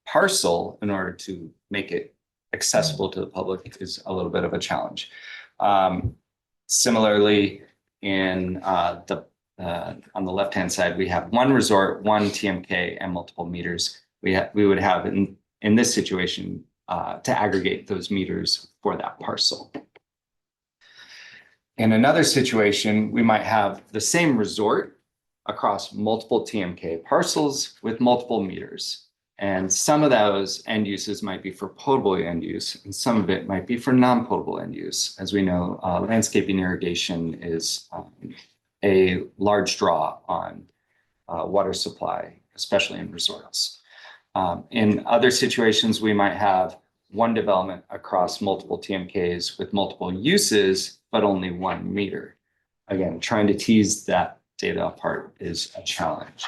parcel in order to make it accessible to the public is a little bit of a challenge. Similarly, on the left-hand side, we have one resort, one TMK, and multiple meters. We would have in this situation to aggregate those meters for that parcel. In another situation, we might have the same resort across multiple TMK parcels with multiple meters. And some of those end uses might be for potable end use, and some of it might be for non-potable end use. As we know, landscaping irrigation is a large draw on water supply, especially in resorts. In other situations, we might have one development across multiple TMKs with multiple uses, but only 1 meter. Again, trying to tease that data apart is a challenge.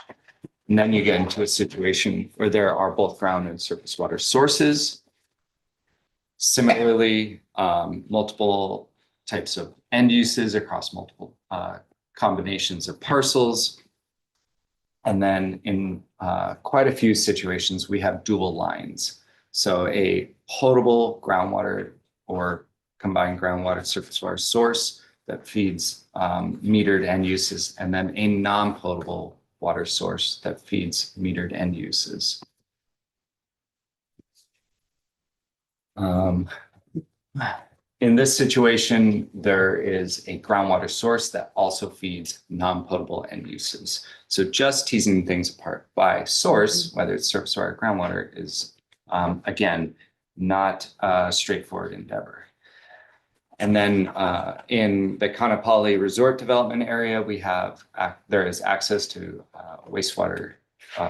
And then you get into a situation where there are both ground and surface water sources. Similarly, multiple types of end uses across multiple combinations of parcels. And then in quite a few situations, we have dual lines. So a potable groundwater or combined groundwater surface water source that feeds metered end uses, and then a non-potable water source that feeds metered end uses. In this situation, there is a groundwater source that also feeds non-potable end uses. So just teasing things apart by source, whether it's surface water or groundwater, is again, not a straightforward endeavor. And then in the Kaanapali Resort Development Area, there is access to wastewater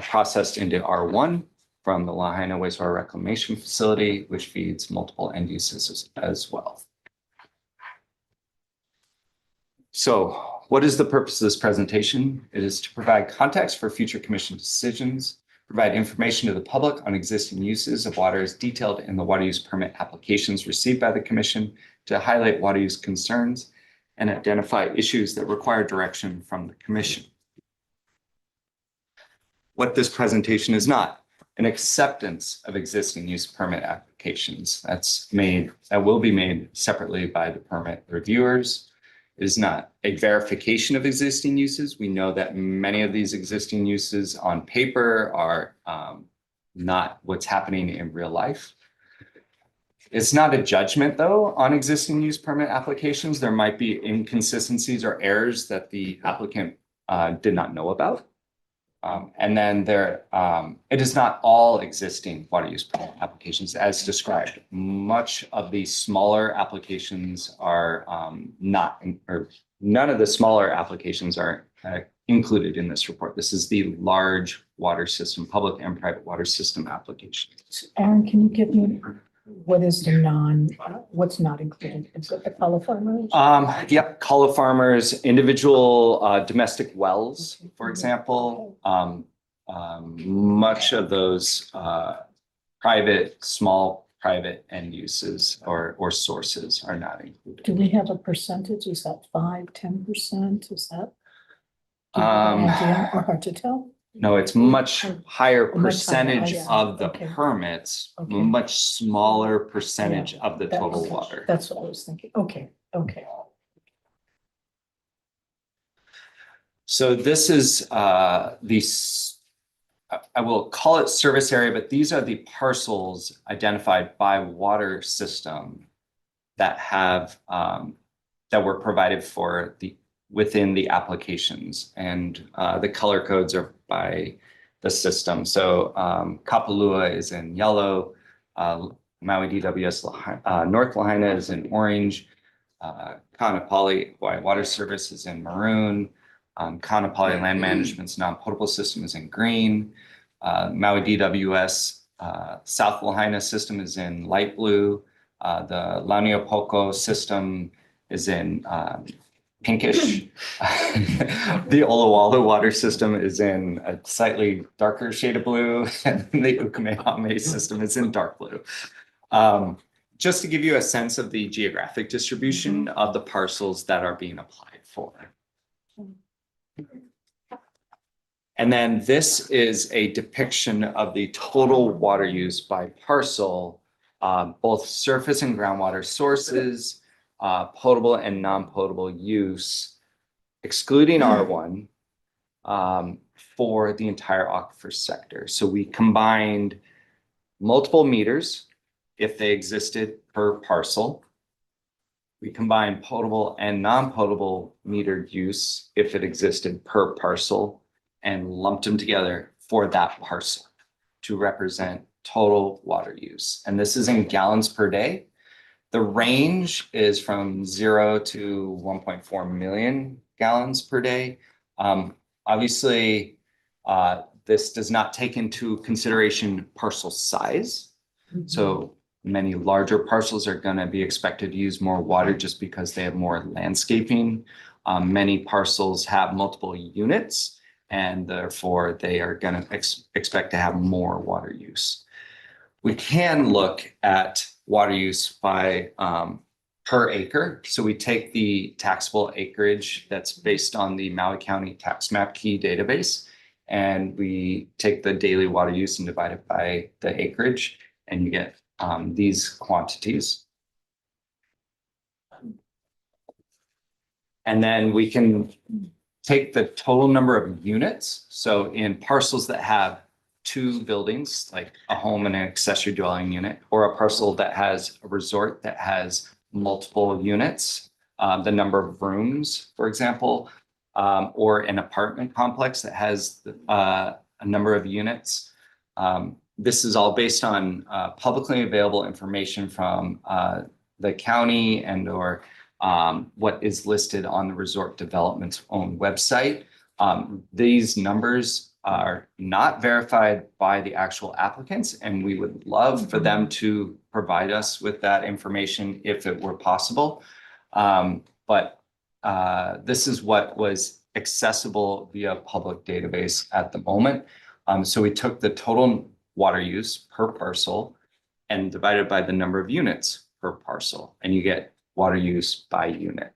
processed into R1 from the Lahaina Wastewater Reclamation Facility, which feeds multiple end uses as well. So what is the purpose of this presentation? It is to provide context for future commission decisions, provide information to the public on existing uses of water as detailed in the water use permit applications received by the commission, to highlight water use concerns and identify issues that require direction from the commission. What this presentation is not: an acceptance of existing use permit applications that will be made separately by the permit reviewers. It is not a verification of existing uses. We know that many of these existing uses on paper are not what's happening in real life. It's not a judgment, though, on existing use permit applications. There might be inconsistencies or errors that the applicant did not know about. And then it is not all existing water use permit applications as described. Much of the smaller applications are none of the smaller applications are included in this report. This is the large water system, public and private water system application. Aaron, can you give me what is what's not included? Is it the Kala farmers? Yep, Kala farmers, individual domestic wells, for example. Much of those small private end uses or sources are not included. Do we have a percentage? Is that 5-10%? Is that? Do you have an idea, or hard to tell? No, it's much higher Much higher, percentage yeah. of the Okay. permits, Okay. much smaller percentage of the That total was- water. That's what I was thinking. Okay. So this is I will call it service area, but these are the parcels identified by water system that that were provided for within the applications, and the color codes are by the system. So Kapalua is in yellow, Maui DWS North Lahaina is in orange, Kaanapali Hawaii Water Service is in maroon, Kaanapali Land Management's non-potable system is in green, Maui DWS South Lahaina system is in light blue, the Launiopoko system is in pinkish. The Olawalu water system is in a slightly darker shade of blue, and the Ukumehame system is in dark blue. Just to give you a sense of the geographic distribution of the parcels that are being applied for. And then this is a depiction of the total water use by parcel, both surface and groundwater sources, potable and non-potable use, excluding R1, for the entire aquifer sector. So we combined multiple meters if they existed per parcel. We combined potable and non-potable metered use if it existed per parcel, and lumped them together for that parcel to represent total water use. And this is in gallons per day. The range is from 0 to 1.4 million gallons per day. Obviously, this does not take into consideration parcel size. So many larger parcels are going to be expected to use more water just because they have more landscaping. Many parcels have multiple units, and therefore they are going to expect to have more water use. We can look at water use by per acre. So we take the taxable acreage that's based on the Maui County Tax Map Key database, and we take the daily water use and divide it by the acreage, and you get these quantities. And then we can take the total number of units. So in parcels that have 2 buildings, like a home and an accessory dwelling unit, or a parcel that has a resort that has multiple units, the number of rooms, for example, or an apartment complex that has a number of units. This is all based on publicly available information from the county and or what is listed on the resort development's own website. These numbers are not verified by the actual applicants, and we would love for them to provide us with that information if it were possible. But this is what was accessible via public database at the moment. So we took the total water use per parcel and divided by the number of units per parcel, and you get water use by unit.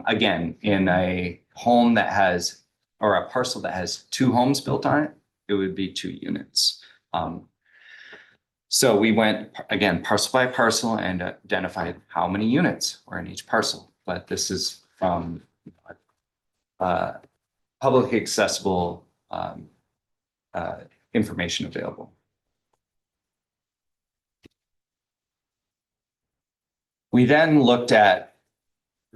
Again, in a home that has, or a parcel that has 2 homes built on it, it would be 2 units. So we went, again, parcel by parcel and identified how many units were in each parcel. But this is from publicly accessible information available. We then looked at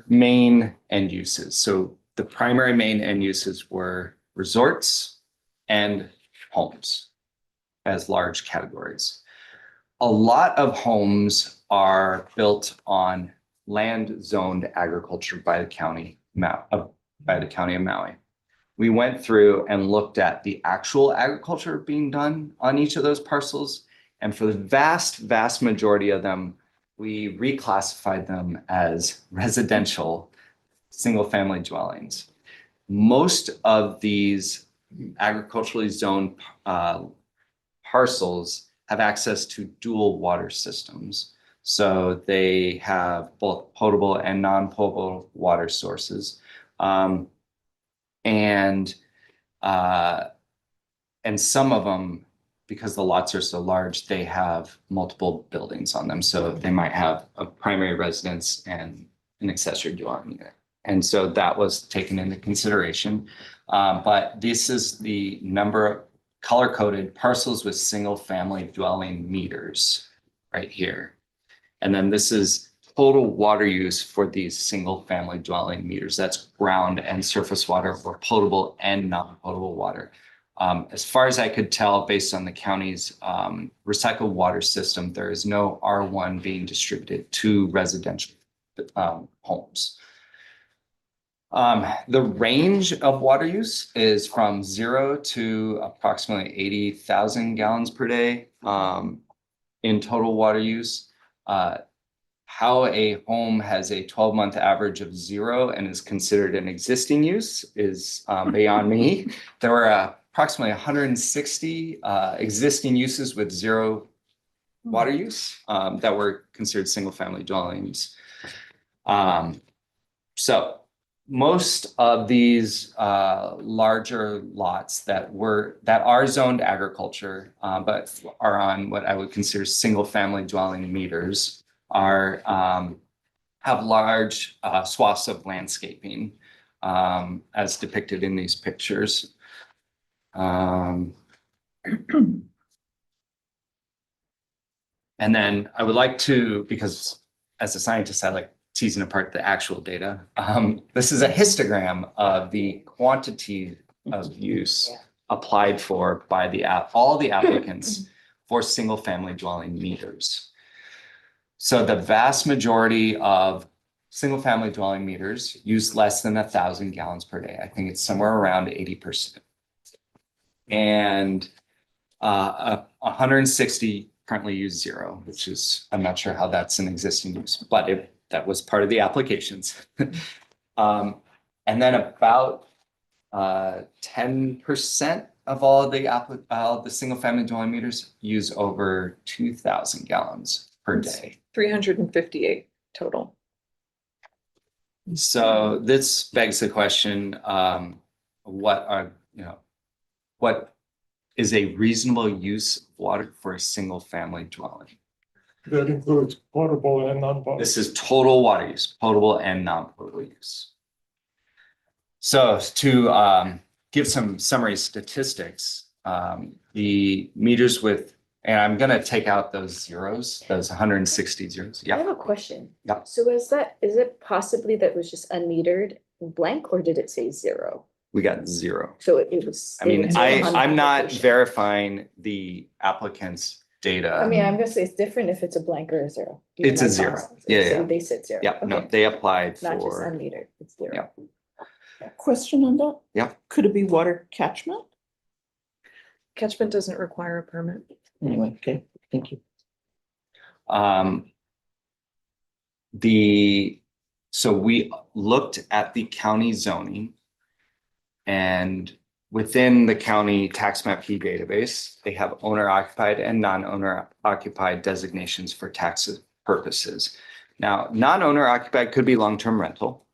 main end uses. So the primary main end uses were resorts and homes as large categories. A lot of homes are built on land zoned agriculture by the county of Maui. We went through and looked at the actual agriculture being done on each of those parcels. And for the vast majority of them, we reclassified them as residential single-family dwellings. Most of these agriculturally zoned parcels have access to dual water systems. So they have both potable and non-potable water sources. And some of them, because the lots are so large, they have multiple buildings on them. So they might have a primary residence and an accessory dwelling unit. And so that was taken into consideration. But this is the number of color-coded parcels with single-family dwelling meters right here. And then this is total water use for these single-family dwelling meters. That's ground and surface water, or potable and non-potable water. As far as I could tell, based on the county's recycled water system, there is no R1 being distributed to residential homes. The range of water use is from 0 to approximately 80,000 gallons per day in total water use. How a home has a 12-month average of 0 and is considered an existing use is beyond me. There were approximately 160 existing uses with 0 water use that were considered single-family dwellings. So most of these larger lots that are zoned agriculture, but are on what I would consider single-family dwelling meters, have large swaths of landscaping, as depicted in these pictures. And then I would like to, because as a scientist, I like teasing apart the actual data. This is a histogram of the quantity of use applied for by all the applicants for single-family dwelling meters. So the vast majority of single-family dwelling meters use less than 1,000 gallons per day. I think it's somewhere around 80%. And 160 currently use 0, which is, I'm not sure how that's an existing use, but that was part of the applications. And then about 10% of all the single family dwelling meters use over 2,000 gallons per day. 358 total. So this begs the question, what is a reasonable use of water for a single family dwelling? That includes potable and non-potable. This is total water use, potable and non-potable use. So to give some summary statistics, the meters with, and I'm gonna take out those zeros, those 160 zeros. I have Yeah, a question. Yeah. So is it possibly that was just unmetered and blank, or did it say 0? we got 0. So it was. I mean, it was on the I'm not application. verifying the applicant's data. I mean, I'm gonna say it's different if it's a blank or a 0. You It's know, a my 0. process. Yeah, So yeah. they said 0. Yeah, no, Okay. they applied Not just for, unmetered, it's 0. Yeah. Question on that? Yeah. Could it be water catchment? Catchment doesn't require a permit. Anyway, okay, thank you. So we looked at the county zoning. And within the county tax map key database, they have owner occupied and non-owner occupied designations for tax purposes. Now, non-owner occupied could be long-term rental,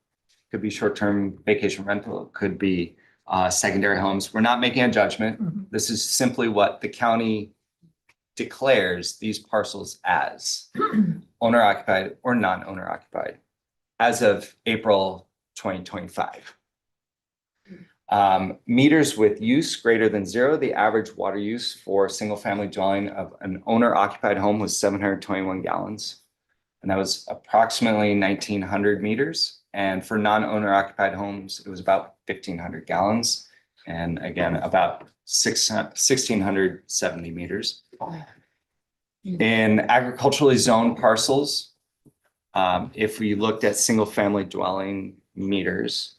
could be short-term vacation rental, could be secondary homes. We're not making a judgment. This is simply what the county declares these parcels as owner occupied or non-owner occupied as of April 2025. Meters with use greater than 0, the average water use for single family dwelling of an owner occupied home was 721 gallons. And that was approximately 1,900 meters. And for non-owner occupied homes, it was about 1,500 gallons. And again, about 1,670 meters. In agriculturally zoned parcels, if we looked at single family dwelling meters,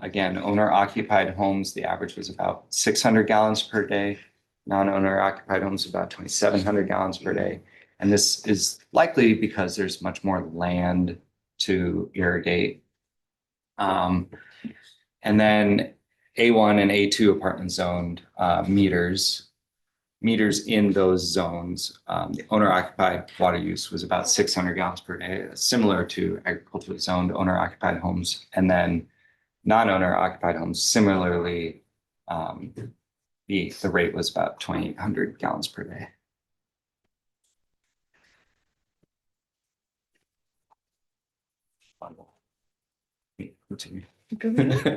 again, owner occupied homes, the average was about 600 gallons per day. Non-owner occupied homes, about 2,700 gallons per day. And this is likely because there's much more land to irrigate. And then A1 and A2 apartment zoned meters in those zones, the owner occupied water use was about 600 gallons per day, similar to agriculturally zoned owner occupied homes. And then non-owner occupied homes, similarly, the rate was about 2,800 gallons per day. Continue.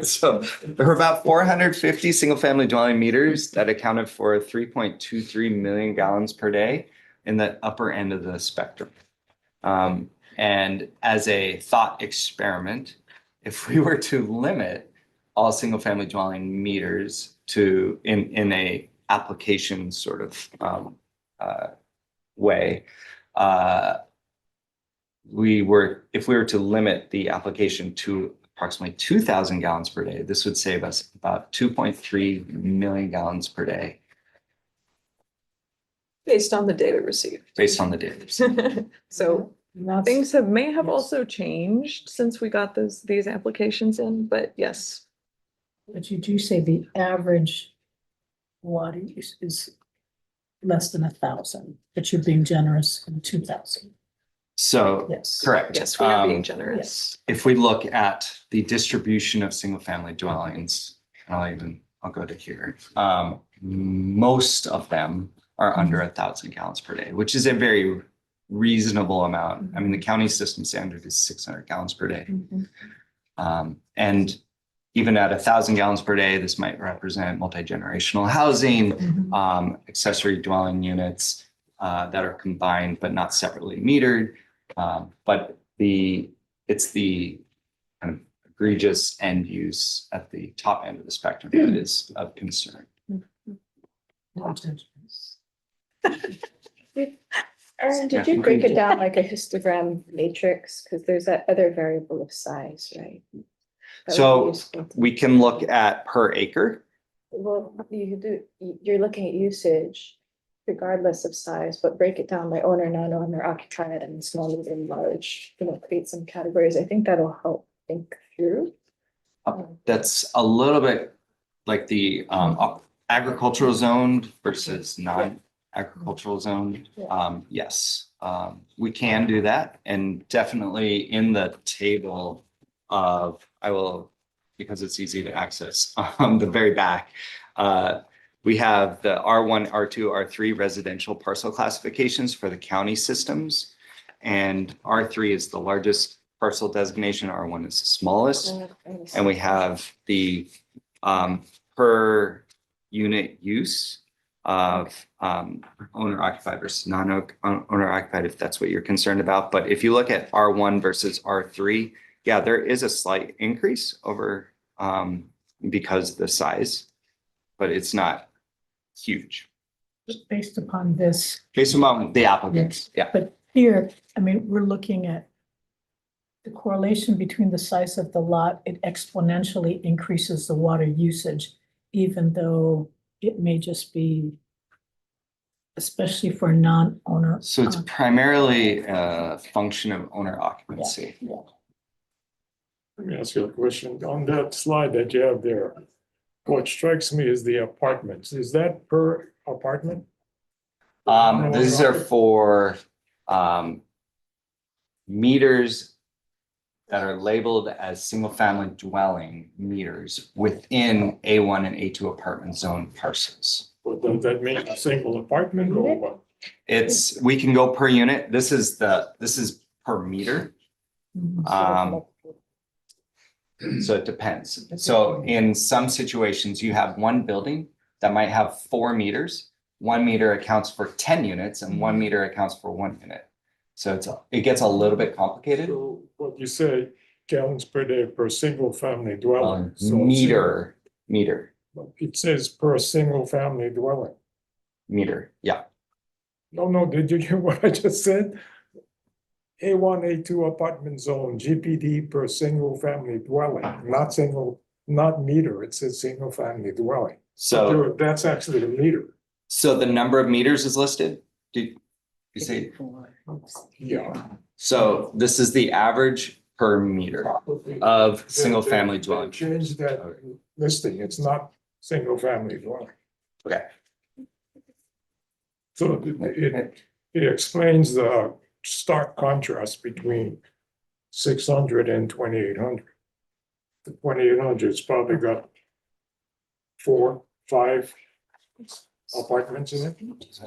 So there were about 450 single family dwelling meters that accounted for 3.23 million gallons per day in the upper end of the spectrum. And as a thought experiment, if we were to limit all single family dwelling meters to in a application sort of way, if we were to limit the application to approximately 2,000 gallons per day, this would save us about 2.3 million gallons per day. Based on the data received. Based on the data. So things may have also changed since we got these applications in, but yes. But you do say the average water use is less than 1,000, but you're being generous in 2,000. So, Yes. correct. Yes, we are being generous. If we look at the distribution of single family dwellings, I'll go to here. Most of them are under 1,000 gallons per day, which is a very reasonable amount. I mean, the county system standard is 600 gallons per day. And even at 1,000 gallons per day, this might represent multi-generational housing, accessory dwelling units that are combined but not separately metered. But it's the kind of egregious end use at the top end of the spectrum that is of concern. Aaron, did Yeah, you break thank it you. down like a histogram matrix? Because there's that other variable of size, right? That would be So useful. we can look at per acre. Well, you're looking at usage regardless of size, but break it down by owner, non-owner, occupied, and small, medium, large, create some categories. I think that'll help think through. That's a little bit like the agricultural zoned versus non-agricultural zoned. Yes, we can do that, and definitely in the table of, I will, because it's easy to access, the very back. We have the R1, R2, R3 residential parcel classifications for the county systems. And R3 is the largest parcel designation, R1 is the smallest. And we have the per unit use of owner occupied versus non-owner occupied, if that's what you're concerned about. But if you look at R1 versus R3, yeah, there is a slight increase over because of the size, but it's not huge. Just based upon this. Based on the applicants, yeah. But here, I mean, we're looking at the correlation between the size of the lot, it exponentially increases the water usage, even though it may just be, especially for non-owner. So it's primarily a function of owner occupancy. Yeah. Let me ask you a question. On that slide that you have there, what strikes me is the apartments. Is that per apartment? These are for meters that are labeled as single-family dwelling meters within A1 and A2 apartment zone parcels. Well, does that mean a single apartment or what? It's, we can go per unit. This is per meter. So it depends. So in some situations, you have one building that might have 4 meters. 1 meter accounts for 10 units and 1 meter accounts for 1 unit. So it gets a little bit complicated. So what you say, gallons per day per single family dwelling. So Meter. it says per single family dwelling. Meter, yeah. No, did you hear what I just said? A1, A2 apartment zone, GPD per single family dwelling, not meter, it says single family dwelling. So that's actually the meter. So the number of meters is listed? Did you say? Yeah. So this is the average per meter of single family dwelling. Change that listing, it's not single family dwelling. Okay. So it explains the stark contrast between 600 and 2800. The 2800's probably got 4, 5 apartments in it.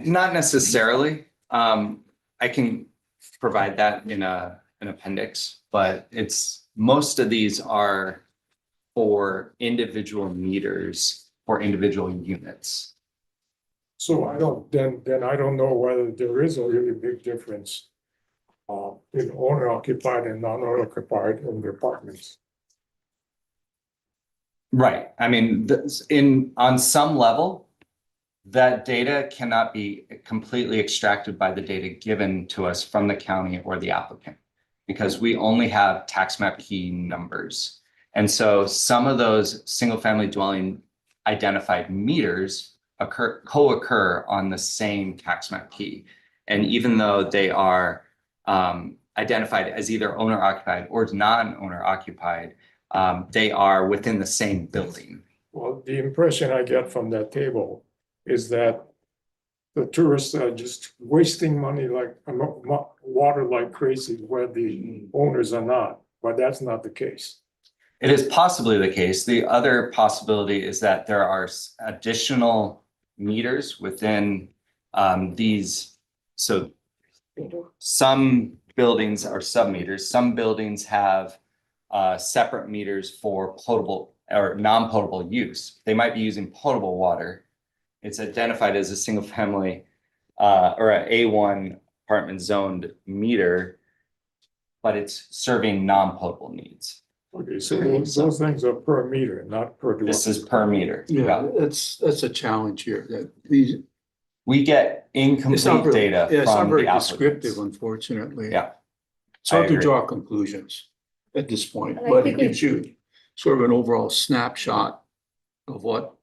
Not necessarily. I can provide that in an appendix, but most of these are for individual meters for individual units. So I don't know whether there is a really big difference in owner occupied and non-owner occupied in the apartments. Right. I mean, on some level, that data cannot be completely extracted by the data given to us from the county or the applicant, because we only have tax map key numbers. And so some of those single family dwelling identified meters co-occur on the same tax map key. And even though they are identified as either owner occupied or non-owner occupied, they are within the same building. Well, the impression I get from that table is that the tourists are just wasting money like water like crazy where the owners are not, but that's not the case. It is possibly the case. The other possibility is that there are additional meters within these. So some buildings are sub-meters. Some buildings have separate meters for potable or non-potable use. They might be using potable water. It's identified as a single family or an A1 apartment zoned meter, but it's serving non-potable needs. Okay, so those things are per meter, not per dwelling. This is per meter. Yeah, that's a challenge here, that these. We get incomplete data Yeah, it's not from very the applicants. descriptive, unfortunately. Yeah. It's hard I to agree. draw conclusions at this point, And I but think it gives you sort of an overall snapshot of what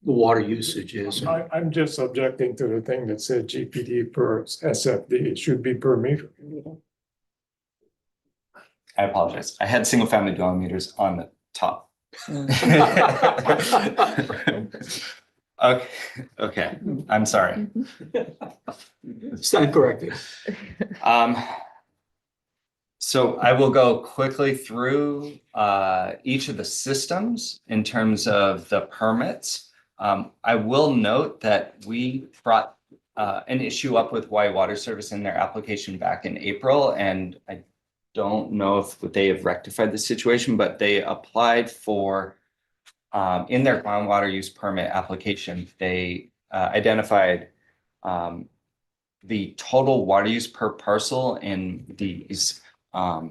the water usage is. I'm just objecting to the thing that said GPD per SFD, it should be per meter. I apologize. I had single family dwelling meters on the top. Okay, I'm sorry. Stand corrected. So I will go quickly through each of the systems in terms of the permits. I will note that we brought an issue up with Hawaii Water Service in their application back in April, and I don't know if they have rectified the situation, but they applied for in their groundwater use permit application, they identified the total water use per parcel in these all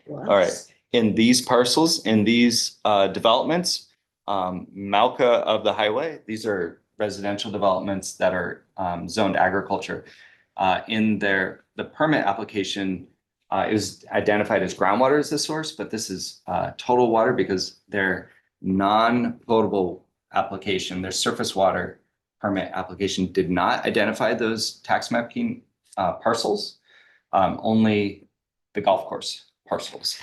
right, in these parcels, in these developments, Malka of the highway, these are residential developments that are zoned agriculture. In the permit application, it was identified as groundwater as the source, but this is total water because their non-potable application, their surface water permit application did not identify those tax mapping parcels, only the golf course parcels.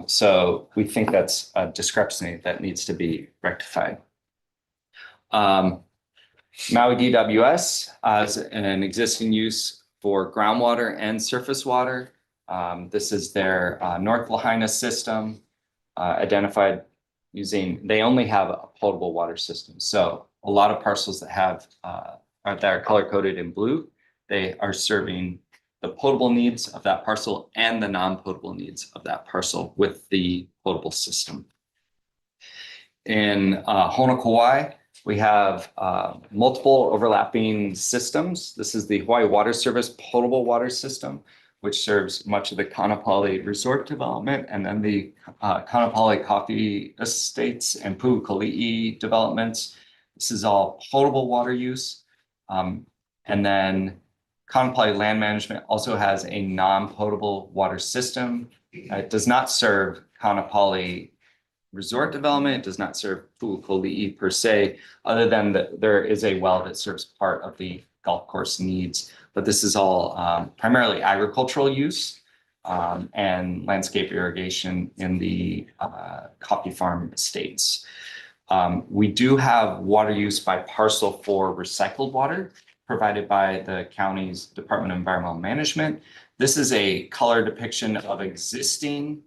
So we think that's a discrepancy that needs to be rectified. Maui DWS has an existing use for groundwater and surface water. This is their North Lahaina system identified using, they only have a potable water system. So a lot of parcels that have that are color coded in blue, they are serving the potable needs of that parcel and the non-potable needs of that parcel with the potable system. In Hona Kauai, we have multiple overlapping systems. This is the Hawaii Water Service potable water system, which serves much of the Kaanapali Resort development, and then the Kaanapali Coffee Estates and Pu'ukali'i developments. This is all potable water use. And then Kaanapali Land Management also has a non-potable water system. It does not serve Kaanapali Resort development. It does not serve Pu'ukali'i per se, other than that there is a well that serves part of the golf course needs. But this is all primarily agricultural use and landscape irrigation in the coffee farm estates. We do have water use by parcel for recycled water provided by the county's Department of Environmental Management. This is a color depiction of existing,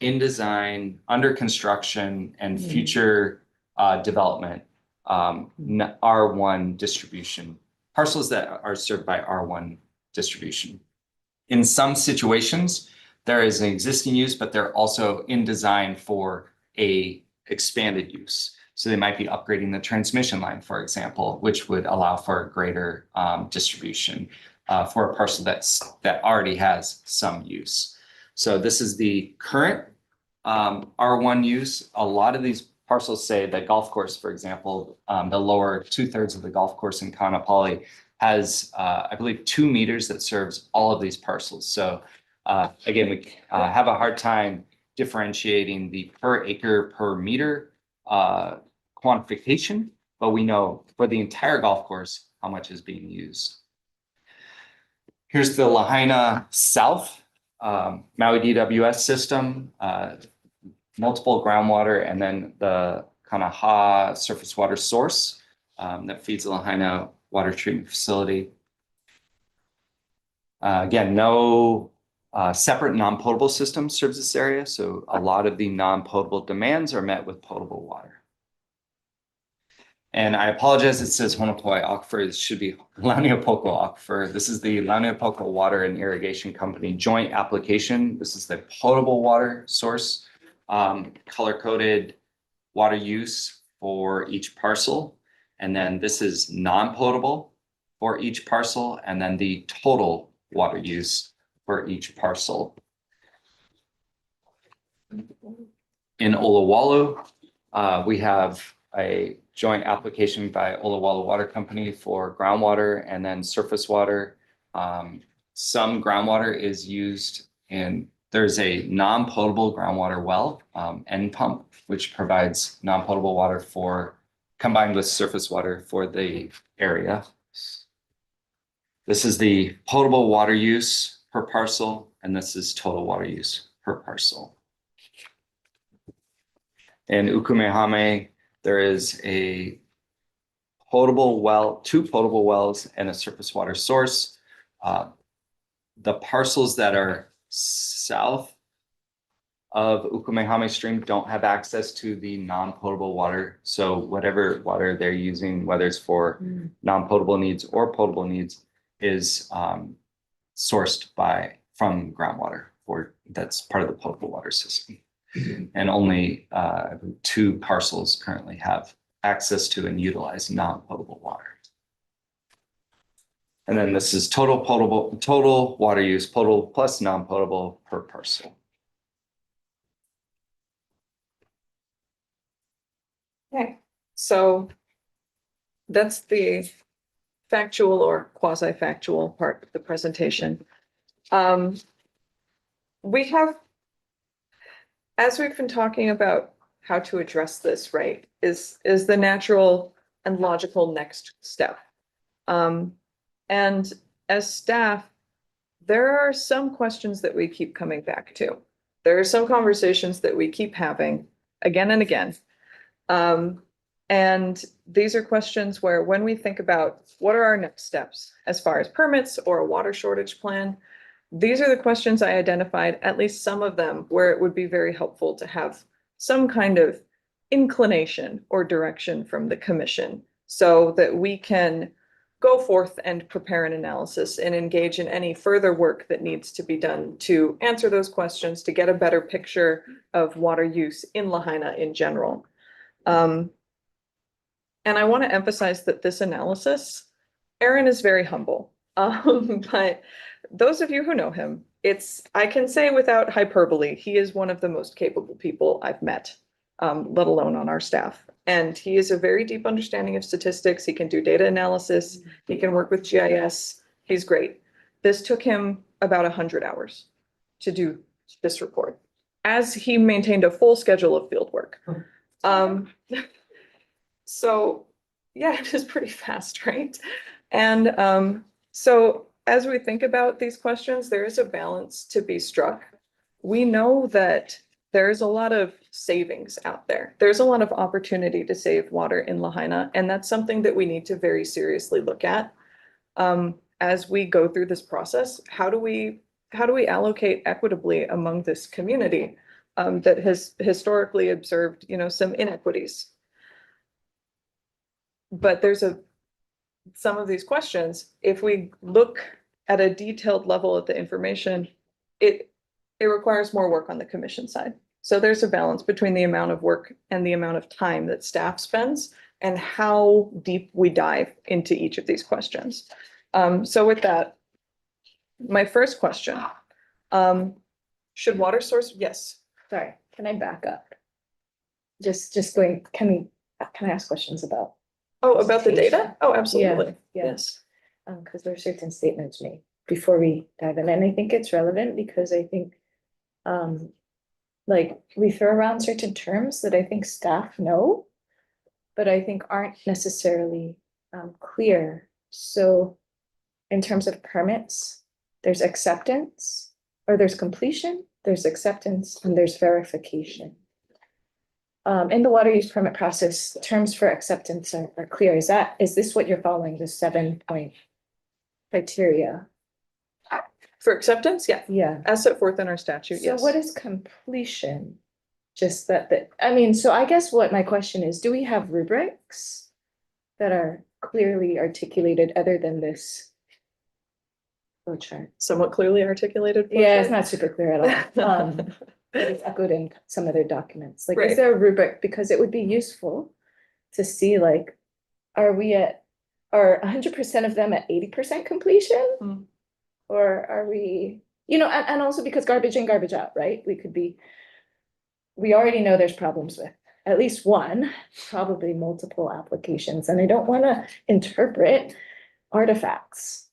in design, under construction, and future development R1 distribution, parcels that are served by R1 distribution. In some situations, there is an existing use, but they're also in design for a expanded use. So they might be upgrading the transmission line, for example, which would allow for greater distribution for a parcel that already has some use. So this is the current R1 use. A lot of these parcels say that golf course, for example, the lower 2/3 of the golf course in Kaanapali has, I believe, 2 meters that serves all of these parcels. So again, we have a hard time differentiating the per acre per meter quantification, but we know for the entire golf course how much is being used. Here's the Lahaina South Maui DWS system, multiple groundwater, and then the Kanaha surface water source that feeds the Lahaina water treatment facility. Again, no separate non-potable system serves this area, so a lot of the non-potable demands are met with potable water. And I apologize, it says Honopo'i Aquifer. This should be Launiopoko Aquifer. This is the Launiopoko Water and Irrigation Company joint application. This is the potable water source, color-coded water use for each parcel. And then this is non-potable for each parcel, and then the total water use for each parcel. In Olowalu, we have a joint application by Olowalu Water Company for groundwater and then surface water. Some groundwater is used in, there's a non-potable groundwater well, end pump, which provides non-potable water for, combined with surface water for the area. This is the potable water use per parcel, and this is total water use per parcel. In Ukumehame, there is a potable well, 2 potable wells and a surface water source. The parcels that are south of Ukumehame Stream don't have access to the non-potable water. So whatever water they're using, whether it's for non-potable needs or potable needs, is sourced from groundwater, that's part of the potable water system. And only 2 parcels currently have access to and utilize non-potable water. And then this is total water use, potable plus non-potable per parcel. Okay, so that's the factual or quasi-factual part of the presentation. We have, as we've been talking about how to address this, right, is the natural and logical next step. And as staff, there are some questions that we keep coming back to. There are some conversations that we keep having again and again. And these are questions where when we think about what are our next steps as far as permits or a water shortage plan, these are the questions I identified, at least some of them, where it would be very helpful to have some kind of inclination or direction from the commission so that we can go forth and prepare an analysis and engage in any further work that needs to be done to answer those questions, to get a better picture of water use in Lahaina in general. And I want to emphasize that this analysis, Aaron is very humble, but those of you who know him, I can say without hyperbole, he is one of the most capable people I've met, let alone on our staff. And he has a very deep understanding of statistics. He can do data analysis. He can work with GIS. He's great. This took him about 100 hours to do this report, as he maintained a full schedule of field work. So yeah, it is pretty fast, right? And so as we think about these questions, there is a balance to be struck. We know that there's a lot of savings out there. There's a lot of opportunity to save water in Lahaina, and that's something that we need to very seriously look at. As we go through this process, how do we allocate equitably among this community that has historically observed, some inequities? But there's some of these questions, if we look at a detailed level at the information, it requires more work on the commission side. So there's a balance between the amount of work and the amount of time that staff spends and how deep we dive into each of these questions. So with that, my first question, should water source, yes. Sorry, can I back up? Just going, can I ask questions about? Oh, about the data? Oh, absolutely. Yeah. Yes. Because there are certain statements made before we dive in, and I think it's relevant because I think, like, we throw around certain terms that I think staff know, but I think aren't necessarily clear. So in terms of permits, there's acceptance, or there's completion, there's acceptance, and there's verification. In the water use permit process, terms for acceptance are clear. Is this what you're following, the 7-point criteria? For acceptance, yeah. Yeah. As set forth in our statute, yes. So what is completion? Just that, so I guess what my question is, do we have rubrics that are clearly articulated other than this flow chart? Somewhat clearly articulated? Yeah, it's not super clear at all. But it's echoed in some other documents. Like, Right. is there a rubric? Because it would be useful to see, like, are 100% of them at 80% completion? Or are we, and also because garbage in, garbage out, right? We already know there's problems with at least one, probably multiple applications. And I don't want to interpret artifacts,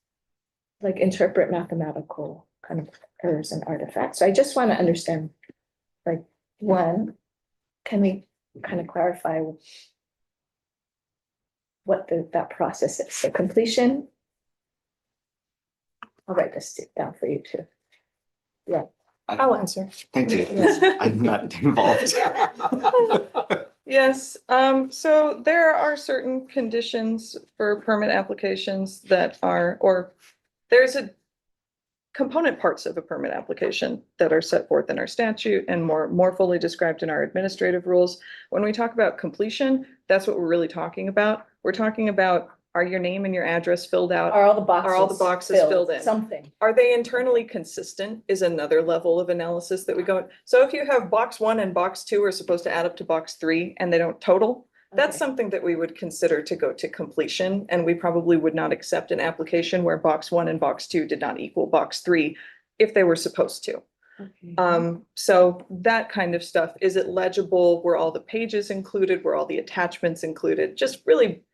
like interpret mathematical kind of errors and artifacts. So I just want to understand, like, one, can we kind of clarify what that process is? So completion. I'll write this down for you too. Yeah. I'll answer. Thank you. I'm not involved. Yes, so there are certain conditions for permit applications that are, or there's a component parts of a permit application that are set forth in our statute and more fully described in our administrative rules. When we talk about completion, that's what we're really talking about. We're talking about, are your name and your address filled out? Are all the boxes? Are all the boxes filled in? Something. Are they internally consistent is another level of analysis that we go. So if you have box 1 and box 2 are supposed to add up to box 3 and they don't total, that's Okay. something that we would consider to go to completion. And we probably would not accept an application where box 1 and box 2 did not equal box 3 if they were supposed to. Okay. So that kind of stuff, is it legible? Were all the pages included? Were all the attachments included? Just really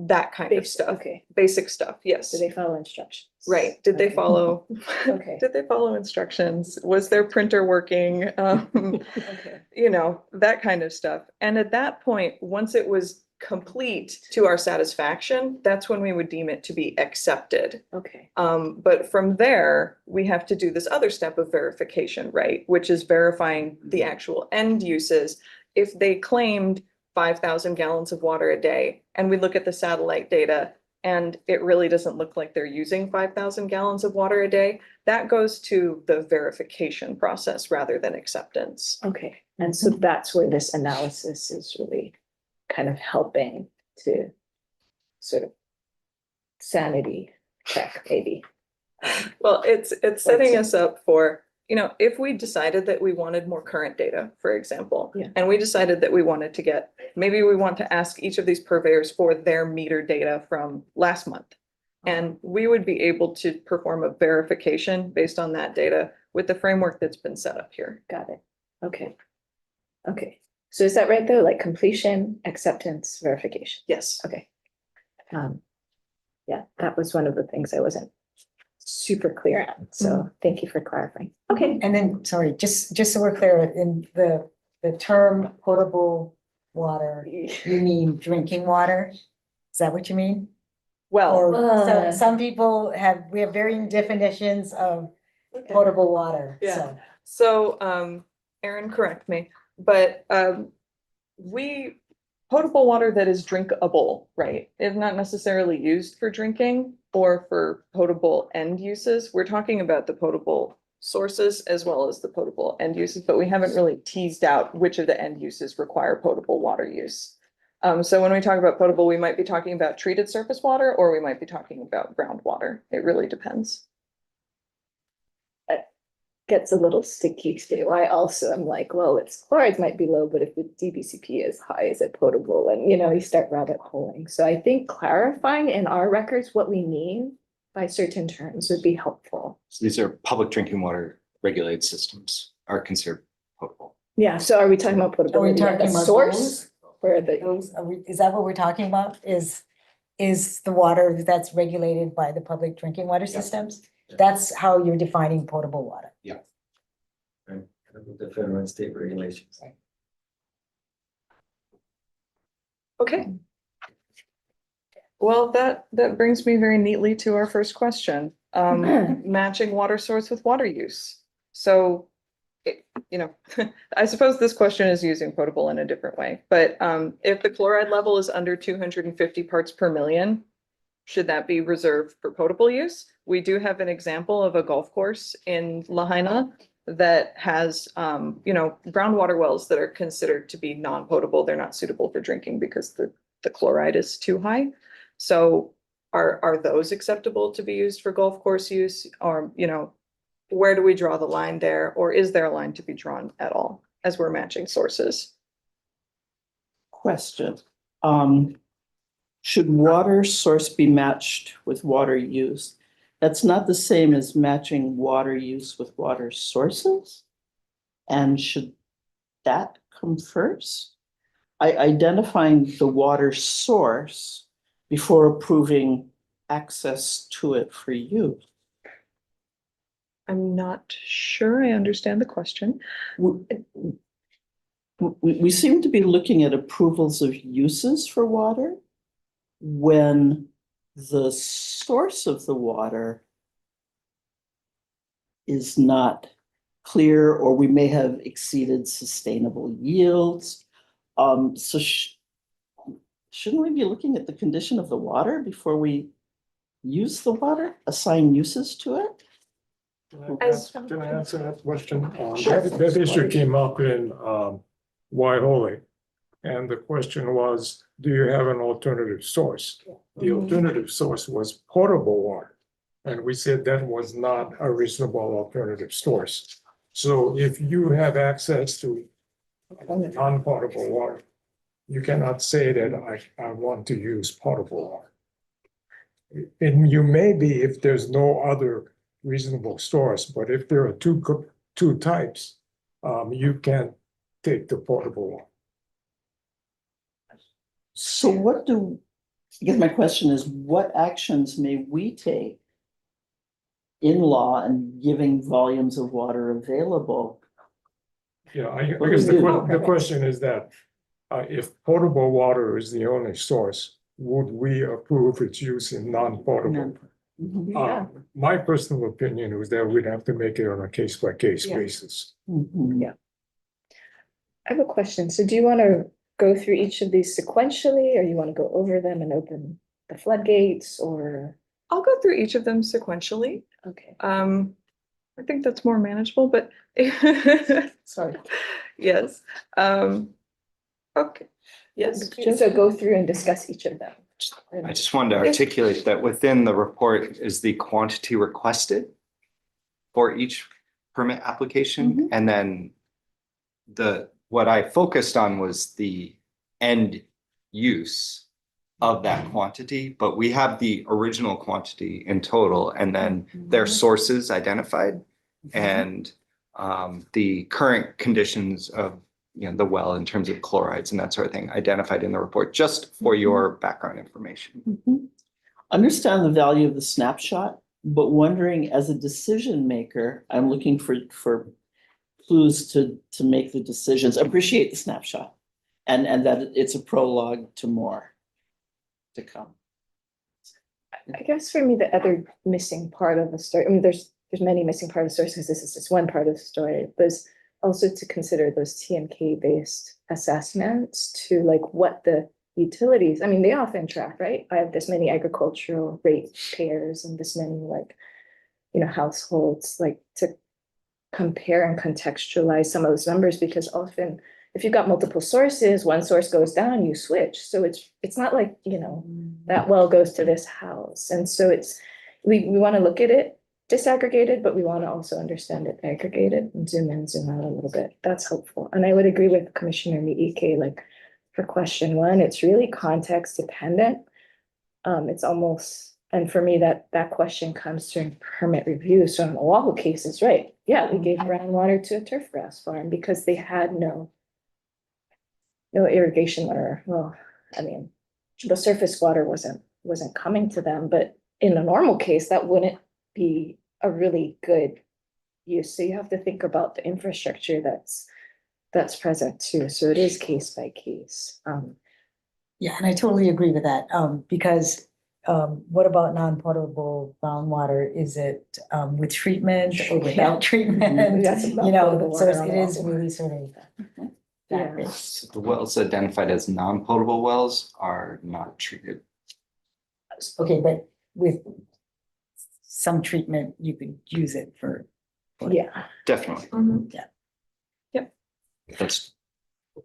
that kind of Basic, stuff. okay. Basic stuff, yes. Do they follow instructions? Right, did they Okay. follow? Okay. Did they follow instructions? Was their printer working? Okay. You know, that kind of stuff. And at that point, once it was complete to our satisfaction, that's when we would deem it to be accepted. Okay. But from there, we have to do this other step of verification, right? Which is verifying the actual end uses. If they claimed 5,000 gallons of water a day, and we look at the satellite data, and it really doesn't look like they're using 5,000 gallons of water a day, that goes to the verification process rather than acceptance. Okay, and so that's where this analysis is really kind of helping to sort of sanity check, maybe. Well, it's setting us up for, you know, if we decided that we wanted more current data, for example, Yeah. and we decided that we wanted to get, maybe we want to ask each of these purveyors for their meter data from last month. And we would be able to perform a verification based on that data with the framework that's been set up here. Got it. Okay. Okay, so is that right though? Like completion, acceptance, verification? Yes. Okay. Yeah, that was one of the things I wasn't super clear on, so thank you for clarifying. Okay. And then, sorry, just so we're clear, in the term potable water, you mean drinking water? Is that what you mean? Well, Or some people we have varying definitions of potable water, Yeah. so. So, Erin, correct me, but, potable water that is drinkable, right, is not necessarily used for drinking or for potable end uses. We're talking about the potable sources as well as the potable end uses, but we haven't really teased out which of the end uses require potable water use. So when we talk about potable, we might be talking about treated surface water, or we might be talking about groundwater. It really depends. Gets a little sticky too. I also am like, well, its chlorides might be low, but if the DBCP is high, is it potable? And you start rabbit holing. So I think clarifying in our records what we mean by certain terms would be helpful. So these are public drinking water regulated systems are considered potable. Yeah, so are we talking about Are we potability at talking the about source? Where the, Is that what we're talking about? Is the water that's regulated by the public drinking water systems? That's how you're defining potable water. The federal and state regulations. Okay. Well, that brings me very neatly to our first question, matching water source with water use. So, I suppose this question is using potable in a different way, but if the chloride level is under 250 parts per million, should that be reserved for potable use? We do have an example of a golf course in Lahaina that has, groundwater wells that are considered to be non-potable. They're not suitable for drinking because the chloride is too high. So are those acceptable to be used for golf course use? Or, where do we draw the line there? Or is there a line to be drawn at all as we're matching sources? Question. Should water source be matched with water use? That's not the same as matching water use with water sources. And should that come first? Identifying the water source before approving access to it for use. I'm not sure I understand the question. We seem to be looking at approvals of uses for water when the source of the water is not clear, or we may have exceeded sustainable yields. So shouldn't we be looking at the condition of the water before we use the water, assign uses to it? Can I answer that question? That issue came up in Waiole. And the question was, do you have an alternative source? The alternative source was potable water. And we said that was not a reasonable alternative source. So if you have access to non-potable water, you cannot say that I want to use potable water. And you may be if there's no other reasonable source, but if there are two types, you can take the potable one. So I guess my question is, what actions may we take in law and giving volumes of water available? Yeah, I guess the question is that if potable water is the only source, would we approve its use in non-potable? My personal opinion is that we'd have to make it on a case-by-case basis. Yeah. I have a question. So do you want to go through each of these sequentially, or you want to go over them and open the floodgates, or? I'll go through each of them sequentially. Okay. I think that's more manageable, but Sorry. yes. Okay. Yes. So go through and discuss each of them. I just wanted to articulate that within the report is the quantity requested for each permit application. And then what I focused on was the end use of that quantity, but we have the original quantity in total and then their sources identified and the current conditions of the well in terms of chlorides and that sort of thing identified in the report, just for your background information. Understand the value of the snapshot, but wondering as a decision maker, I'm looking for clues to make the decisions. Appreciate the snapshot and that it's a prologue to more to come. I guess for me, the other missing part of the story, I mean, there's many missing part of the story because this is just one part of the story, was also to consider those TMK based assessments to like what the utilities, I mean, they often track, right? I have this many agricultural rate payers and this many households, like to compare and contextualize some of those numbers, because often if you've got multiple sources, one source goes down, you switch. So it's not like, that well goes to this house. And so we want to look at it disaggregated, but we want to also understand it aggregated and zoom in, zoom out a little bit. That's helpful. And I would agree with Commissioner Miike, like for question one, it's really context dependent. It's almost, and for me, that question comes during permit review. So in the Oahu case is right. Yeah, we gave groundwater to a turf grass farm because they had no irrigation water. Well, I mean, the surface water wasn't coming to them, but in a normal case, that wouldn't be a really good use. So you have to think about the infrastructure that's present too. So it is case by case. Yeah, and I totally agree with that, because what about non-potable groundwater? Is it with treatment or without treatment? That's about You know, potable so water on it the is wall. really sort of. Yeah. So the wells identified as non-potable wells are not treated. Okay, but with some treatment, you could use it for. Yeah. Definitely. Yeah. Yep.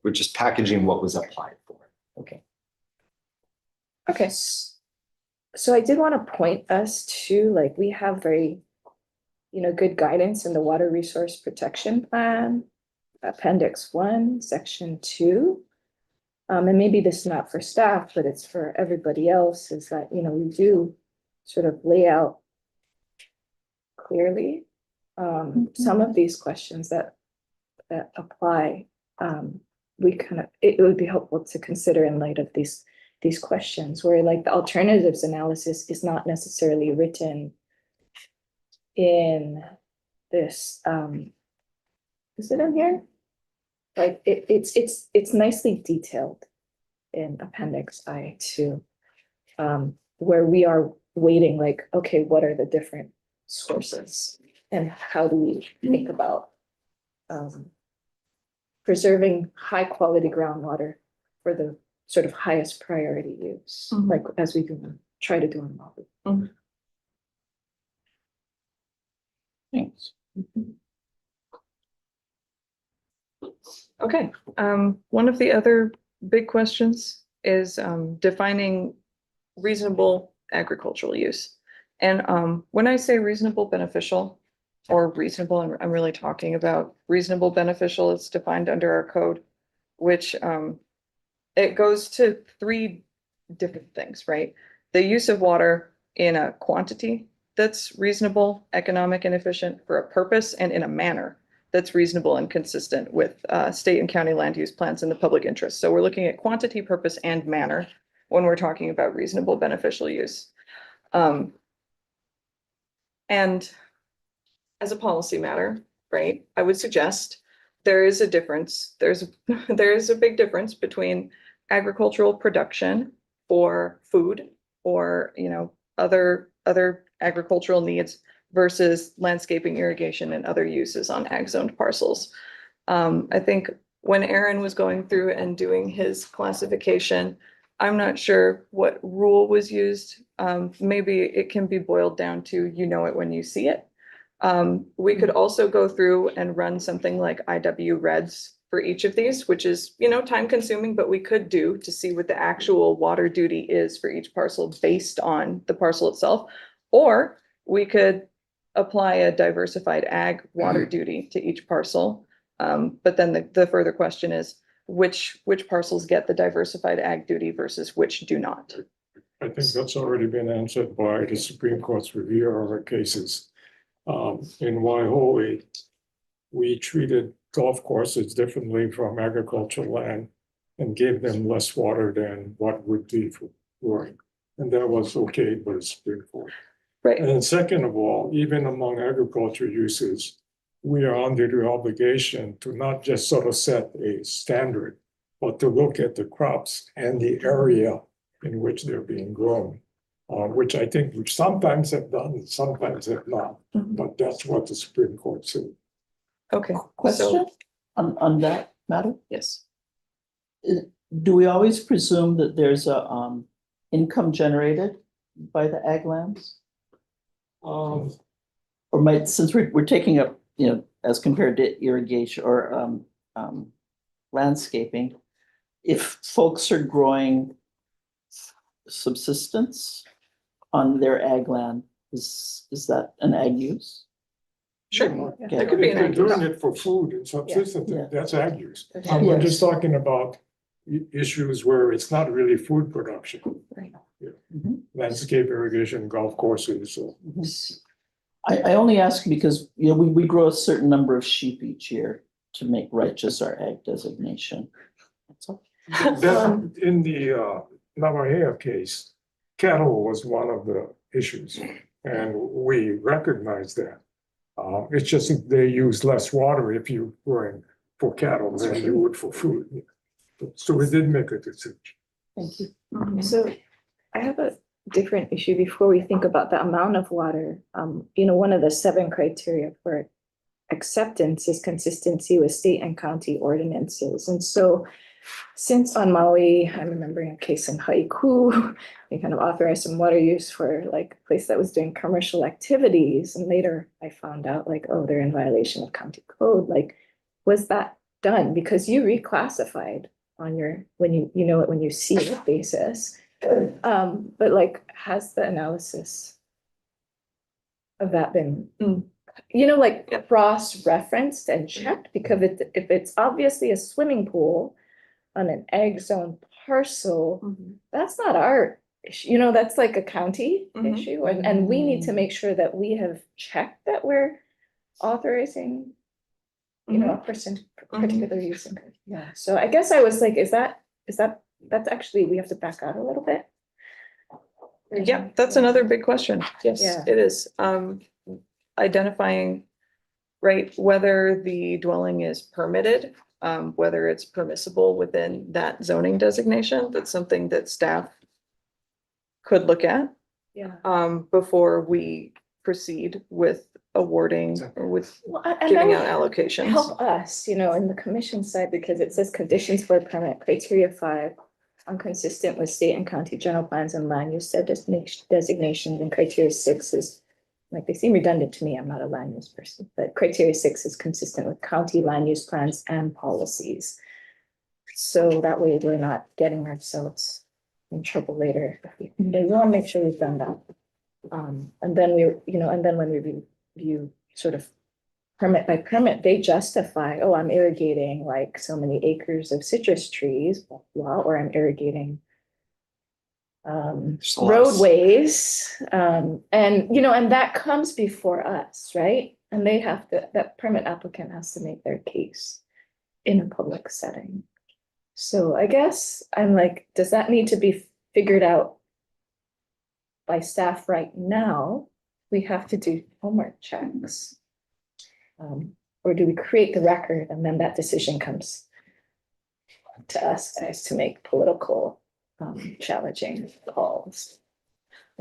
We're just packaging what was applied for. Okay. Okay. So I did want to point us to, like, we have very, good guidance in the Water Resource Protection Plan, Appendix 1, Section 2. And maybe this is not for staff, but it's for everybody else, is that, we do sort of lay out clearly some of these questions that apply. It would be helpful to consider in light of these questions, where like the alternatives analysis is not necessarily written in this, is it in here? Like it's nicely detailed in Appendix I2, where we are weighting like, okay, what are the different sources and how do we think about preserving high quality groundwater for the sort of highest priority use, Mhm. like as we try to do in Maui. Thanks. Okay, one of the other big questions is defining reasonable agricultural use. And when I say reasonable beneficial or reasonable, I'm really talking about reasonable beneficial. It's defined under our code, which it goes to three different things, right? The use of water in a quantity that's reasonable, economic and efficient for a purpose and in a manner that's reasonable and consistent with state and county land use plans in the public interest. So we're looking at quantity, purpose, and manner when we're talking about reasonable beneficial use. And as a policy matter, right, I would suggest there is a difference. There is a big difference between agricultural production for food or, you know, other agricultural needs versus landscaping, irrigation, and other uses on ag zoned parcels. I think when Aaron was going through and doing his classification, I'm not sure what rule was used. Maybe it can be boiled down to, you know it when you see it. We could also go through and run something like IW Reds for each of these, which is, you know, time consuming, but we could do to see what the actual water duty is for each parcel based on the parcel itself. Or we could apply a diversified ag water duty to each parcel. But then the further question is, which parcels get the diversified ag duty versus which do not? I think that's already been answered by the Supreme Court's review of our cases. In Waihoe, we treated golf courses differently from agricultural land and gave them less water than what would be for growing. And that was okay by the Supreme Court. Right. And then second of all, even among agriculture uses, we are under the obligation to not just sort of set a standard, but to look at the crops and the area in which they're being grown, which I think we sometimes have done, sometimes have not. But that's what the Supreme Court said. Okay. Question on that matter? Yes. Do we always presume that there's a income generated by the ag lands? Or might, since we're taking up, you know, as compared to irrigation or landscaping, if folks are growing subsistence on their ag land, is that an ag use? Sure. Okay. That could be If an they're ag doing use. it for food and subsistence, Yeah. that's ag use. Okay. We're Yes. just talking about issues where it's not really food production. Right. Yeah. Mhm. Landscape irrigation, golf courses, so. I only ask because, you know, we grow a certain number of sheep each year to make righteous our ag designation. That's all. That, in the Navajea case, cattle was one of the issues, and we recognize that. It's just that they use less water if you're growing for cattle than you would for food. So we did make a decision. Thank you. So I have a different issue before we think about the amount of water. You know, one of the 7 criteria for acceptance is consistency with state and county ordinances. And so since on Maui, I'm remembering a case in Haiku, we kind of authorized some water use for like a place that was doing commercial activities. And later I found out like, oh, they're in violation of county code. Like, was that done? Because you reclassified on your, when you know it, when you see it basis. But like, has the analysis of that been, you know, like cross-referenced and checked? Because if it's obviously a swimming pool on an ag zone parcel, that's not our issue, you know, that's like a county issue. And we need to make sure that we have checked that we're authorizing, you know, a person particular use. Yeah, so I guess I was like, that's actually, we have to back out a little bit. Yeah, that's another big question. Yes, Yeah. it is. Identifying, right, whether the dwelling is permitted, whether it's permissible within that zoning designation. That's something that staff could look at Yeah. before we proceed with awarding or with Well, and giving that out would allocations. help us, you know, in the commission side, because it says conditions for permit criteria 5 inconsistent with state and county general plans and land use designations, and criteria 6 is, like, they seem redundant to me. I'm not a land use person, but criteria 6 is consistent with county land use plans and policies. So that way we're not getting ourselves in trouble later. We want to make sure we've done that. And then when we review sort of permit by permit, they justify, oh, I'm irrigating like so many acres of citrus trees, blah, blah, or I'm irrigating roadways. And that comes before us, right? And they have to, that permit applicant has to make their case in a public setting. So I guess I'm like, does that need to be figured out by staff right now? We have to do homework checks. Or do we create the record and then that decision comes to us guys to make political challenging calls?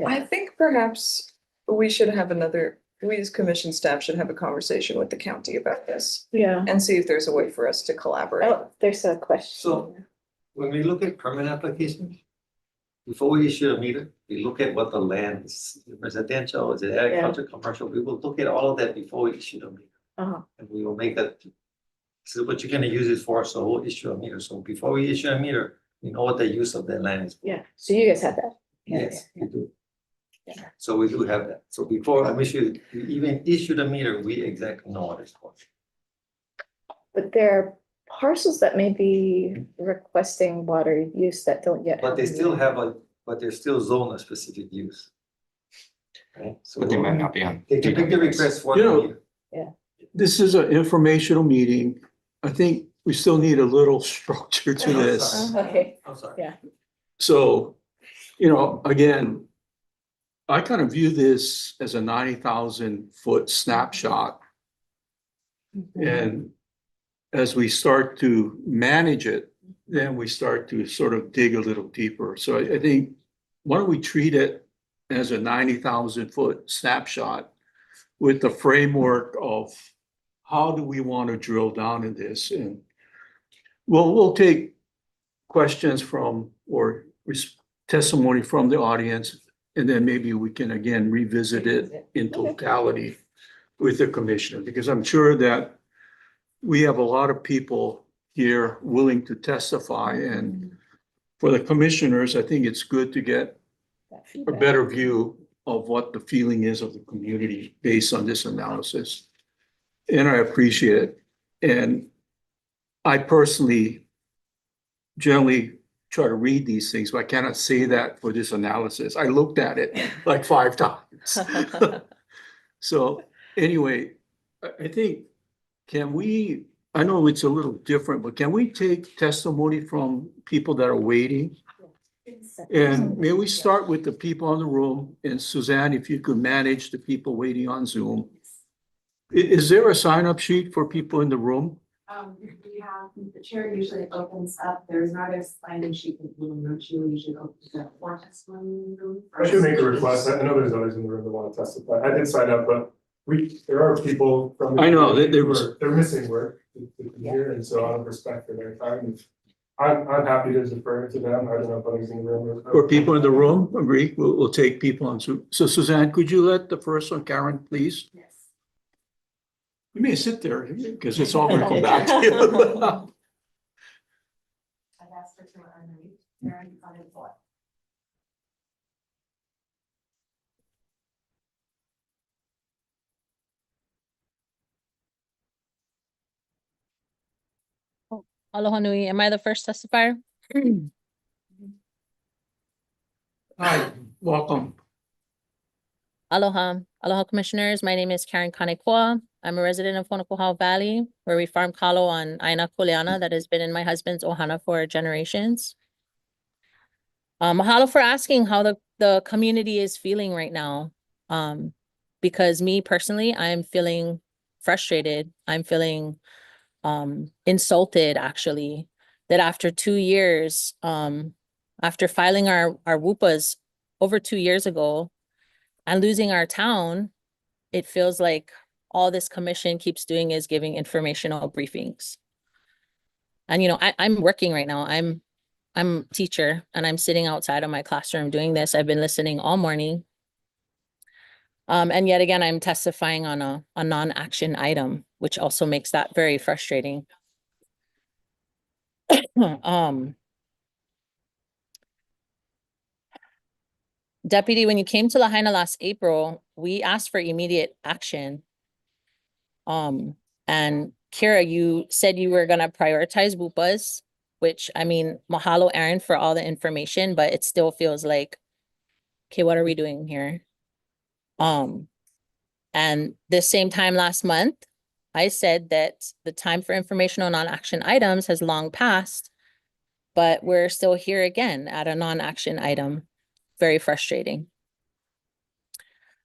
I think perhaps we should have we as commission staff should have a conversation with the county about this. Yeah. And see if there's a way for us to collaborate. Oh, there's a question. So when we look at permit applications, before we issue a meter, we look at what the land is, residential, is it agriculture, commercial, we will look at all of that before we issue the meter. And we will make that, this is what you're gonna use it for, so we'll issue a meter. So before we issue a meter, we know what the use of that land is. Yeah, so you guys have that. Yes, we do. So we do have that. So before we even issue the meter, we exactly know what it's for. But there are parcels that may be requesting water use that don't yet. But they have still meter. have but they're still zone a specific use. Right? So But they might not be on. they can make the request for You the know, meter. This is an informational meeting. I think we still need a little structure to this. Okay, I'm sorry. yeah. So, again, I kind of view this as a 90,000-foot snapshot. And as we start to manage it, then we start to sort of dig a little deeper. So I think, why don't we treat it as a 90,000-foot snapshot with the framework of how do we want to drill down in this? And we'll take questions from or testimony from the audience, and then maybe we can again revisit it in totality with the commissioner, because I'm sure that we have a lot of people here willing to testify, and for the commissioners, I think it's good to get a better view of what the feeling is of the community based on this analysis. And I appreciate it. And I personally generally try to read these things, but I cannot say that for this analysis. I looked at it like 5 times. So anyway, I think, I know it's a little different, but can we take testimony from people that are waiting? And may we start with the people in the room, and Suzanne, if you could manage the people waiting on Zoom. Is there a sign-up sheet for people in the room? We have, the chair usually opens up, there's not a sign-in sheet in the room, she usually opens up for testimony in the room. I should make a request. I know there's others in the room that want to testify. I did sign up, but there are people from. I know, They're missing work to be here, and so out of respect for their time, I'm happy to defer to them. I don't know if others in the room. Or people in the room, agree, we'll take people on Zoom. So Suzanne, could you let the first one, Karen, please? Yes. You may sit there, because it's all gonna come back to you. I've asked her to unmute, Karen, on it for. Aloha nui, am I the first testifier? Hi, welcome. Aloha, aloha commissioners. My name is Karen Kanekoa. I'm a resident of Honokohau Valley, where we farm kalo on Aina Kuleana that has been in my husband's ohana for generations. Mahalo for asking how the community is feeling right now. Because me personally, I'm feeling frustrated. I'm feeling insulted actually, that after 2 years, after filing our WUPAs over 2 years ago and losing our town, it feels like all this commission keeps doing is giving informational briefings. And, you know, I'm working right now. I'm a teacher and I'm sitting outside of my classroom doing this. I've been listening all morning. And yet again, I'm testifying on a non-action item, which also makes that very frustrating. Deputy, when you came to Lahaina last April, we asked for immediate action. And Kira, you said you were gonna prioritize WUPAs, which, I mean, mahalo Aaron for all the information, but it still feels like, okay, what are we doing here? And the same time last month, I said that the time for informational non-action items has long passed, but we're still here again at a non-action item. Very frustrating.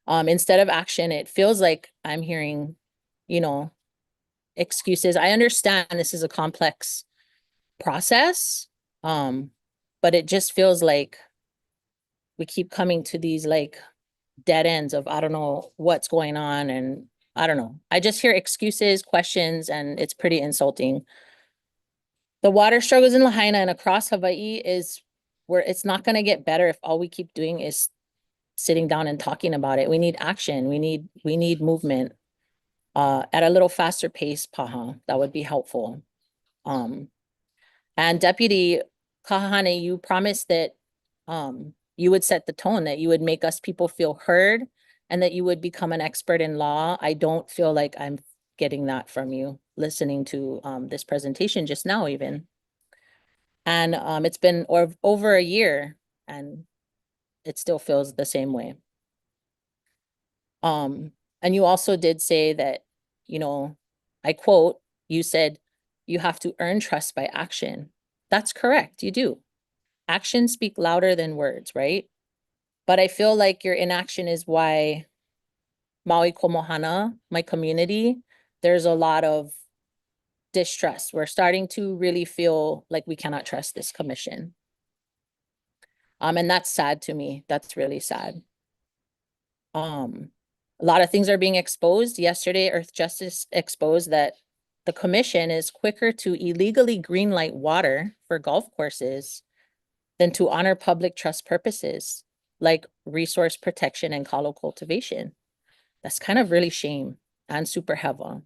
Instead of action, it feels like I'm hearing, you know, excuses. I understand this is a complex process, but it just feels like we keep coming to these like dead ends of, I don't know what's going on. And I don't know. I just hear excuses, questions, and it's pretty insulting. The water struggles in Lahaina and across Hawaii is where it's not going to get better if all we keep doing is sitting down and talking about it. We need action. We need movement at a little faster pace, Paha. That would be helpful. And Deputy Kahahane, you promised that you would set the tone, that you would make us people feel heard, and that you would become an expert in law. I don't feel like I'm getting that from you, listening to this presentation just now even. And it's been over a year and it still feels the same way. And you also did say that, you know, I quote, you said, you have to earn trust by action. That's correct, you do. Actions speak louder than words, right? But I feel like your inaction is why Maui Komohana, my community, there's a lot of distrust. We're starting to really feel like we cannot trust this commission. And that's sad to me. That's really sad. A lot of things are being exposed. Yesterday, Earth Justice exposed that the commission is quicker to illegally greenlight water for golf courses than to honor public trust purposes like resource protection and kalo cultivation. That's kind of really shame and super heavy.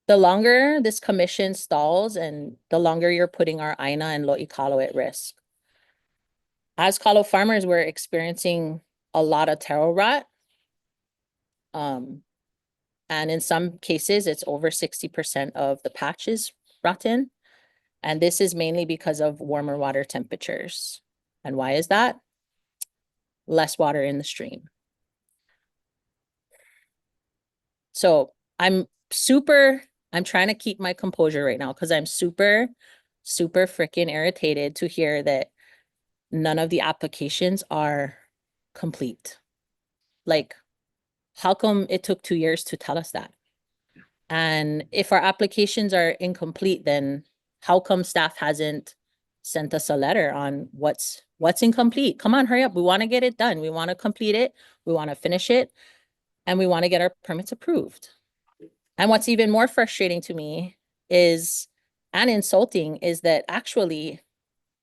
The longer this commission stalls and the longer you're putting our Aina and Lo'ikalo at risk. As kalo farmers, we're experiencing a lot of taro rot. And in some cases, it's over 60% of the patch is rotten. And this is mainly because of warmer water temperatures. And why is that? Less water in the stream. So I'm trying to keep my composure right now because I'm super freaking irritated to hear that none of the applications are complete. Like, how come it took 2 years to tell us that? And if our applications are incomplete, then how come staff hasn't sent us a letter on what's incomplete? Come on, hurry up. We want to get it done. We want to complete it. We want to finish it. And we want to get our permits approved. And what's even more frustrating to me is, and insulting, is that actually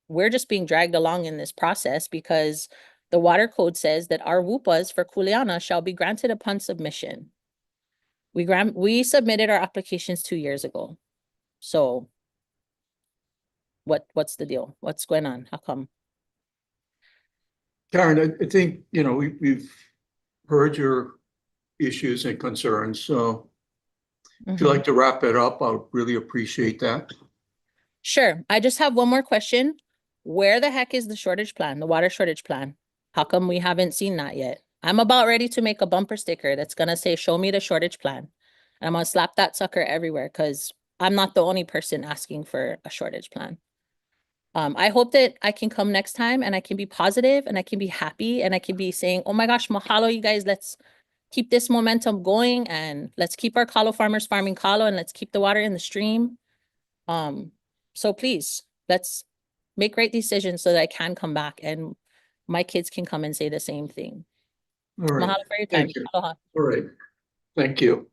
we're just being dragged along in this process because the water code says that our WUPAs for Kuleana shall be granted upon submission. We submitted our applications 2 years ago. So what's the deal? What's going on? How come? Karen, I think, you know, we've heard your issues and concerns, so if you'd like to wrap it up, I would really appreciate that. Sure. I just have one more question. Where the heck is the shortage plan, the water shortage plan? How come we haven't seen that yet? I'm about ready to make a bumper sticker that's going to say, show me the shortage plan. And I'm going to slap that sucker everywhere because I'm not the only person asking for a shortage plan. I hope that I can come next time and I can be positive and I can be happy and I can be saying, oh my gosh, mahalo, you guys, let's keep this momentum going and let's keep our kalo farmers farming kalo and let's keep the water in the stream. So please, let's make great decisions so that I can come back and my kids can come and say the same thing. All right. Mahalo for your time. Thank you. Aloha. All right. Thank you.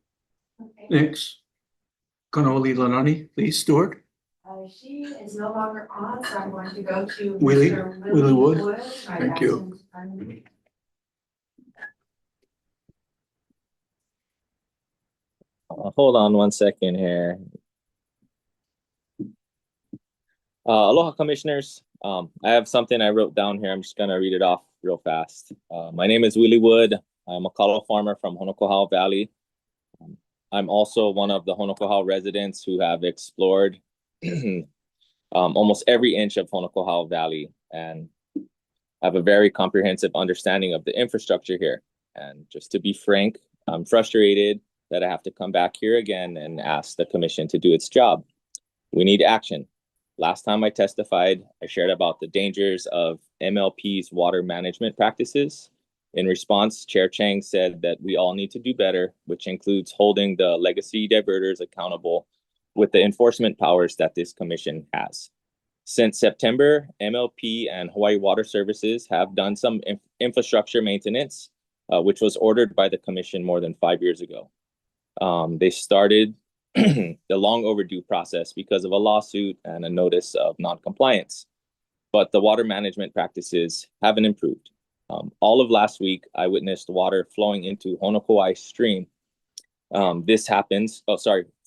Okay. Next. Kanoli Lanani, Lee Stewart. She is no longer on, so I'm going to go to Willie- Mr. Willie Wood. I Thank asked you. him to unmute. Hold on one second here. Aloha, commissioners. I have something I wrote down here. I'm just gonna read it off real fast. My name is Willie Wood. I'm a kalo farmer from Honokohau Valley. I'm also one of the Honokohau residents who have explored almost every inch of Honokohau Valley and have a very comprehensive understanding of the infrastructure here. And just to be frank, I'm frustrated that I have to come back here again and ask the commission to do its job. We need action. Last time I testified, I shared about the dangers of MLP's water management practices. In response, Chair Chang said that we all need to do better, which includes holding the legacy diverters accountable with the enforcement powers that this commission has. Since September, MLP and Hawaii Water Services have done some infrastructure maintenance, which was ordered by the commission more than 5 years ago. They started the long overdue process because of a lawsuit and a notice of non-compliance. But the water management practices haven't improved. All of last week, I witnessed water flowing into Honokowai Stream.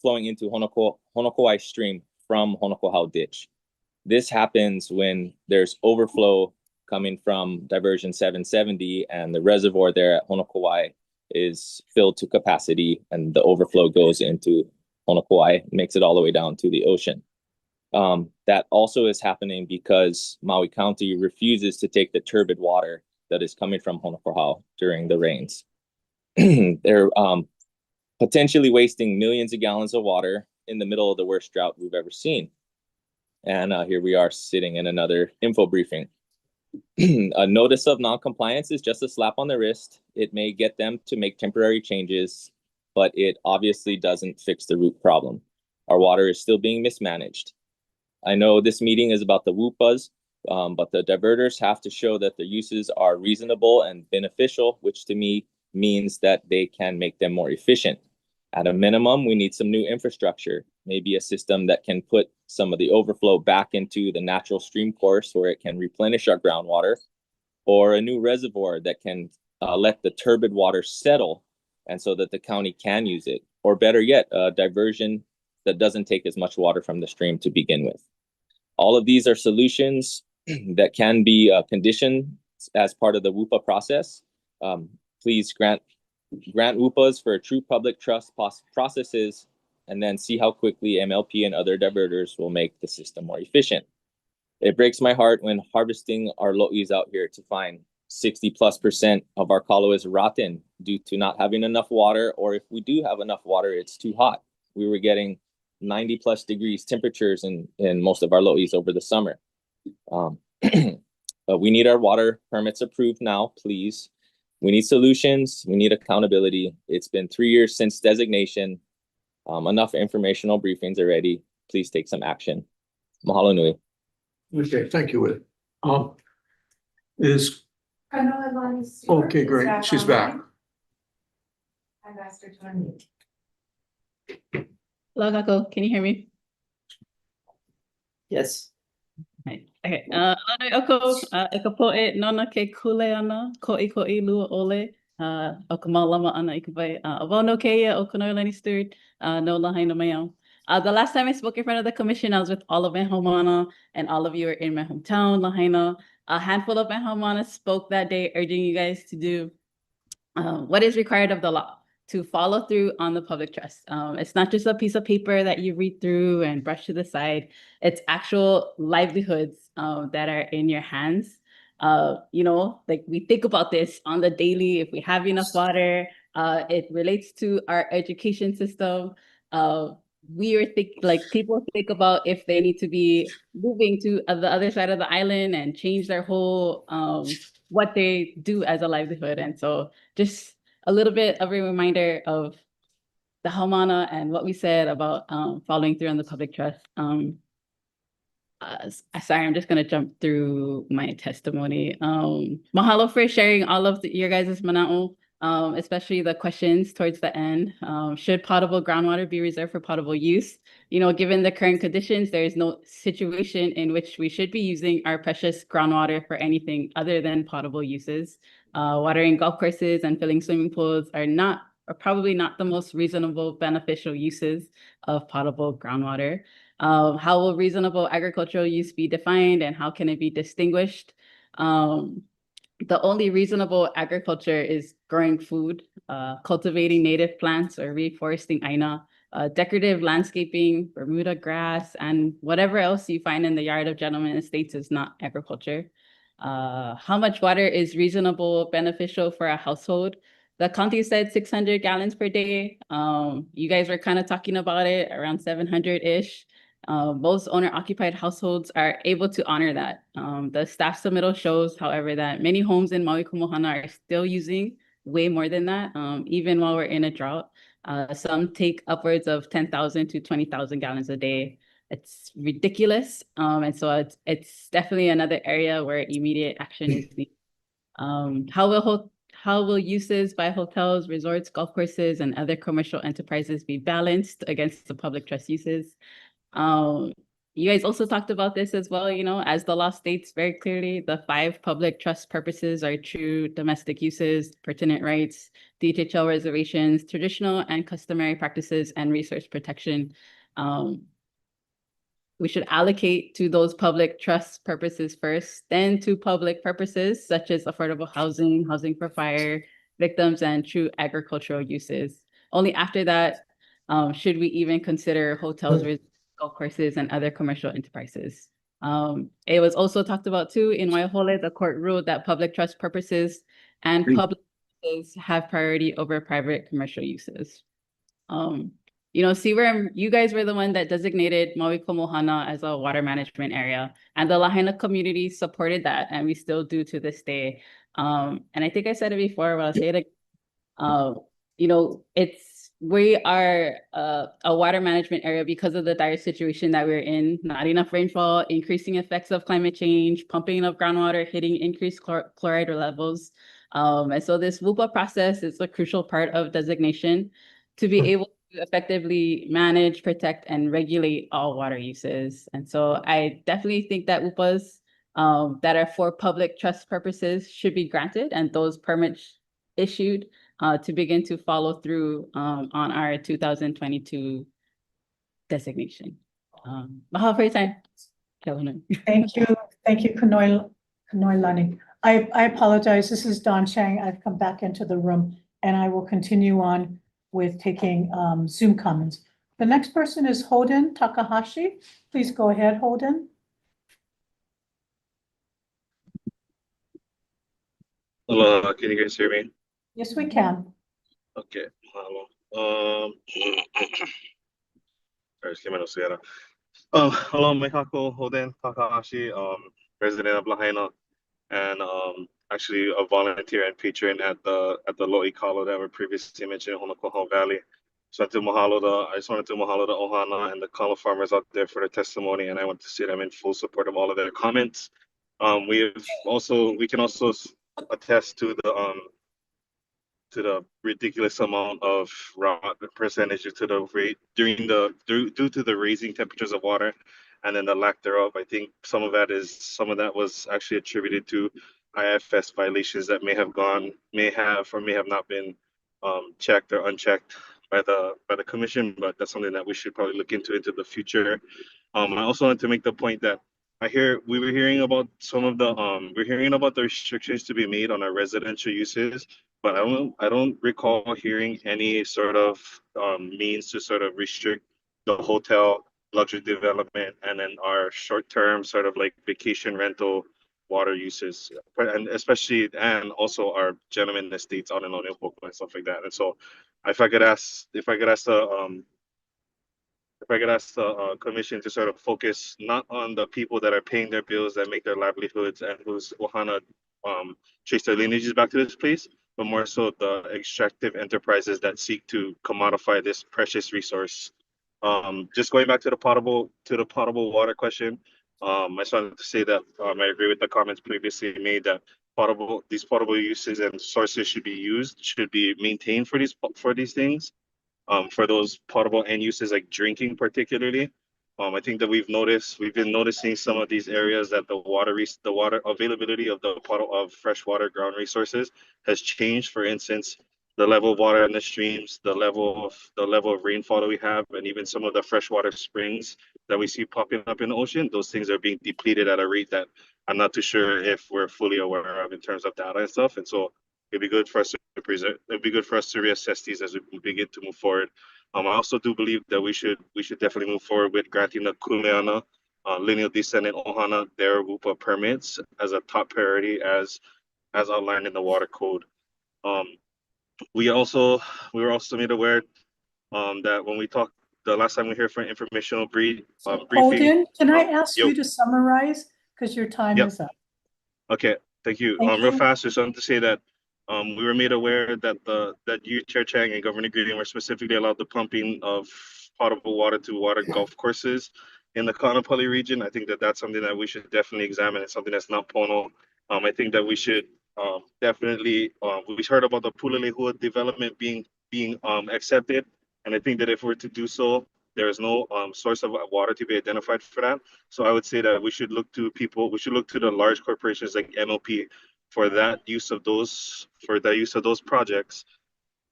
Flowing into Honokowai Stream from Honokohau Ditch. This happens when there's overflow coming from diversion 770 and the reservoir there at Honokowai is filled to capacity and the overflow goes into Honokowai, makes it all the way down to the ocean. That also is happening because Maui County refuses to take the turbid water that is coming from Honokohau during the rains. They're potentially wasting millions of gallons of water in the middle of the worst drought we've ever seen. And here we are sitting in another info briefing. A notice of non-compliance is just a slap on the wrist. It may get them to make temporary changes, but it obviously doesn't fix the root problem. Our water is still being mismanaged. I know this meeting is about the WUPAs, but the diverters have to show that the uses are reasonable and beneficial, which to me means that they can make them more efficient. At a minimum, we need some new infrastructure, maybe a system that can put some of the overflow back into the natural stream course where it can replenish our groundwater, or a new reservoir that can let the turbid water settle and so that the county can use it, or better yet, a diversion that doesn't take as much water from the stream to begin with. All of these are solutions that can be conditioned as part of the WUPA process. Please grant WUPAs for true public trust processes, and then see how quickly MLP and other diverters will make the system more efficient. It breaks my heart when harvesting our lo'is out here to find 60+% of our kalo is rotten due to not having enough water, or if we do have enough water, it's too hot. We were getting 90+ degrees temperatures in most of our lo'is over the summer. But we need our water permits approved now, please. We need solutions. We need accountability. It's been 3 years since designation. Enough informational briefings already. Please take some action. Mahalo nui. Okay, thank you, Willie. Is, Kanoa Lonnie Stewart okay, is great. back She's online. back. I've asked her to unmute. Hello, Kako. Can you hear me? Yes. Okay. Aloha oko, e ka po'e nona ke kule ana, ko'i lua ole, o ka mālama ana i ka wai. Avono keia o Kanoa Lonnie Stewart, no lahaina mai au. The last time I spoke in front of the commission, I was with all of my homana, and all of you are in my hometown, Lahaina. A handful of my homana spoke that day, urging you guys to do what is required of the law, to follow through on the public trust. It's not just a piece of paper that you read through and brush to the side. It's actual livelihoods that are in your hands. Like we think about this on the daily. If we have enough water, it relates to our education system. People think about if they need to be moving to the other side of the island and change their whole what they do as a livelihood. And so just a little bit of a reminder of the Haumana and what we said about following through on the public trust. Sorry, I'm just gonna jump through my testimony. Mahalo for sharing all of your guys' mana'o, especially the questions towards the end. Should potable groundwater be reserved for potable use? You know, given the current conditions, there is no situation in which we should be using our precious groundwater for anything other than potable uses. Watering golf courses and filling swimming pools are probably not the most reasonable, beneficial uses of potable groundwater. How will reasonable agricultural use be defined and how can it be distinguished? The only reasonable agriculture is growing food, cultivating native plants or reforesting aina, decorative landscaping, Bermuda grass, and whatever else you find in the yard of gentlemen estates is not agriculture. How much water is reasonable, beneficial for a household? The county said 600 gallons per day. You guys were kind of talking about it around 700-ish. Most owner-occupied households are able to honor that. The staff submittal shows, however, that many homes in Maui Komohana are still using way more than that, even while we're in a drought. Some take upwards of 10,000 to 20,000 gallons a day. It's ridiculous. And so it's definitely another area where immediate action is needed. How will uses by hotels, resorts, golf courses, and other commercial enterprises be balanced against the public trust uses? You guys also talked about this as well, you know, as the law states very clearly, the 5 public trust purposes are true domestic uses, pertinent rights, DHL reservations, traditional and customary practices, and resource protection. We should allocate to those public trust purposes first, then to public purposes such as affordable housing, housing for fire victims, and true agricultural uses. Only after that should we even consider hotels, golf courses, and other commercial enterprises. It was also talked about too in Waiahole, the court ruled that public trust purposes and public uses have priority over private commercial uses. You know, CWRM, you guys were the one that designated Maui Komohana as a water management area, and the Lahaina community supported that, and we still do to this day. And I think I said it before, but I'll say it again. You know, we are a water management area because of the dire situation that we're in, not enough rainfall, increasing effects of climate change, pumping of groundwater, hitting increased chloride levels. And so this WUPA process is a crucial part of designation to be able to effectively manage, protect, and regulate all water uses. And so I definitely think that WUPAs that are for public trust purposes should be granted and those permits issued to begin to follow through on our 2022 designation. Mahalo for your time. Thank you, Kanoilani. I apologize, this is Dawn Chang. I've come back into the room and I will continue on with taking Zoom comments. The next person is Holden Takahashi. Please go ahead, Holden. Hello, can you guys hear me? Yes, we can. Okay, hello. Hello, Mehako Holden Takahashi, resident of Lahaina, and actually a volunteer and patron at the Lo'i Kalo that were previously mentioned in Honokohau Valley. So I just wanted to mahalo the Ohana and the Kalo farmers out there for their testimony, and I want to say that I'm in full support of all of their comments. We can also attest to the ridiculous amount of percentage due to the raising temperatures of water and then the lack thereof. I think some of that was actually attributed to IFS violations that may have not been checked or unchecked by the commission, but that's something that we should probably look into the future. I also wanted to make the point that we're hearing about the restrictions to be made on our residential uses, but I don't recall hearing any sort of means to sort of restrict the hotel luxury development and then our short-term sort of like vacation rental water uses, and also our gentlemen estates out in Oneopoko and stuff like that. And so if I could ask the commission to sort of focus not on the people that are paying their bills, that make their livelihoods, and whose Ohana trace their lineages back to this place, but more so the extractive enterprises that seek to commodify this precious resource. Just going back to the potable water question, I just wanted to say that I agree with the comments previously made that these potable uses and sources should be maintained for these things. For those potable end uses like drinking particularly. I think that we've been noticing some of these areas that the water availability of of freshwater ground resources has changed. For instance, the level of water in the streams, the level of rainfall that we have, and even some of the freshwater springs that we see popping up in the ocean, those things are being depleted at a rate that I'm not too sure if we're fully aware of in terms of data and stuff. And so it'd be good for us to reassess these as we begin to move forward. I also do believe that we should definitely move forward with granting the Kuleana, lineal descent and Ohana their WUPA permits as a top priority as outlined in the water code. We were also made aware that when we talked the last time we heard for an informational briefing. Holden, can I ask Yo. you to summarize? Because your time Yep. is up. Okay, thank you. Thank Real you. fast, just wanted to say that we were made aware that that you, Chair Chang, and Governor Green were specifically allowed the pumping of potable water to water golf courses in the Kaanapali region. I think that that's something that we should definitely examine. It's something that's not Pono. I think that we should definitely. We heard about the Pulelehua development being accepted, and I think that if we're to do so, there is no source of water to be identified for that. So I would say that we should look to the large corporations like MLP for that use of those projects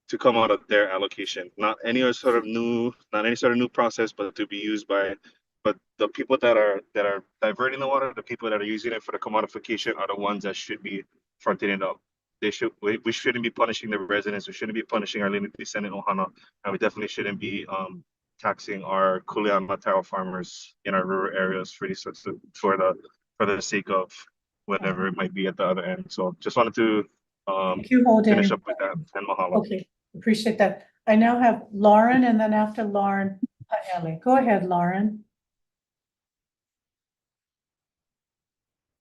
to come out of their allocation. Not any sort of new process, but to be used by the people that are diverting the water, the people that are using it for the commodification are the ones that should be fronting it up. We shouldn't be punishing the residents. We shouldn't be punishing our lineal descendant Ohana, and we definitely shouldn't be taxing our Kuleana Taro farmers in our rural areas for these sorts of for the sake of whatever it might be at the other end. So just wanted to Thank you, Holden. finish up with that, and mahalo. Okay, appreciate that. I now have Lauren, and then after Lauren, Ellie. Go ahead, Lauren.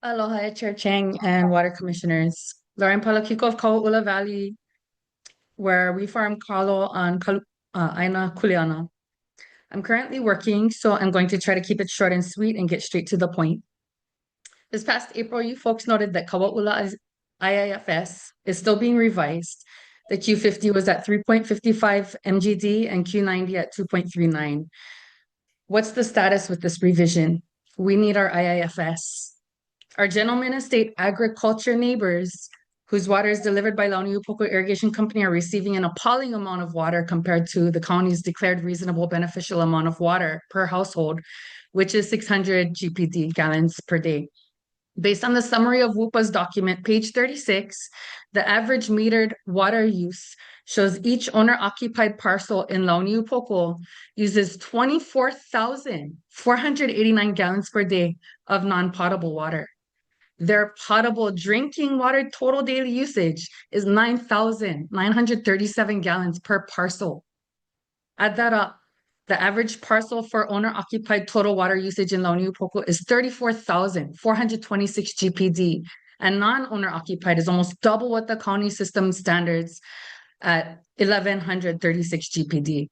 Aloha, Chair Chang and Water Commissioners. Lauren Palakiko of Kaua'ula Valley, where we farm kalo on Aina Kuleana. I'm currently working, so I'm going to try to keep it short and sweet and get straight to the point. This past April, you folks noted that Kaua'ula IIFS is still being revised. The Q50 was at 3.55 MGD and Q90 at 2.39. What's the status with this revision? We need our IIFS. Our gentlemen estate agriculture neighbors whose water is delivered by Launiupoko Irrigation Company are receiving an appalling amount of water compared to the county's declared reasonable beneficial amount of water per household, which is 600 GPD, gallons per day. Based on the summary of WUPA's document, page 36, the average metered water use shows each owner-occupied parcel in Launiupoko uses 24,489 gallons per day of non-potable water. Their potable drinking water total daily usage is 9,937 gallons per parcel. Add that up. The average parcel for owner-occupied total water usage in Launiupoko is 34,426 GPD, and non-owner-occupied is almost double what the county system standards at 1,136 GPD.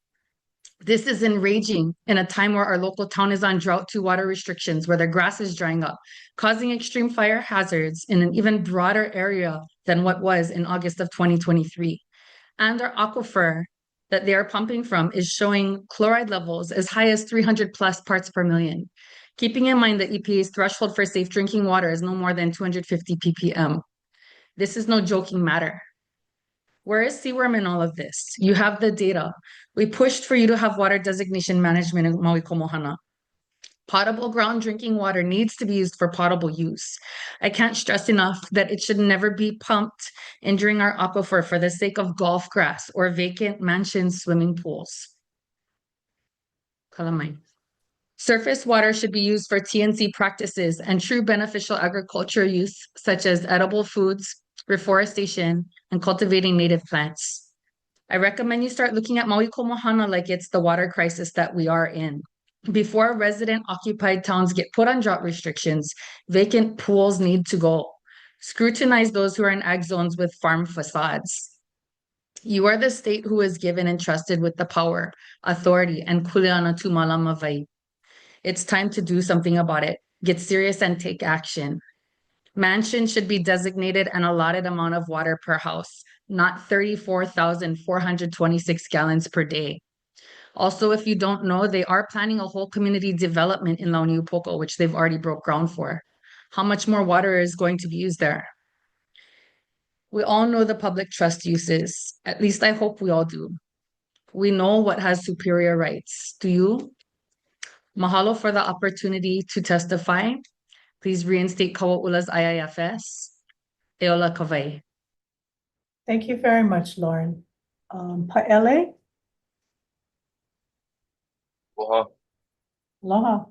This is enraging in a time where our local town is on drought to water restrictions, where their grass is drying up, causing extreme fire hazards in an even broader area than what was in August of 2023. And our aquifer that they are pumping from is showing chloride levels as high as 300 plus parts per million. Keeping in mind that EPA's threshold for safe drinking water is no more than 250 ppm. This is no joking matter. Where is CWRM in all of this? You have the data. We pushed for you to have water designation management in Maui Komohana. Potable ground drinking water needs to be used for potable use. I can't stress enough that it should never be pumped entering our aquifer for the sake of golf grass or vacant mansion swimming pools. Kalamai. Surface water should be used for TNC practices and true beneficial agriculture use, such as edible foods, reforestation, and cultivating native plants. I recommend you start looking at Maui Komohana like it's the water crisis that we are in. Before resident-occupied towns get put on drought restrictions, vacant pools need to go. Scrutinize those who are in ag zones with farm facades. You are the state who is given and trusted with the power, authority, and kuleana tu malamavai. It's time to do something about it. get serious and take action. Mansion should be designated an allotted amount of water per house, not 34,426 gallons per day. Also, if you don't know, they are planning a whole community development in La Unipoco, which they've already broke ground for. How much more water is going to be used there? We all know the public trust uses. At least I hope we all do. We know what has superior rights. Do you? Mahalo for the opportunity to testify. Please reinstate Kaua'ula's IIFS. Eola kawai. Thank you very much, Lauren. Paele? Aloha. Aloha.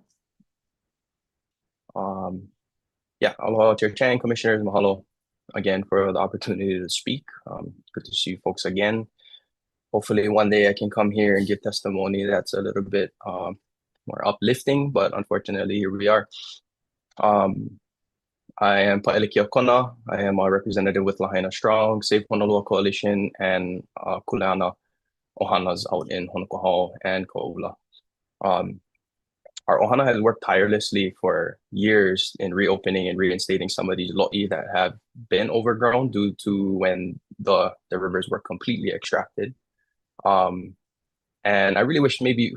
Yeah, aloha Chair Chang, Commissioners, mahalo again for the opportunity to speak. Good to see you folks again. Hopefully one day I can come here and give testimony that's a little bit more uplifting, but unfortunately here we are. I am Paele Kiokona. I am a representative with Lahaina Strong, Save Honolua Coalition, and Kuleana Ohanas out in Honokohau and Kō'ula. Our Ohana has worked tirelessly for years in reopening and reinstating some of these lo'i that have been overgrown due to when the rivers were completely extracted. And I really wish maybe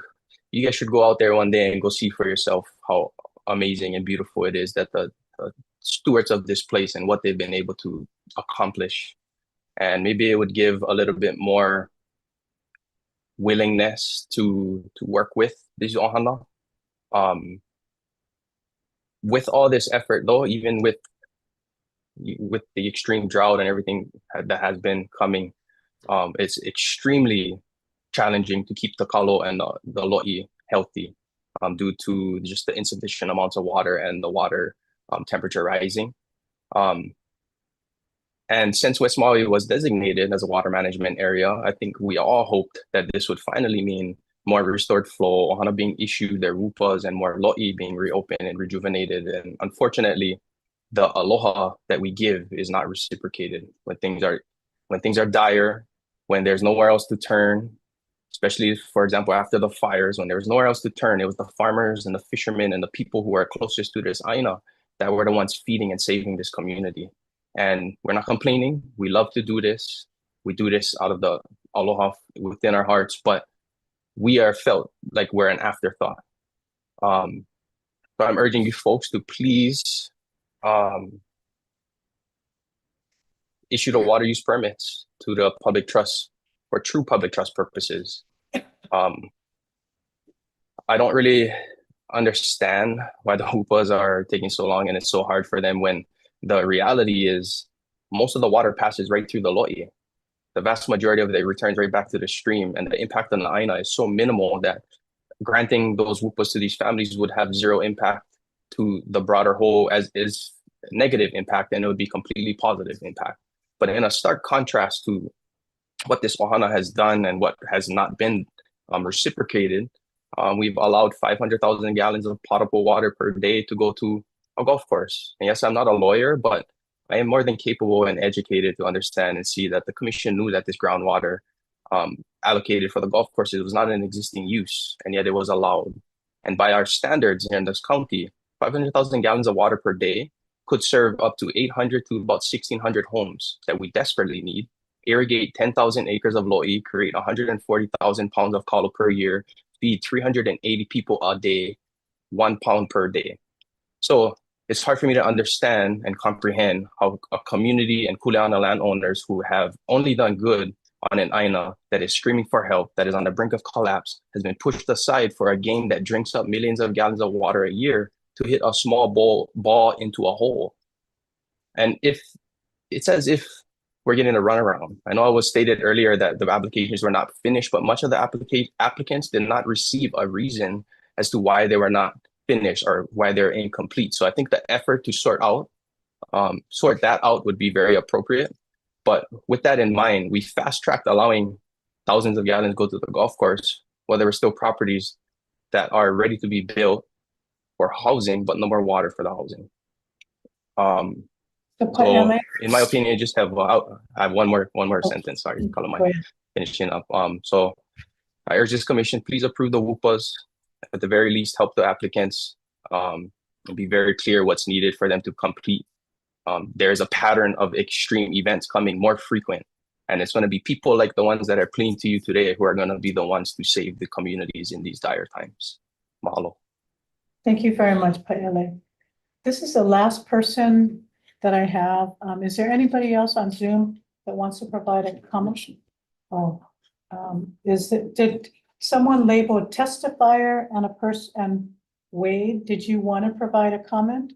you guys should go out there one day and go see for yourself how amazing and beautiful it is that the stewards of this place and what they've been able to accomplish. And maybe it would give a little bit more willingness to work with these ohana. With all this effort though, even with the extreme drought and everything that has been coming, it's extremely challenging to keep the kalo and the lo'i healthy due to just the insufficient amounts of water and the water temperature rising. And since West Maui was designated as a water management area, I think we all hoped that this would finally mean more restored flow, ohana being issued, their wupas, and more lo'i being reopened and rejuvenated. And unfortunately, the aloha that we give is not reciprocated when things are dire, when there's nowhere else to turn, especially, for example, after the fires, when there was nowhere else to turn. It was the farmers and the fishermen and the people who are closest to this aina that were the ones feeding and saving this community. And we're not complaining. We love to do this. We do this out of the aloha within our hearts, but we are felt like we're an afterthought. So I'm urging you folks to please issue the water use permits to the public trust for true public trust purposes. I don't really understand why the hupas are taking so long and it's so hard for them when the reality is most of the water passes right through the lo'i. The vast majority of it returns right back to the stream, and the impact on the aina is so minimal that granting those wupas to these families would have zero impact to the broader whole, as is negative impact, and it would be completely positive impact. But in a stark contrast to what this ohana has done and what has not been reciprocated, we've allowed 500,000 gallons of potable water per day to go to a golf course. And yes, I'm not a lawyer, but I am more than capable and educated to understand and see that the commission knew that this groundwater allocated for the golf courses was not an existing use, and yet it was allowed. And by our standards here in this county, 500,000 gallons of water per day could serve up to 800 to about 1,600 homes that we desperately need, irrigate 10,000 acres of lo'i, create 140,000 pounds of kalo per year, feed 380 people a day, 1 pound per day. So it's hard for me to understand and comprehend how a community and Kuleana landowners who have only done good on an aina that is screaming for help, that is on the brink of collapse, has been pushed aside for a game that drinks up millions of gallons of water a year to hit a small ball into a hole. And if it's as if we're getting a runaround. I know it was stated earlier that the applications were not finished, but much of the applicants did not receive a reason as to why they were not finished or why they're incomplete. So I think the effort to sort that out would be very appropriate. But with that in mind, we fast-tracked allowing thousands of gallons go to the golf course while there were still properties that are ready to be built for housing, but no more water for the housing. So in my opinion, just have I have one more sentence. Sorry, Kalamai, finishing up. So I urge this commission, please approve the wupas. At the very least, help the applicants and be very clear what's needed for them to complete. There's a pattern of extreme events coming more frequent, and it's going to be people like the ones that are pleading to you today who are going to be the ones to save the communities in these dire times. Mahalo. Thank you very much, Paele. This is the last person that I have. Is there anybody else on Zoom that wants to provide a comment? Oh, did someone label testifier and a person, and Wade, did you want to provide a comment?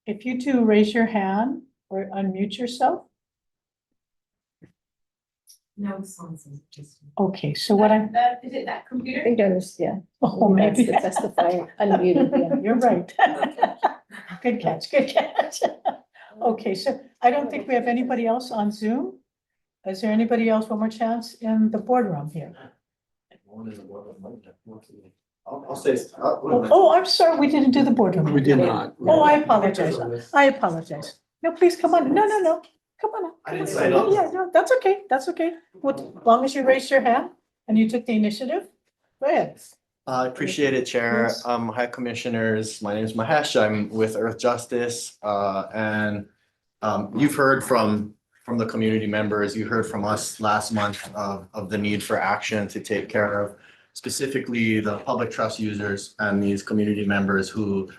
If you two raise your hand or unmute yourself. No responses. Okay, so what I'm. Is it that computer? I think there's, yeah. Oh, maybe. That's the testifier unmuted, yeah. You're right. Good catch, good catch. Okay, so I don't think we have anybody else on Zoom. Is there anybody else, one more chance in the boardroom here? I'll say. Oh, I'm sorry, we didn't do the boardroom. We did not. Oh, I apologize. I apologize. No, please come on. No. Come on. I didn't sign up. Yeah, no, that's okay. That's okay. As long as you raised your hand and you took the initiative, go ahead. I appreciate it, Chair. Yes. Hi, Commissioners. My name is Mahesh. I'm with Earth Justice. And you've heard from the community members, you heard from us last month of the need for action to take care of specifically the public trust users and these community members who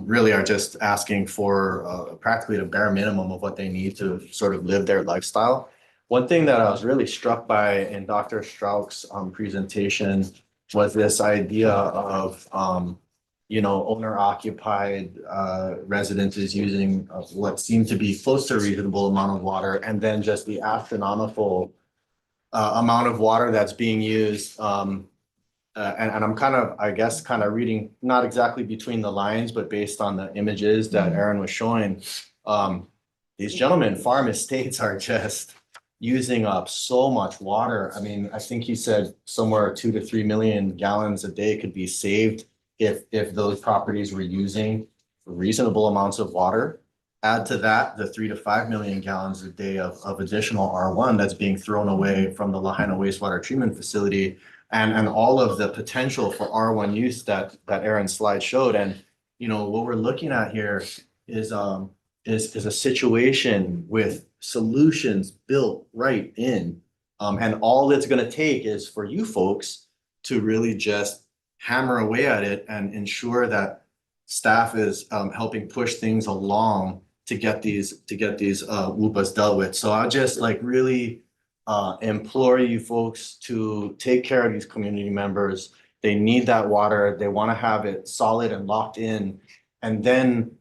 really are just asking for practically the bare minimum of what they need to sort of live their lifestyle. One thing that I was really struck by in Dr. Strauch's presentation was this idea of, owner occupied residences using what seemed to be close to a reasonable amount of water, and then just the astronomical amount of water that's being used. And I'm kind of reading, not exactly between the lines, but based on the images that Aaron was showing. These gentlemen, farm estates are just using up so much water. I mean, I think he said somewhere 2 to 3 million gallons a day could be saved if those properties were using reasonable amounts of water. Add to that the 3 to 5 million gallons a day of additional R1 that's being thrown away from the Lahaina wastewater treatment facility, and all of the potential for R1 use that Aaron's slide showed. And what we're looking at here is a situation with solutions built right in. And all it's going to take is for you folks to really just hammer away at it and ensure that staff is helping push things along to get these WUPAs dealt with. So I just really implore you folks to take care of these community members. They need that water. They want to have it solid and locked in. And then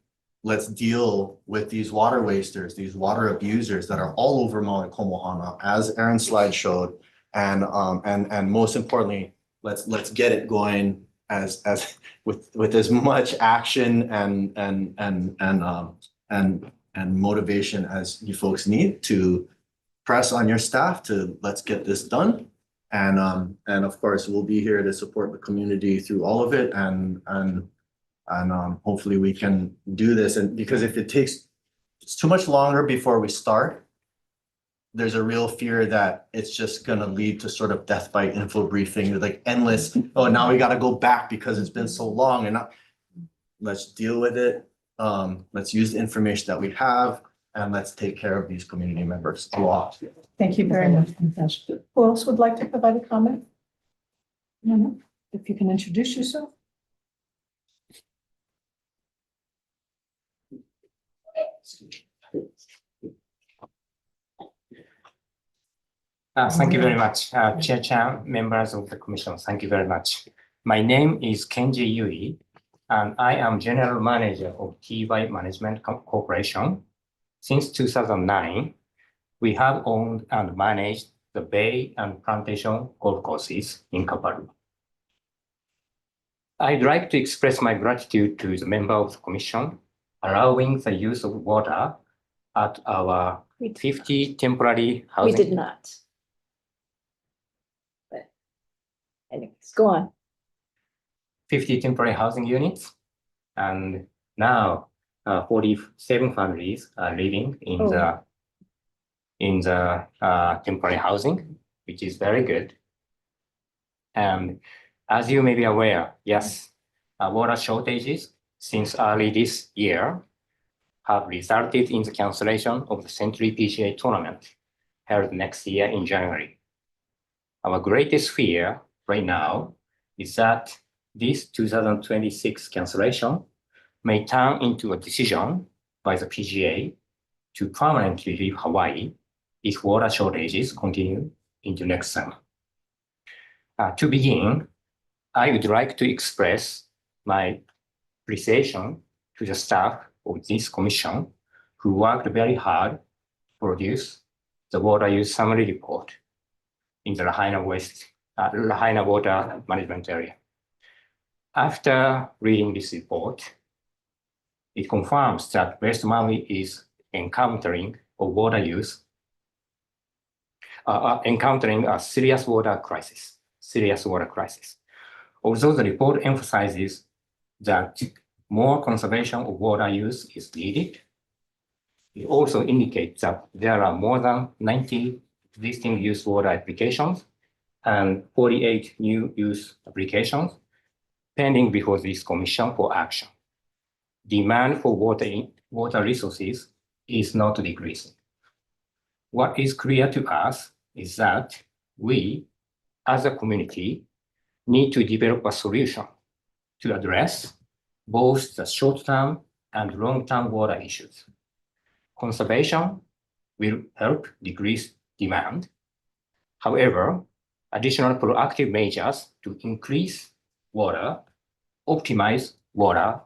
let's deal with these water wasters, these water abusers that are all over Maui Komohana, as Aaron's slide showed. And most importantly, let's get it going as with as much action and motivation as you folks need to press on your staff to let's get this done. And of course, we'll be here to support the community through all of it, and hopefully we can do this. And because if it's too much longer before we start, there's a real fear that it's just going to lead to sort of death by info briefing, like endless, oh, now we got to go back because it's been so long. And let's deal with it. Let's use the information that we have, and let's take care of these community members a lot. Thank you very much. Who else would like to provide a comment? No, if you can introduce yourself. Thank you very much, Chair Chan, members of the Commission. Thank you very much. My name is Kenji Yui, and I am General Manager of TY Management Corporation. Since 2009, we have owned and managed the Bay and Plantation golf courses in Kaparu. I'd like to express my gratitude to the member of the Commission, allowing the use of water at our 50 temporary housing. We did not. But anyways, go on. 50 temporary housing units, and now 47 families are living in the temporary housing, which is very good. And as you may be aware, yes, water shortages since early this year have resulted in the cancellation of the Century PGA tournament held next year in January. Our greatest fear right now is that this 2026 cancellation may turn into a decision by the PGA to permanently leave Hawaii if water shortages continue into next summer. To begin, I would like to express my appreciation to the staff of this commission who worked very hard to produce the water use summary report in the Lahaina Water Management Area. After reading this report, it confirms that West Maui is encountering a serious water crisis. Although the report emphasizes that more conservation of water use is needed, it also indicates that there are more than 90 existing use water applications and 48 new use applications pending before this commission for action. Demand for water resources is not decreasing. What is clear to us is that we, as a community, need to develop a solution to address both the short-term and long-term water issues. Conservation will help decrease demand. However, additional proactive measures to increase water, optimize water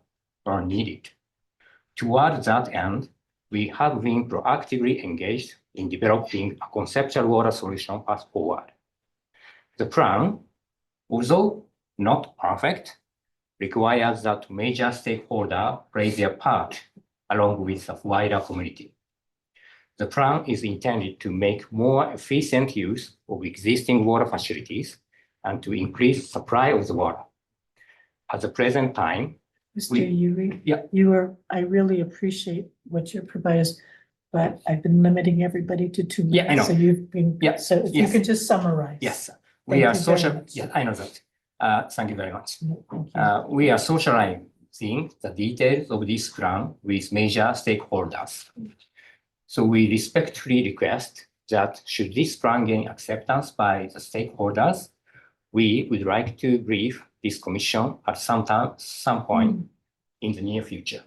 are needed. Toward that end, we have been proactively engaged in developing a conceptual water solution path forward. The plan, although not perfect, requires that major stakeholders play their part along with the wider community. The plan is intended to make more efficient use of existing water facilities and to increase supply of the water. At the present time, Mr. Yuri, I really appreciate what your providers, but I've been limiting everybody to 2 minutes. Yeah, I know. So you've been, Yeah, so if you yes. could just summarize. Yes, Thank we are you very social. much. Yeah, I know that. Thank you very much. We are socializing the details of this plan with major stakeholders. So we respectfully request that should this plan gain acceptance by the stakeholders, we would like to brief this commission at some point in the near future.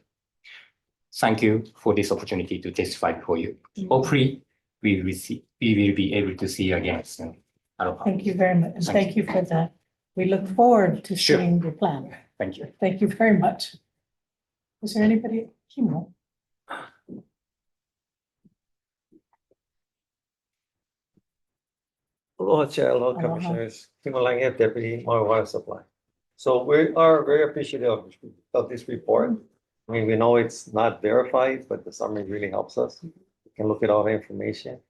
Thank you for this opportunity to testify before you. Hopefully, we will be able to see you again soon. Aloha. Thank you very much. And thank you for that. We look forward to Sure. seeing your plan. Thank you. Thank you very much. Is there anybody, Kimo? Aloha Chair, aloha Aloha. Commissioners, Kim Lange, Deputy Maui Water Supply. So we are very appreciative of this report. I mean, we know it's not verified, but the summary really helps us. We can look at all the information.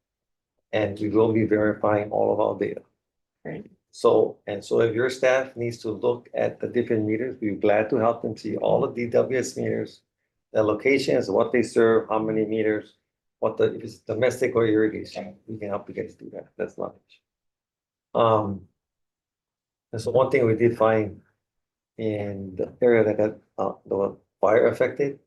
And we will be verifying all of our data. Great. So if your staff needs to look at the different meters, we're glad to help them see all the DWS meters, the locations, what they serve, how many meters, if it's domestic or irrigation, we can help you guys do that. That's not an issue. And so one thing we did find in the area that got the fire affected,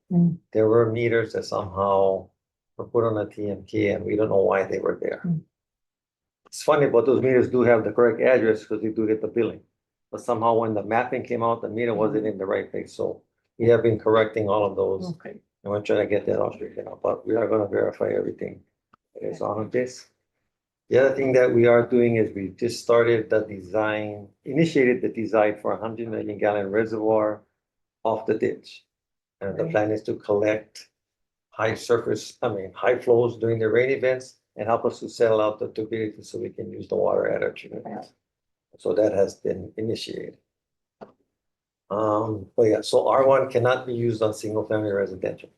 there were meters that somehow were put on a TMK and we don't know why they were there. It's funny, but those meters do have the correct address because they do get the billing. But somehow when the mapping came out, the meter wasn't in the right place. So we have been correcting all of those. Okay. And we're trying to get that all straightened out, but we are gonna verify everything that is on this. The other thing that we are doing is we just started the design, initiated the design for a 100 million gallon reservoir off the ditch. And the plan is to collect high flows during the rain events and help us to settle out the turbidity so we can use the water at our treatment plants. So that has been initiated. But yeah, so R1 cannot be used on single family residential.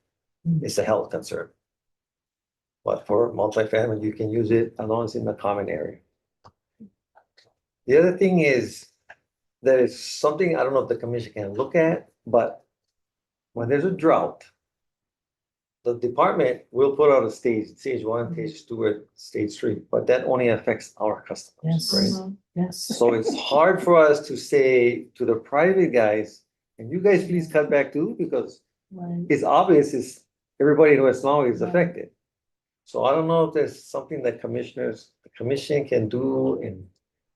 It's a health concern. But for multifamily, you can use it as long as in the common area. The other thing is, there is something, I don't know if the commission can look at, but when there's a drought, the department will put out a stage 1, stage 2, or stage 3, but that only affects our customers, Yes. right? Yes. So it's hard for us to say to the private guys, and you guys please cut back too, because Right. it's obvious is everybody in West Maui is Right. affected. So I don't know if there's something that the commission can do in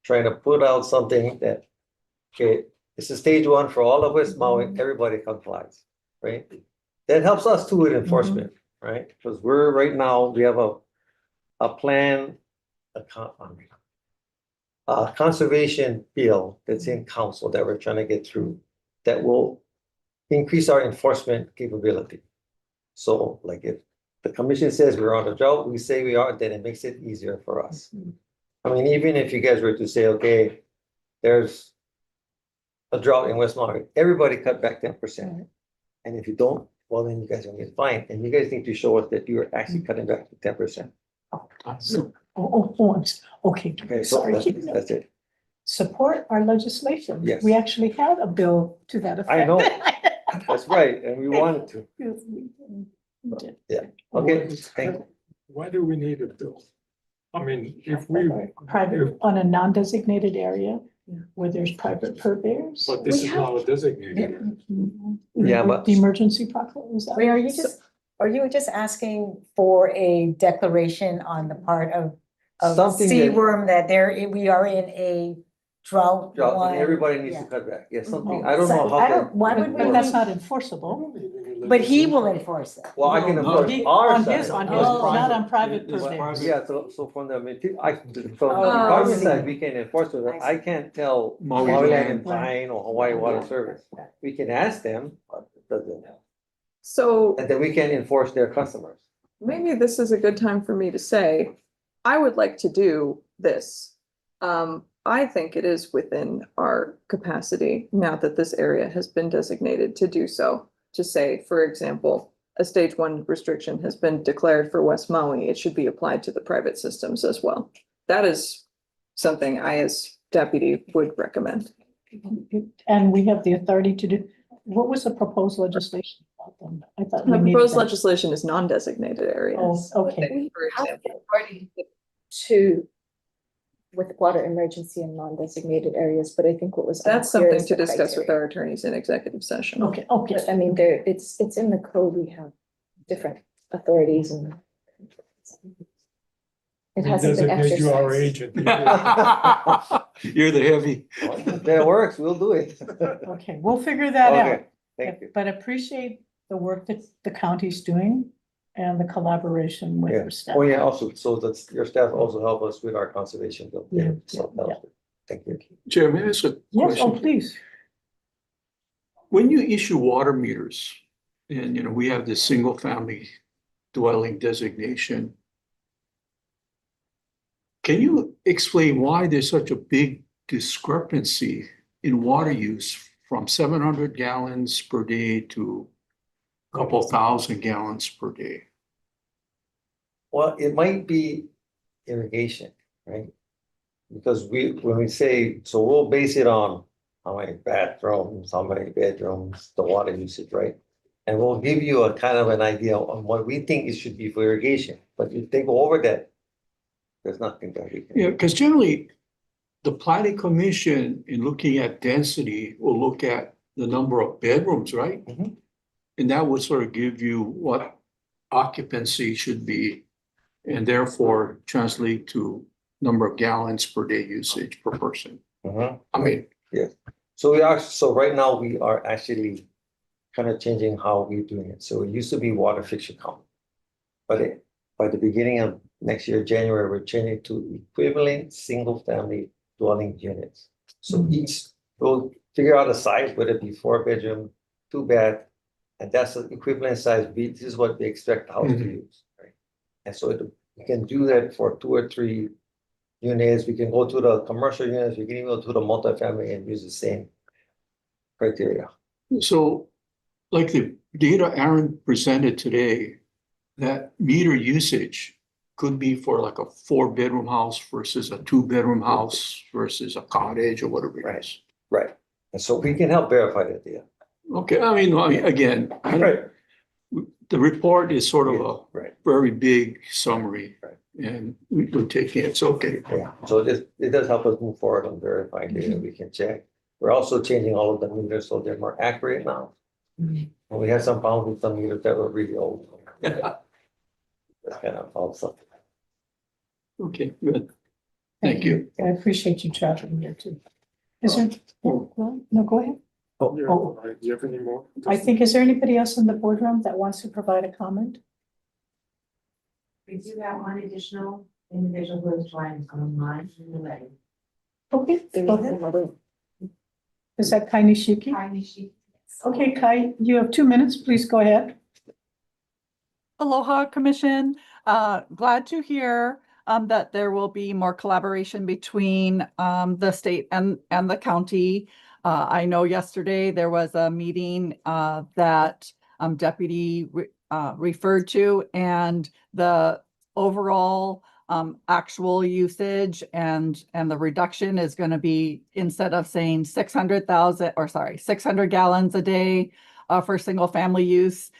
trying to put out something that, okay, this is stage 1 for all of West Maui, everybody complies, right? That helps us too with enforcement, right? Because right now, we have a plan, a conservation bill that's in council that we're trying to get through that will increase our enforcement capability. So like if the commission says we're on a drought, we say we are, then it makes it easier for us. I mean, even if you guys were to say, okay, there's a drought in West Maui, everybody cut back 10%. And if you don't, well, then you guys are gonna get fined, and you guys need to show us that you're actually cutting back to 10%. So, okay. Okay, so Sorry. that's it. Support our legislation. Yes. We actually had a bill to that effect. I know, that's right, and we wanted to. Yes, we did. Yeah, okay, thank you. Why do we need a bill? I mean, if we, Private, on a non-designated area where there's private purveyors. but this is not a designated. Yeah, but- The emergency proclamation. is that- Wait, are you just asking for a declaration on the part of Something that- Seaworm that we are in a drought Drought, one? and everybody needs to yeah. cut back, yeah, something, I don't So know how I to. don't- why would we But that's need- not enforceable. But he will enforce it. Well, I can No, enforce He- our On side. his, not on private It's purveyors. private. Yeah, so from the, from the Oh, department I see. side, we can enforce it, I can't tell Maui Maui Land Land. and Pine or Hawaii Water Service. We can ask them, but it doesn't, So and then we can enforce their customers. maybe this is a good time for me to say, I would like to do this. I think it is within our capacity, now that this area has been designated to do so. To say, for example, a stage 1 restriction has been declared for West Maui, it should be applied to the private systems as well. That is something I, as deputy, would recommend. And we have the authority to do, what was the proposed legislation about them? I thought we The needed proposed that. legislation is non-designated areas. Oh, okay. For example. To with water emergency and non-designated areas, but I think what was That's unclear something is to the discuss with criteria. our attorneys in executive session. Okay, But I mean, it's in the code, we have different authorities and it hasn't been Designate you our exercised. agent. You're the heavy. If that works, we'll do it. Okay, we'll figure that out. Okay, thank you. But appreciate the work that the county's doing and the collaboration with Yeah, your staff. oh yeah, also, so that's, your staff also help us with our conservation bill. Yeah, So that was good. Thank you. Chair, may I ask a Yes, oh, question? please. When you issue water meters, and you know, we have this single family dwelling designation. Can you explain why there's such a big discrepancy in water use from 700 gallons per day to a couple thousand gallons per day? Well, it might be irrigation, right? Because when we say, so we'll base it on how many bathrooms, how many bedrooms, the water usage, right? And we'll give you a kind of an idea on what we think it should be for irrigation, but if they go over that, there's nothing that we can. Yeah, because generally, the planning commission in looking at density will look at the number of bedrooms, right? Mhm. And that would sort of give you what occupancy should be, and therefore translate to number of gallons per day usage per person. I mean, Yes, so we are, so right now we are actually kind of changing how we're doing it. So it used to be water fixture count. But by the beginning of next year, January, we're changing to equivalent single family dwelling units. So each, we'll figure out a size, whether it be 4-bedroom, 2-bath, and that's the equivalent size. This is what we expect the house to use, right? And so we can do that for 2 or 3 units. We can go to the commercial units, we can even go to the multifamily and use the same criteria. so like the data Aaron presented today, that meter usage could be for like a 4-bedroom house versus a 2-bedroom house versus a cottage or whatever it is. Right, and so we can help verify that data. Okay, I mean, again, Right. the report is sort of a Right. very big summary. And we're taking it's okay. Yeah, so it does help us move forward on verifying data we can check. We're also changing all of the meters so they're more accurate now. And we had some problems with some meters that were really old. That's kind of also. Okay, good. Thank you. I appreciate you traveling here too. Is there, no, go ahead. Oh, do you have any more? I think, is there anybody else in the boardroom that wants to provide a comment? We do have one additional individual who is joining online in the way. Okay, go ahead. Is that Kai Nishiki? Kai Nishiki. Okay, Kai, you have 2 minutes. Please go ahead. Aloha Commission, glad to hear that there will be more collaboration between the state and the county. I know yesterday there was a meeting that Deputy referred to, and the overall actual usage and the reduction is going to be, instead of saying 600 gallons a day for single family use,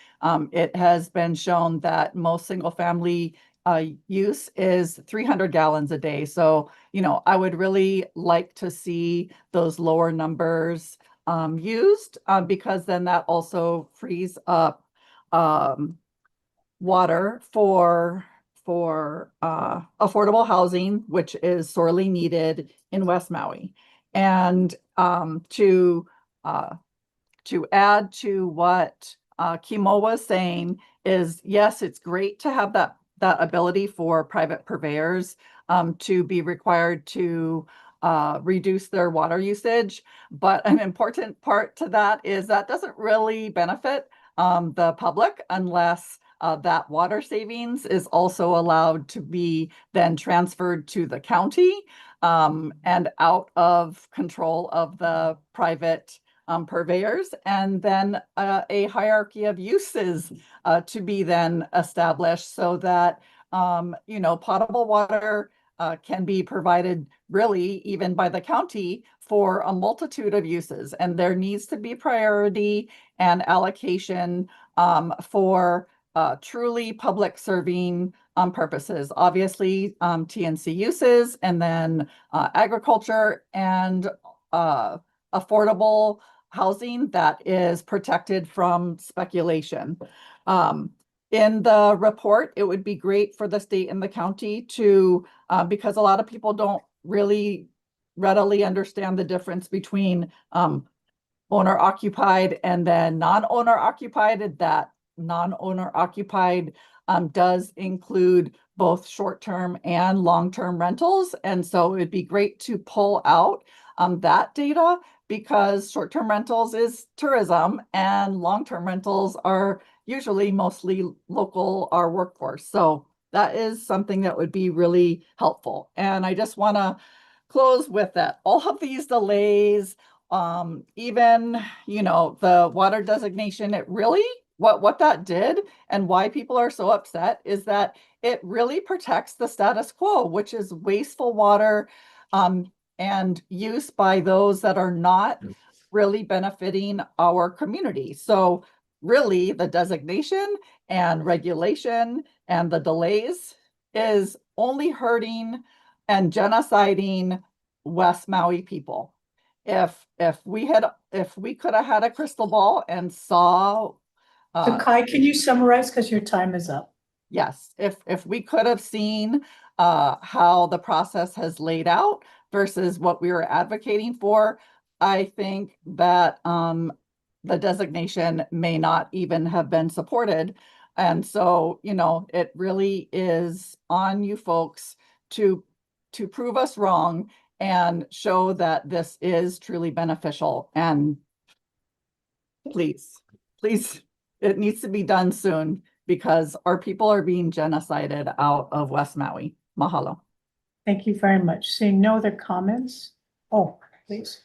it has been shown that most single family use is 300 gallons a day. So, you know, I would really like to see those lower numbers used because then that also frees up water for affordable housing, which is sorely needed in West Maui. And to add to what Kimo was saying is, yes, it's great to have that ability for private purveyors to be required to reduce their water usage. But an important part to that is that doesn't really benefit the public unless that water savings is also allowed to be then transferred to the county and out of control of the private purveyors, and then a hierarchy of uses to be then established so that you know, potable water can be provided really even by the county for a multitude of uses, and there needs to be priority and allocation for truly public serving purposes. Obviously, TNC uses, and then agriculture and affordable housing that is protected from speculation. In the report, it would be great for the state and the county to, because a lot of people don't really readily understand the difference between owner occupied and then non-owner occupied, that non-owner occupied does include both short-term and long-term rentals. And so it'd be great to pull out that data, because short-term rentals is tourism and long-term rentals are usually mostly local, our workforce. So that is something that would be really helpful. And I just want to close with that. All of these delays, even, you know, the water designation, it really, what that did and why people are so upset is that it really protects the status quo, which is wasteful water and use by those that are not really benefiting our community. So really the designation and regulation and the delays is only hurting and genociding West Maui people. If we could have had a crystal ball and saw So Kai, can you summarize, because your time is up? yes, if we could have seen how the process has laid out versus what we were advocating for, I think that the designation may not even have been supported. And so, you know, it really is on you folks to prove us wrong and show that this is truly beneficial. And please, it needs to be done soon, because our people are being genocided out of West Maui. Mahalo. Thank you very much. Seeing no other comments? Oh, please.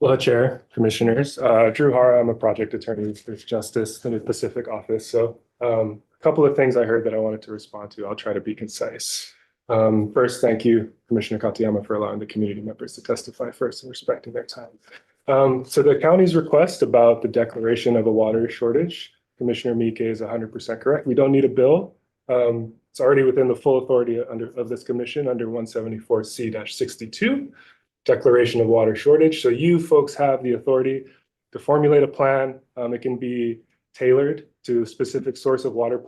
Well, Chair, Commissioners, Drew Hara, I'm a project attorney with Justice in the Pacific office. So a couple of things I heard that I wanted to respond to. I'll try to be concise. First, thank you, Commissioner Katayama, for allowing the community members to testify first and respecting their time. So the county's request about the declaration of a water shortage, Commissioner Miike is 100% correct. We don't need a bill. It's already within the full authority of this commission under 174C-62, declaration of water shortage. So you folks have the authority to formulate a plan. It can be tailored to a specific source of water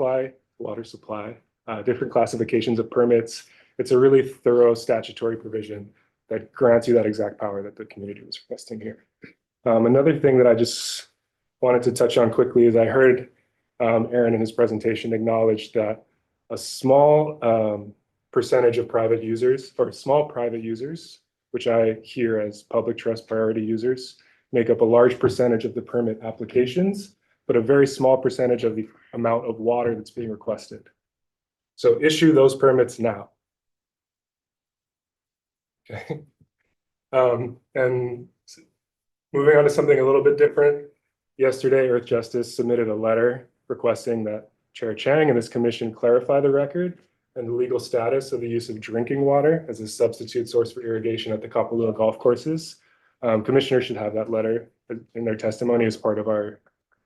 supply, different classifications of permits. It's a really thorough statutory provision that grants you that exact power that the community was requesting here. Another thing that I just wanted to touch on quickly is I heard Aaron in his presentation acknowledge that a small percentage of private users, or small private users, which I hear as public trust priority users, make up a large percentage of the permit applications, but a very small percentage of the amount of water that's being requested. So issue those permits now. Okay. And moving on to something a little bit different. Yesterday, Earth Justice submitted a letter requesting that Chair Chang and his commission clarify the record and the legal status of the use of drinking water as a substitute source for irrigation at the Kapalua golf courses. Commissioners should have that letter in their testimony as part of our,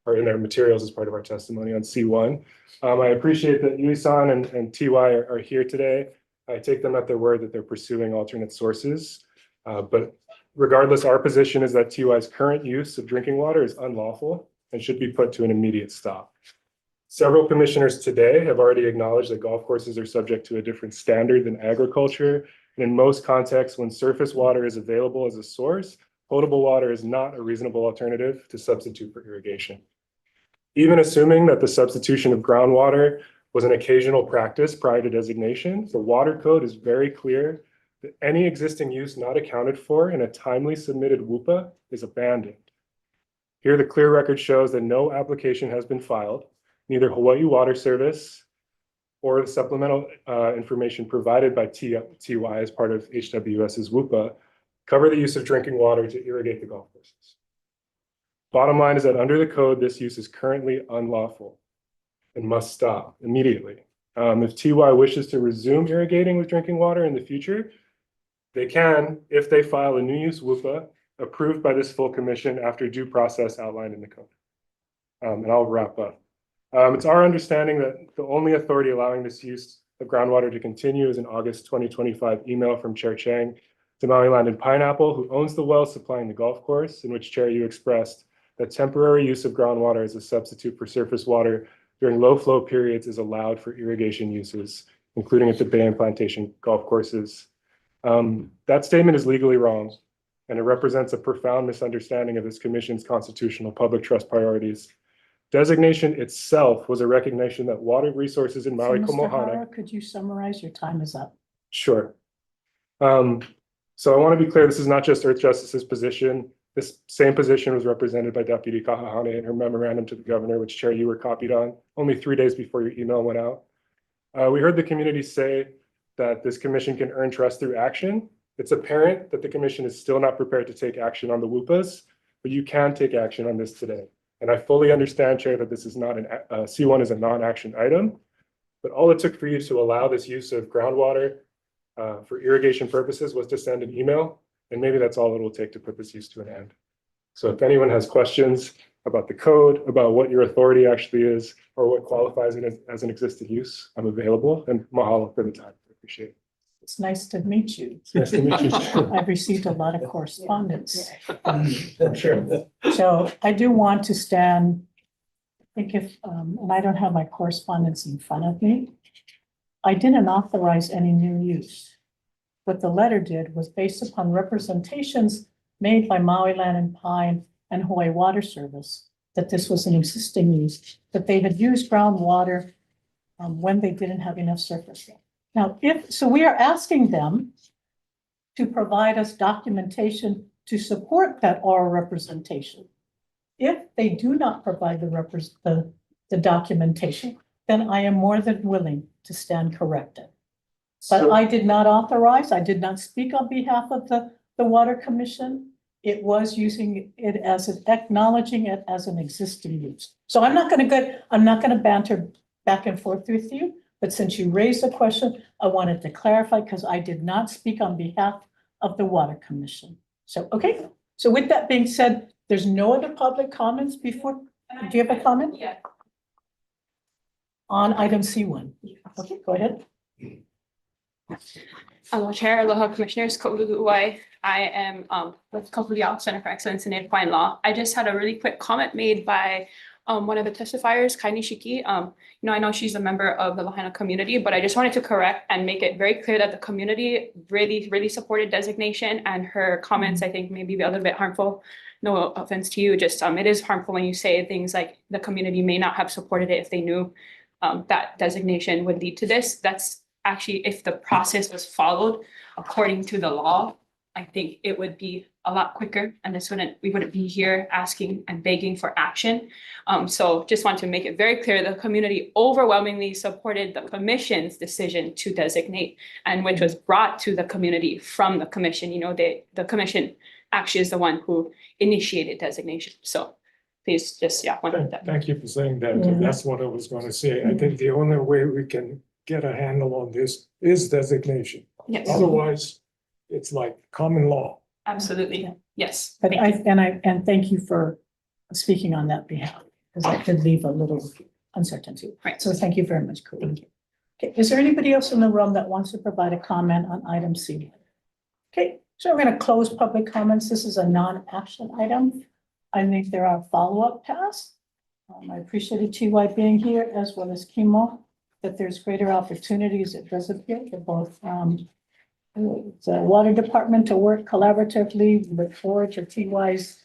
or in their materials as part of our testimony on C1. I appreciate that Yui-san and TY are here today. I take them at their word that they're pursuing alternate sources. But regardless, our position is that TY's current use of drinking water is unlawful and should be put to an immediate stop. Several commissioners today have already acknowledged that golf courses are subject to a different standard than agriculture. And in most contexts, when surface water is available as a source, potable water is not a reasonable alternative to substitute for irrigation. Even assuming that the substitution of groundwater was an occasional practice prior to designation, the water code is very clear that any existing use not accounted for in a timely submitted WUPA is abandoned. Here, the clear record shows that no application has been filed. Neither Hawaii Water Service or the supplemental information provided by TY as part of HWS's WUPA cover the use of drinking water to irrigate the golf courses. Bottom line is that under the code, this use is currently unlawful and must stop immediately. If TY wishes to resume irrigating with drinking water in the future, they can if they file a new use WUPA approved by this full commission after due process outlined in the code. And I'll wrap up. It's our understanding that the only authority allowing this use of groundwater to continue is an August 2025 email from Chair Chang to Maui Land and Pineapple, who owns the well supplying the golf course, in which Chair you expressed that temporary use of groundwater as a substitute for surface water during low flow periods is allowed for irrigation uses, including at the Bay and Plantation golf courses. That statement is legally wrong, and it represents a profound misunderstanding of this commission's constitutional public trust priorities. Designation itself was a recognition that water resources in Maui Mr. Komohana. Hara, could you summarize? Your time is up. Sure. So I want to be clear, this is not just Earth Justice's position. This same position was represented by Deputy Kahahane in her memorandum to the governor, which Chair you were copied on only 3 days before your email went out. We heard the community say that this commission can earn trust through action. It's apparent that the commission is still not prepared to take action on the WUPAs, but you can take action on this today. And I fully understand, Chair, that this is not C1 is a non-action item, but all it took for you to allow this use of groundwater for irrigation purposes was to send an email, and maybe that's all it will take to put this use to an end. So if anyone has questions about the code, about what your authority actually is, or what qualifies it as an existing use, I'm available, and mahalo for the time. I appreciate it. It's nice to meet you. It's nice to meet you. I've received a lot of correspondence. Sure. So I do want to stand, I think if, and I don't have my correspondence in front of me. I didn't authorize any new use. What the letter did was based upon representations made by Maui Land and Pine and Hawaii Water Service, that this was an existing use, that they had used groundwater when they didn't have enough surface. Now, so we are asking them to provide us documentation to support that oral representation. If they do not provide the documentation, then I am more than willing to stand corrected. But I did not authorize, I did not speak on behalf of the Water Commission. It was using it as acknowledging it as an existing use. So I'm not gonna banter back and forth with you, but since you raised the question, I wanted to clarify because I did not speak on behalf of the Water Commission. So, okay, So with that being said, there's no other public comments before, do you have a comment? Yeah. On item C1? Okay, go ahead. Aloha Chair, aloha Commissioners, Ko'ulu'uai. I am with Kapuliao Center for Excellence in Native Hawaiian Law. I just had a really quick comment made by one of the testifiers, Kai Nishiki. I know she's a member of the Lahaina community, but I just wanted to correct and make it very clear that the community really, really supported designation, and her comments, I think, may be a little bit harmful. No offense to you, just it is harmful when you say things like the community may not have supported it if they knew that designation would lead to this. That's actually, if the process was followed according to the law, I think it would be a lot quicker, and we wouldn't be here asking and begging for action. So just want to make it very clear, the community overwhelmingly supported the commission's decision to designate, and which was brought to the community from the commission. The commission actually is the one who initiated designation. So please just, wanted that. Thank you for saying that, 'cause that's what I was gonna say. I think the only way we can get a handle on this is designation. Yes. Otherwise, it's like common law. Absolutely, yes. But and thank you for speaking on that behalf, because that could leave a little uncertainty. Right. So thank you very much, Cody. Okay, is there anybody else in the room that wants to provide a comment on item C? Okay, so we're gonna close public comments. This is a non-action item. I think there are follow-up tasks. I appreciated TY being here, as well as Kimo, that there's greater opportunities at Reservoir for both the water department to work collaboratively, look forward to TY's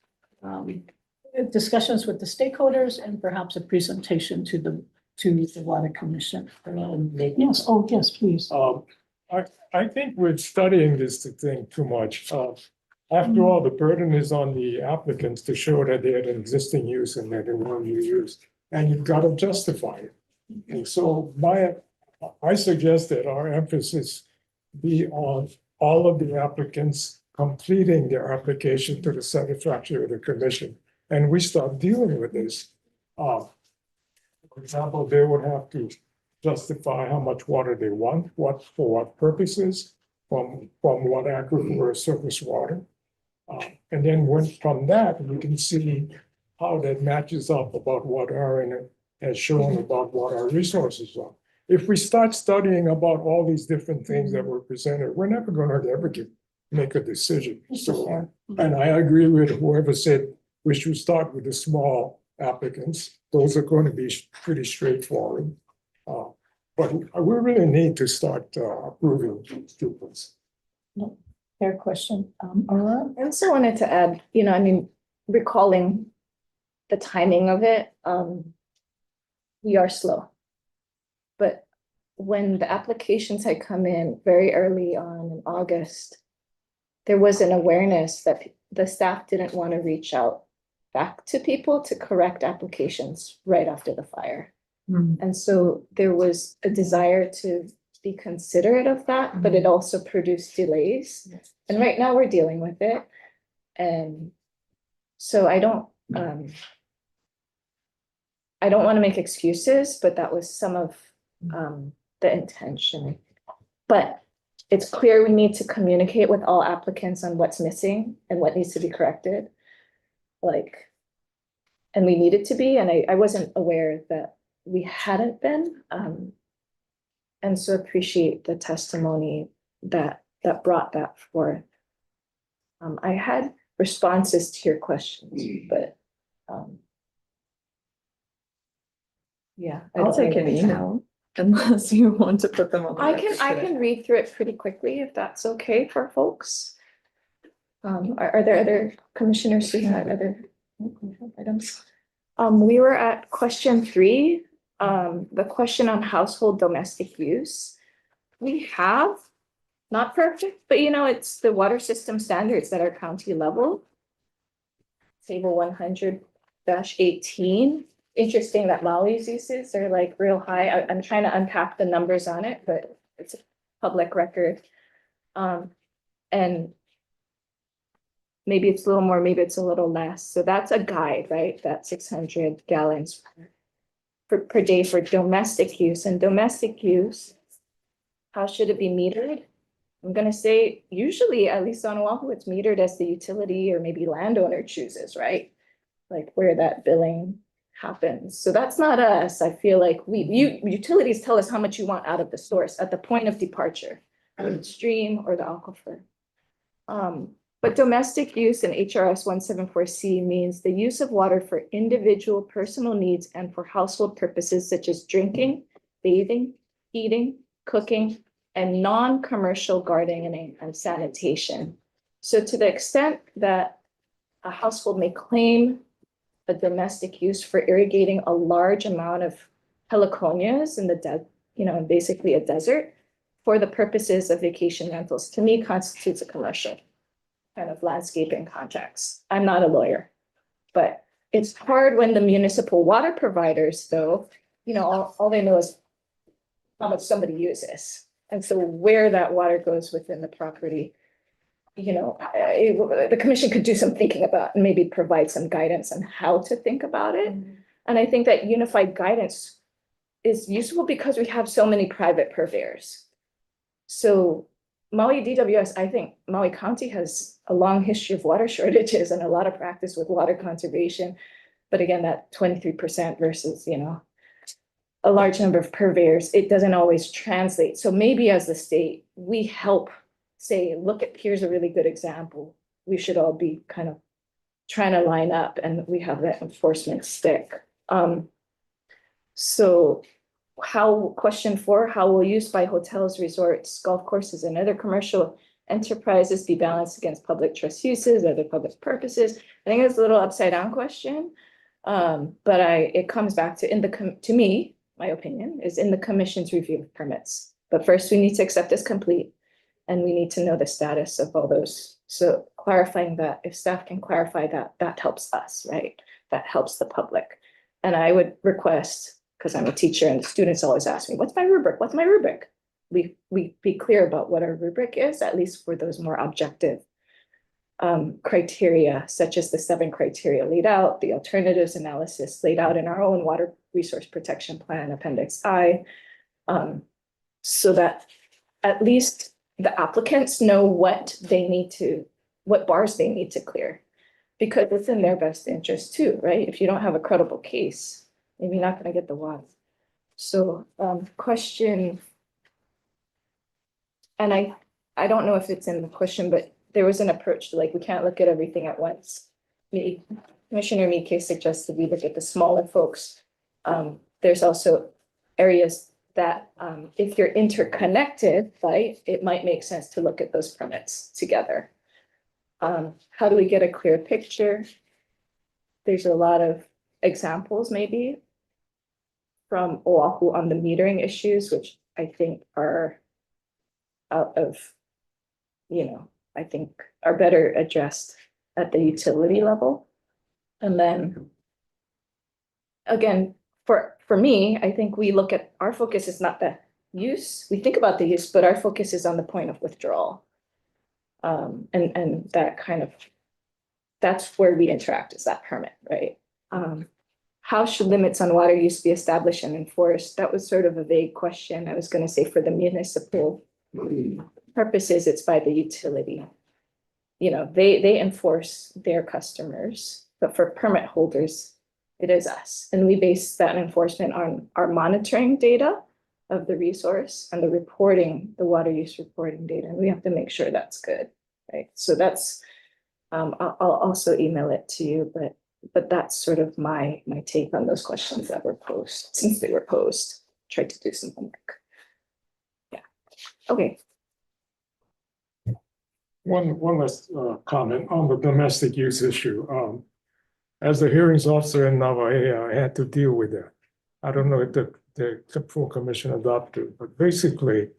discussions with the stakeholders, and perhaps a presentation to the water commission. Yes, oh, yes, please. I think we're studying this thing too much. After all, the burden is on the applicants to show that they had an existing use and that they want new use, and you've got to justify it. And so I suggest that our emphasis be on all of the applicants completing their application to the satisfaction of the commission, and we start dealing with this. For example, they would have to justify how much water they want, for what purposes, from what aquifer or surface water. And then from that, we can see how that matches up about what Aaron has shown about what our resources are. If we start studying about all these different things that were presented, we're never going to ever make a decision. So, and I agree with whoever said we should start with the small applicants. Those are going to be pretty straightforward. But we really need to start approving students. Fair question. Aurora? I also wanted to add, recalling the timing of it, we are slow. But when the applications had come in very early on in August, there was an awareness that the staff didn't want to reach out back to people to correct applications right after the fire. And so there was a desire to be considerate of that, but it also produced delays. And right now we're dealing with it. And so I don't want to make excuses, but that was some of the intention. But it's clear we need to communicate with all applicants on what's missing and what needs to be corrected. And we needed to be, and I wasn't aware that we hadn't been. And so appreciate the testimony that brought that forth. I had responses to your questions, but yeah. I'll take an email unless you want to put them on. I can read through it pretty quickly if that's okay for folks. Are there other commissioners who had other items? We were at question 3, the question on household domestic use. We have, not perfect, but it's the water system standards that are county level. Table 100-18. Interesting that Maui's uses are like real high. I'm trying to unpack the numbers on it, but it's a public record. And maybe it's a little more, maybe it's a little less. So that's a guide, right? That's 600 gallons per day for domestic use. And domestic use, how should it be metered? I'm gonna say, usually, at least on Oahu, it's metered as the utility or maybe landowner chooses, right? Like where that billing happens. So that's not us. I feel like utilities tell us how much you want out of the source at the point of departure, the stream or the aquifer. But domestic use in HRS 174C means the use of water for individual personal needs and for household purposes such as drinking, bathing, heating, cooking, and non-commercial gardening and sanitation. So to the extent that a household may claim a domestic use for irrigating a large amount of heliconias in the basically a desert for the purposes of vacation rentals, to me constitutes a commercial kind of landscaping contracts. I'm not a lawyer, but it's hard when the municipal water providers, though, all they know is how much somebody uses. And so where that water goes within the property, the commission could do some thinking about and maybe provide some guidance on how to think about it. And I think that unified guidance is useful because we have so many private purveyors. So Maui DWS, I think Maui County has a long history of water shortages and a lot of practice with water conservation. But again, that 23% versus, a large number of purveyors, it doesn't always translate. So maybe as the state, we help say, look, here's a really good example. We should all be kind of trying to line up and we have that enforcement stick. So question 4, how will use by hotels, resorts, golf courses, and other commercial enterprises be balanced against public trust uses, other public purposes? I think it's a little upside down question. But it comes back to, to me, my opinion is in the commission's review of permits. But first we need to accept as complete and we need to know the status of all those. So clarifying that, if staff can clarify that, that helps us, right? That helps the public. And I would request, because I'm a teacher and the students always ask me, what's my rubric? What's my rubric? We be clear about what our rubric is, at least for those more objective criteria, such as the 7 criteria laid out, the alternatives analysis laid out in our own water resource protection plan, Appendix I, so that at least the applicants know what bars they need to clear, because it's in their best interest too, right? If you don't have a credible case, maybe you're not going to get the water. So question, and I don't know if it's in the question, but there was an approach to we can't look at everything at once. Commissioner Miike suggested we look at the smaller folks. There's also areas that if you're interconnected, right, it might make sense to look at those permits together. How do we get a clear picture? There's a lot of examples maybe from Oahu on the metering issues, which I think are out of, I think are better addressed at the utility level. And then again, for me, I think we look at, our focus is not the use, we think about the use, but our focus is on the point of withdrawal. And that kind of, that's where we interact, is that permit, right? How should limits on water use be established and enforced? That was sort of a vague question. I was going to say for the municipal purposes, it's by the utility. They enforce their customers, but for permit holders, it is us. And we base that enforcement on our monitoring data of the resource and the water use reporting data. And we have to make sure that's good, right? So that's, I'll also email it to you, but that's sort of my take on those questions that were posed, since they were posed. Tried to do some homework. Yeah. Okay. One last comment on the domestic use issue. As the hearings officer in Navajo, I had to deal with that. I don't know if the full commission adopted, but basically,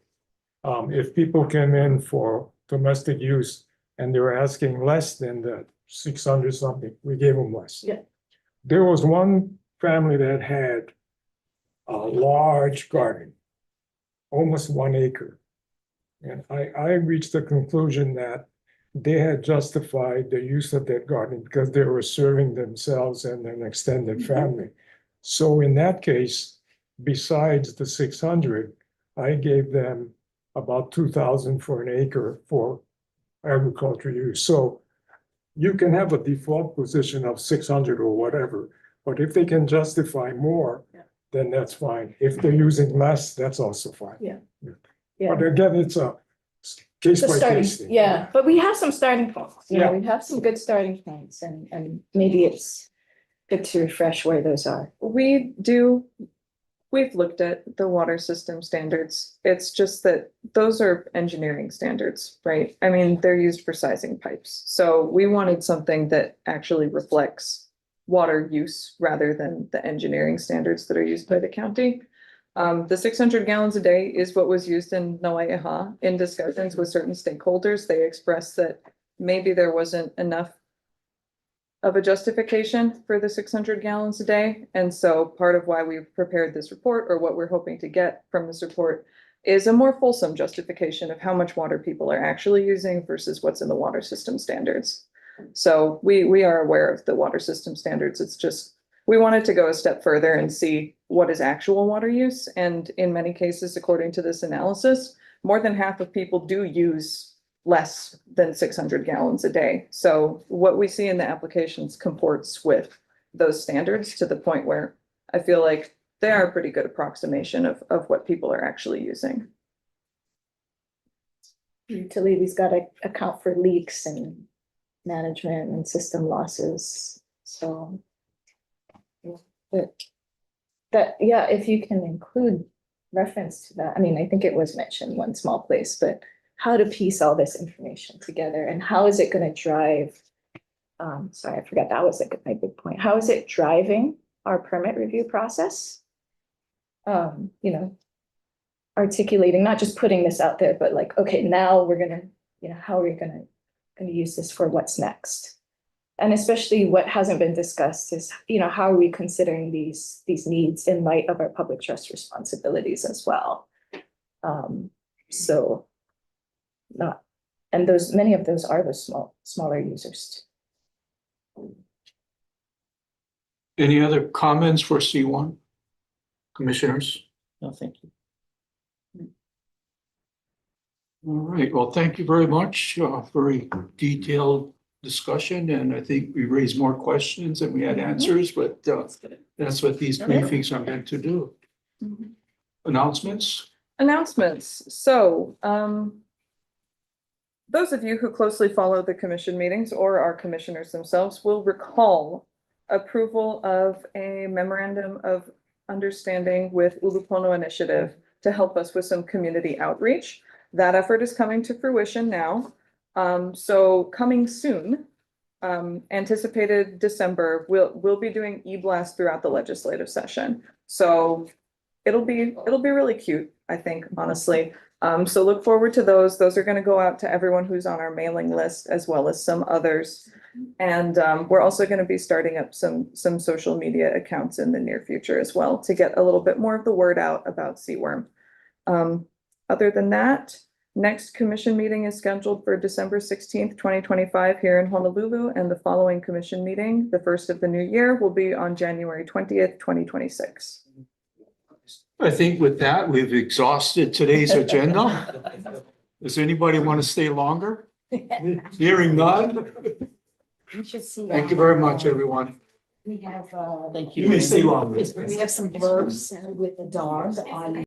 if people came in for domestic use and they were asking less than that 600 something, we gave them less. Yeah. There was one family that had a large garden, almost 1 acre. And I reached the conclusion that they had justified the use of that garden because they were serving themselves and an extended family. So in that case, besides the 600, I gave them about 2,000 for an acre for agriculture use. So you can have a default position of 600 or whatever, but if they can justify more, then that's fine. If they're using less, that's also fine. Yeah. But again, it's a case The by starting, case thing. yeah, but we have some starting points, you know, Yeah. we have some good starting points and maybe it's good to refresh where those are. We've looked at the water system standards. It's just that those are engineering standards, right? I mean, they're used for sizing pipes. So we wanted something that actually reflects water use rather than the engineering standards that are used by the county. The 600 gallons a day is what was used in Noaeha. In discussions with certain stakeholders, they expressed that maybe there wasn't enough of a justification for the 600 gallons a day. And so part of why we've prepared this report, or what we're hoping to get from this report, is a more fulsome justification of how much water people are actually using versus what's in the water system standards. So we are aware of the water system standards. It's just, we wanted to go a step further and see what is actual water use. And in many cases, according to this analysis, more than half of people do use less than 600 gallons a day. So what we see in the applications comports with those standards to the point where I feel like they are a pretty good approximation of what people are actually using. Utilities gotta account for leaks and management and system losses, so. Yeah, if you can include reference to that, I mean, I think it was mentioned one small place, but how to piece all this information together and how is it gonna drive? Sorry, I forgot, that was like my big point. How is it driving our permit review process? You know, articulating, not just putting this out there, but like, okay, now we're gonna, you know, how are we gonna use this for what's next? And especially what hasn't been discussed is, you know, how are we considering these needs in light of our public trust responsibilities as well? So not, and those, many of those are the smaller users. Any other comments for C1? Commissioners? No, thank you. All right, well, thank you very much. Very detailed discussion, and I think we raised more questions than we had answers, but that's what these briefings are meant to do. Announcements? Announcements. So, those of you who closely follow the commission meetings or our commissioners themselves will recall approval of a memorandum of understanding with Ulupono Initiative to help us with some community outreach. That effort is coming to fruition now. So coming soon, anticipated December, we'll be doing e-blast throughout the legislative session. So it'll be really cute, I think, honestly. So look forward to those. Those are going to go out to everyone who's on our mailing list, as well as some others. And we're also going to be starting up some social media accounts in the near future as well to get a little bit more of the word out about Seaworm. Other than that, next commission meeting is scheduled for December 16th, 2025 here in Honolulu, and the following commission meeting, the first of the new year, will be on January 20th, 2026. I think with that, we've exhausted today's agenda. Does anybody want to stay longer? Hearing none. You should see. Thank you very much, everyone. We have, Thank You may stay longer. we have some blurbs with the dog on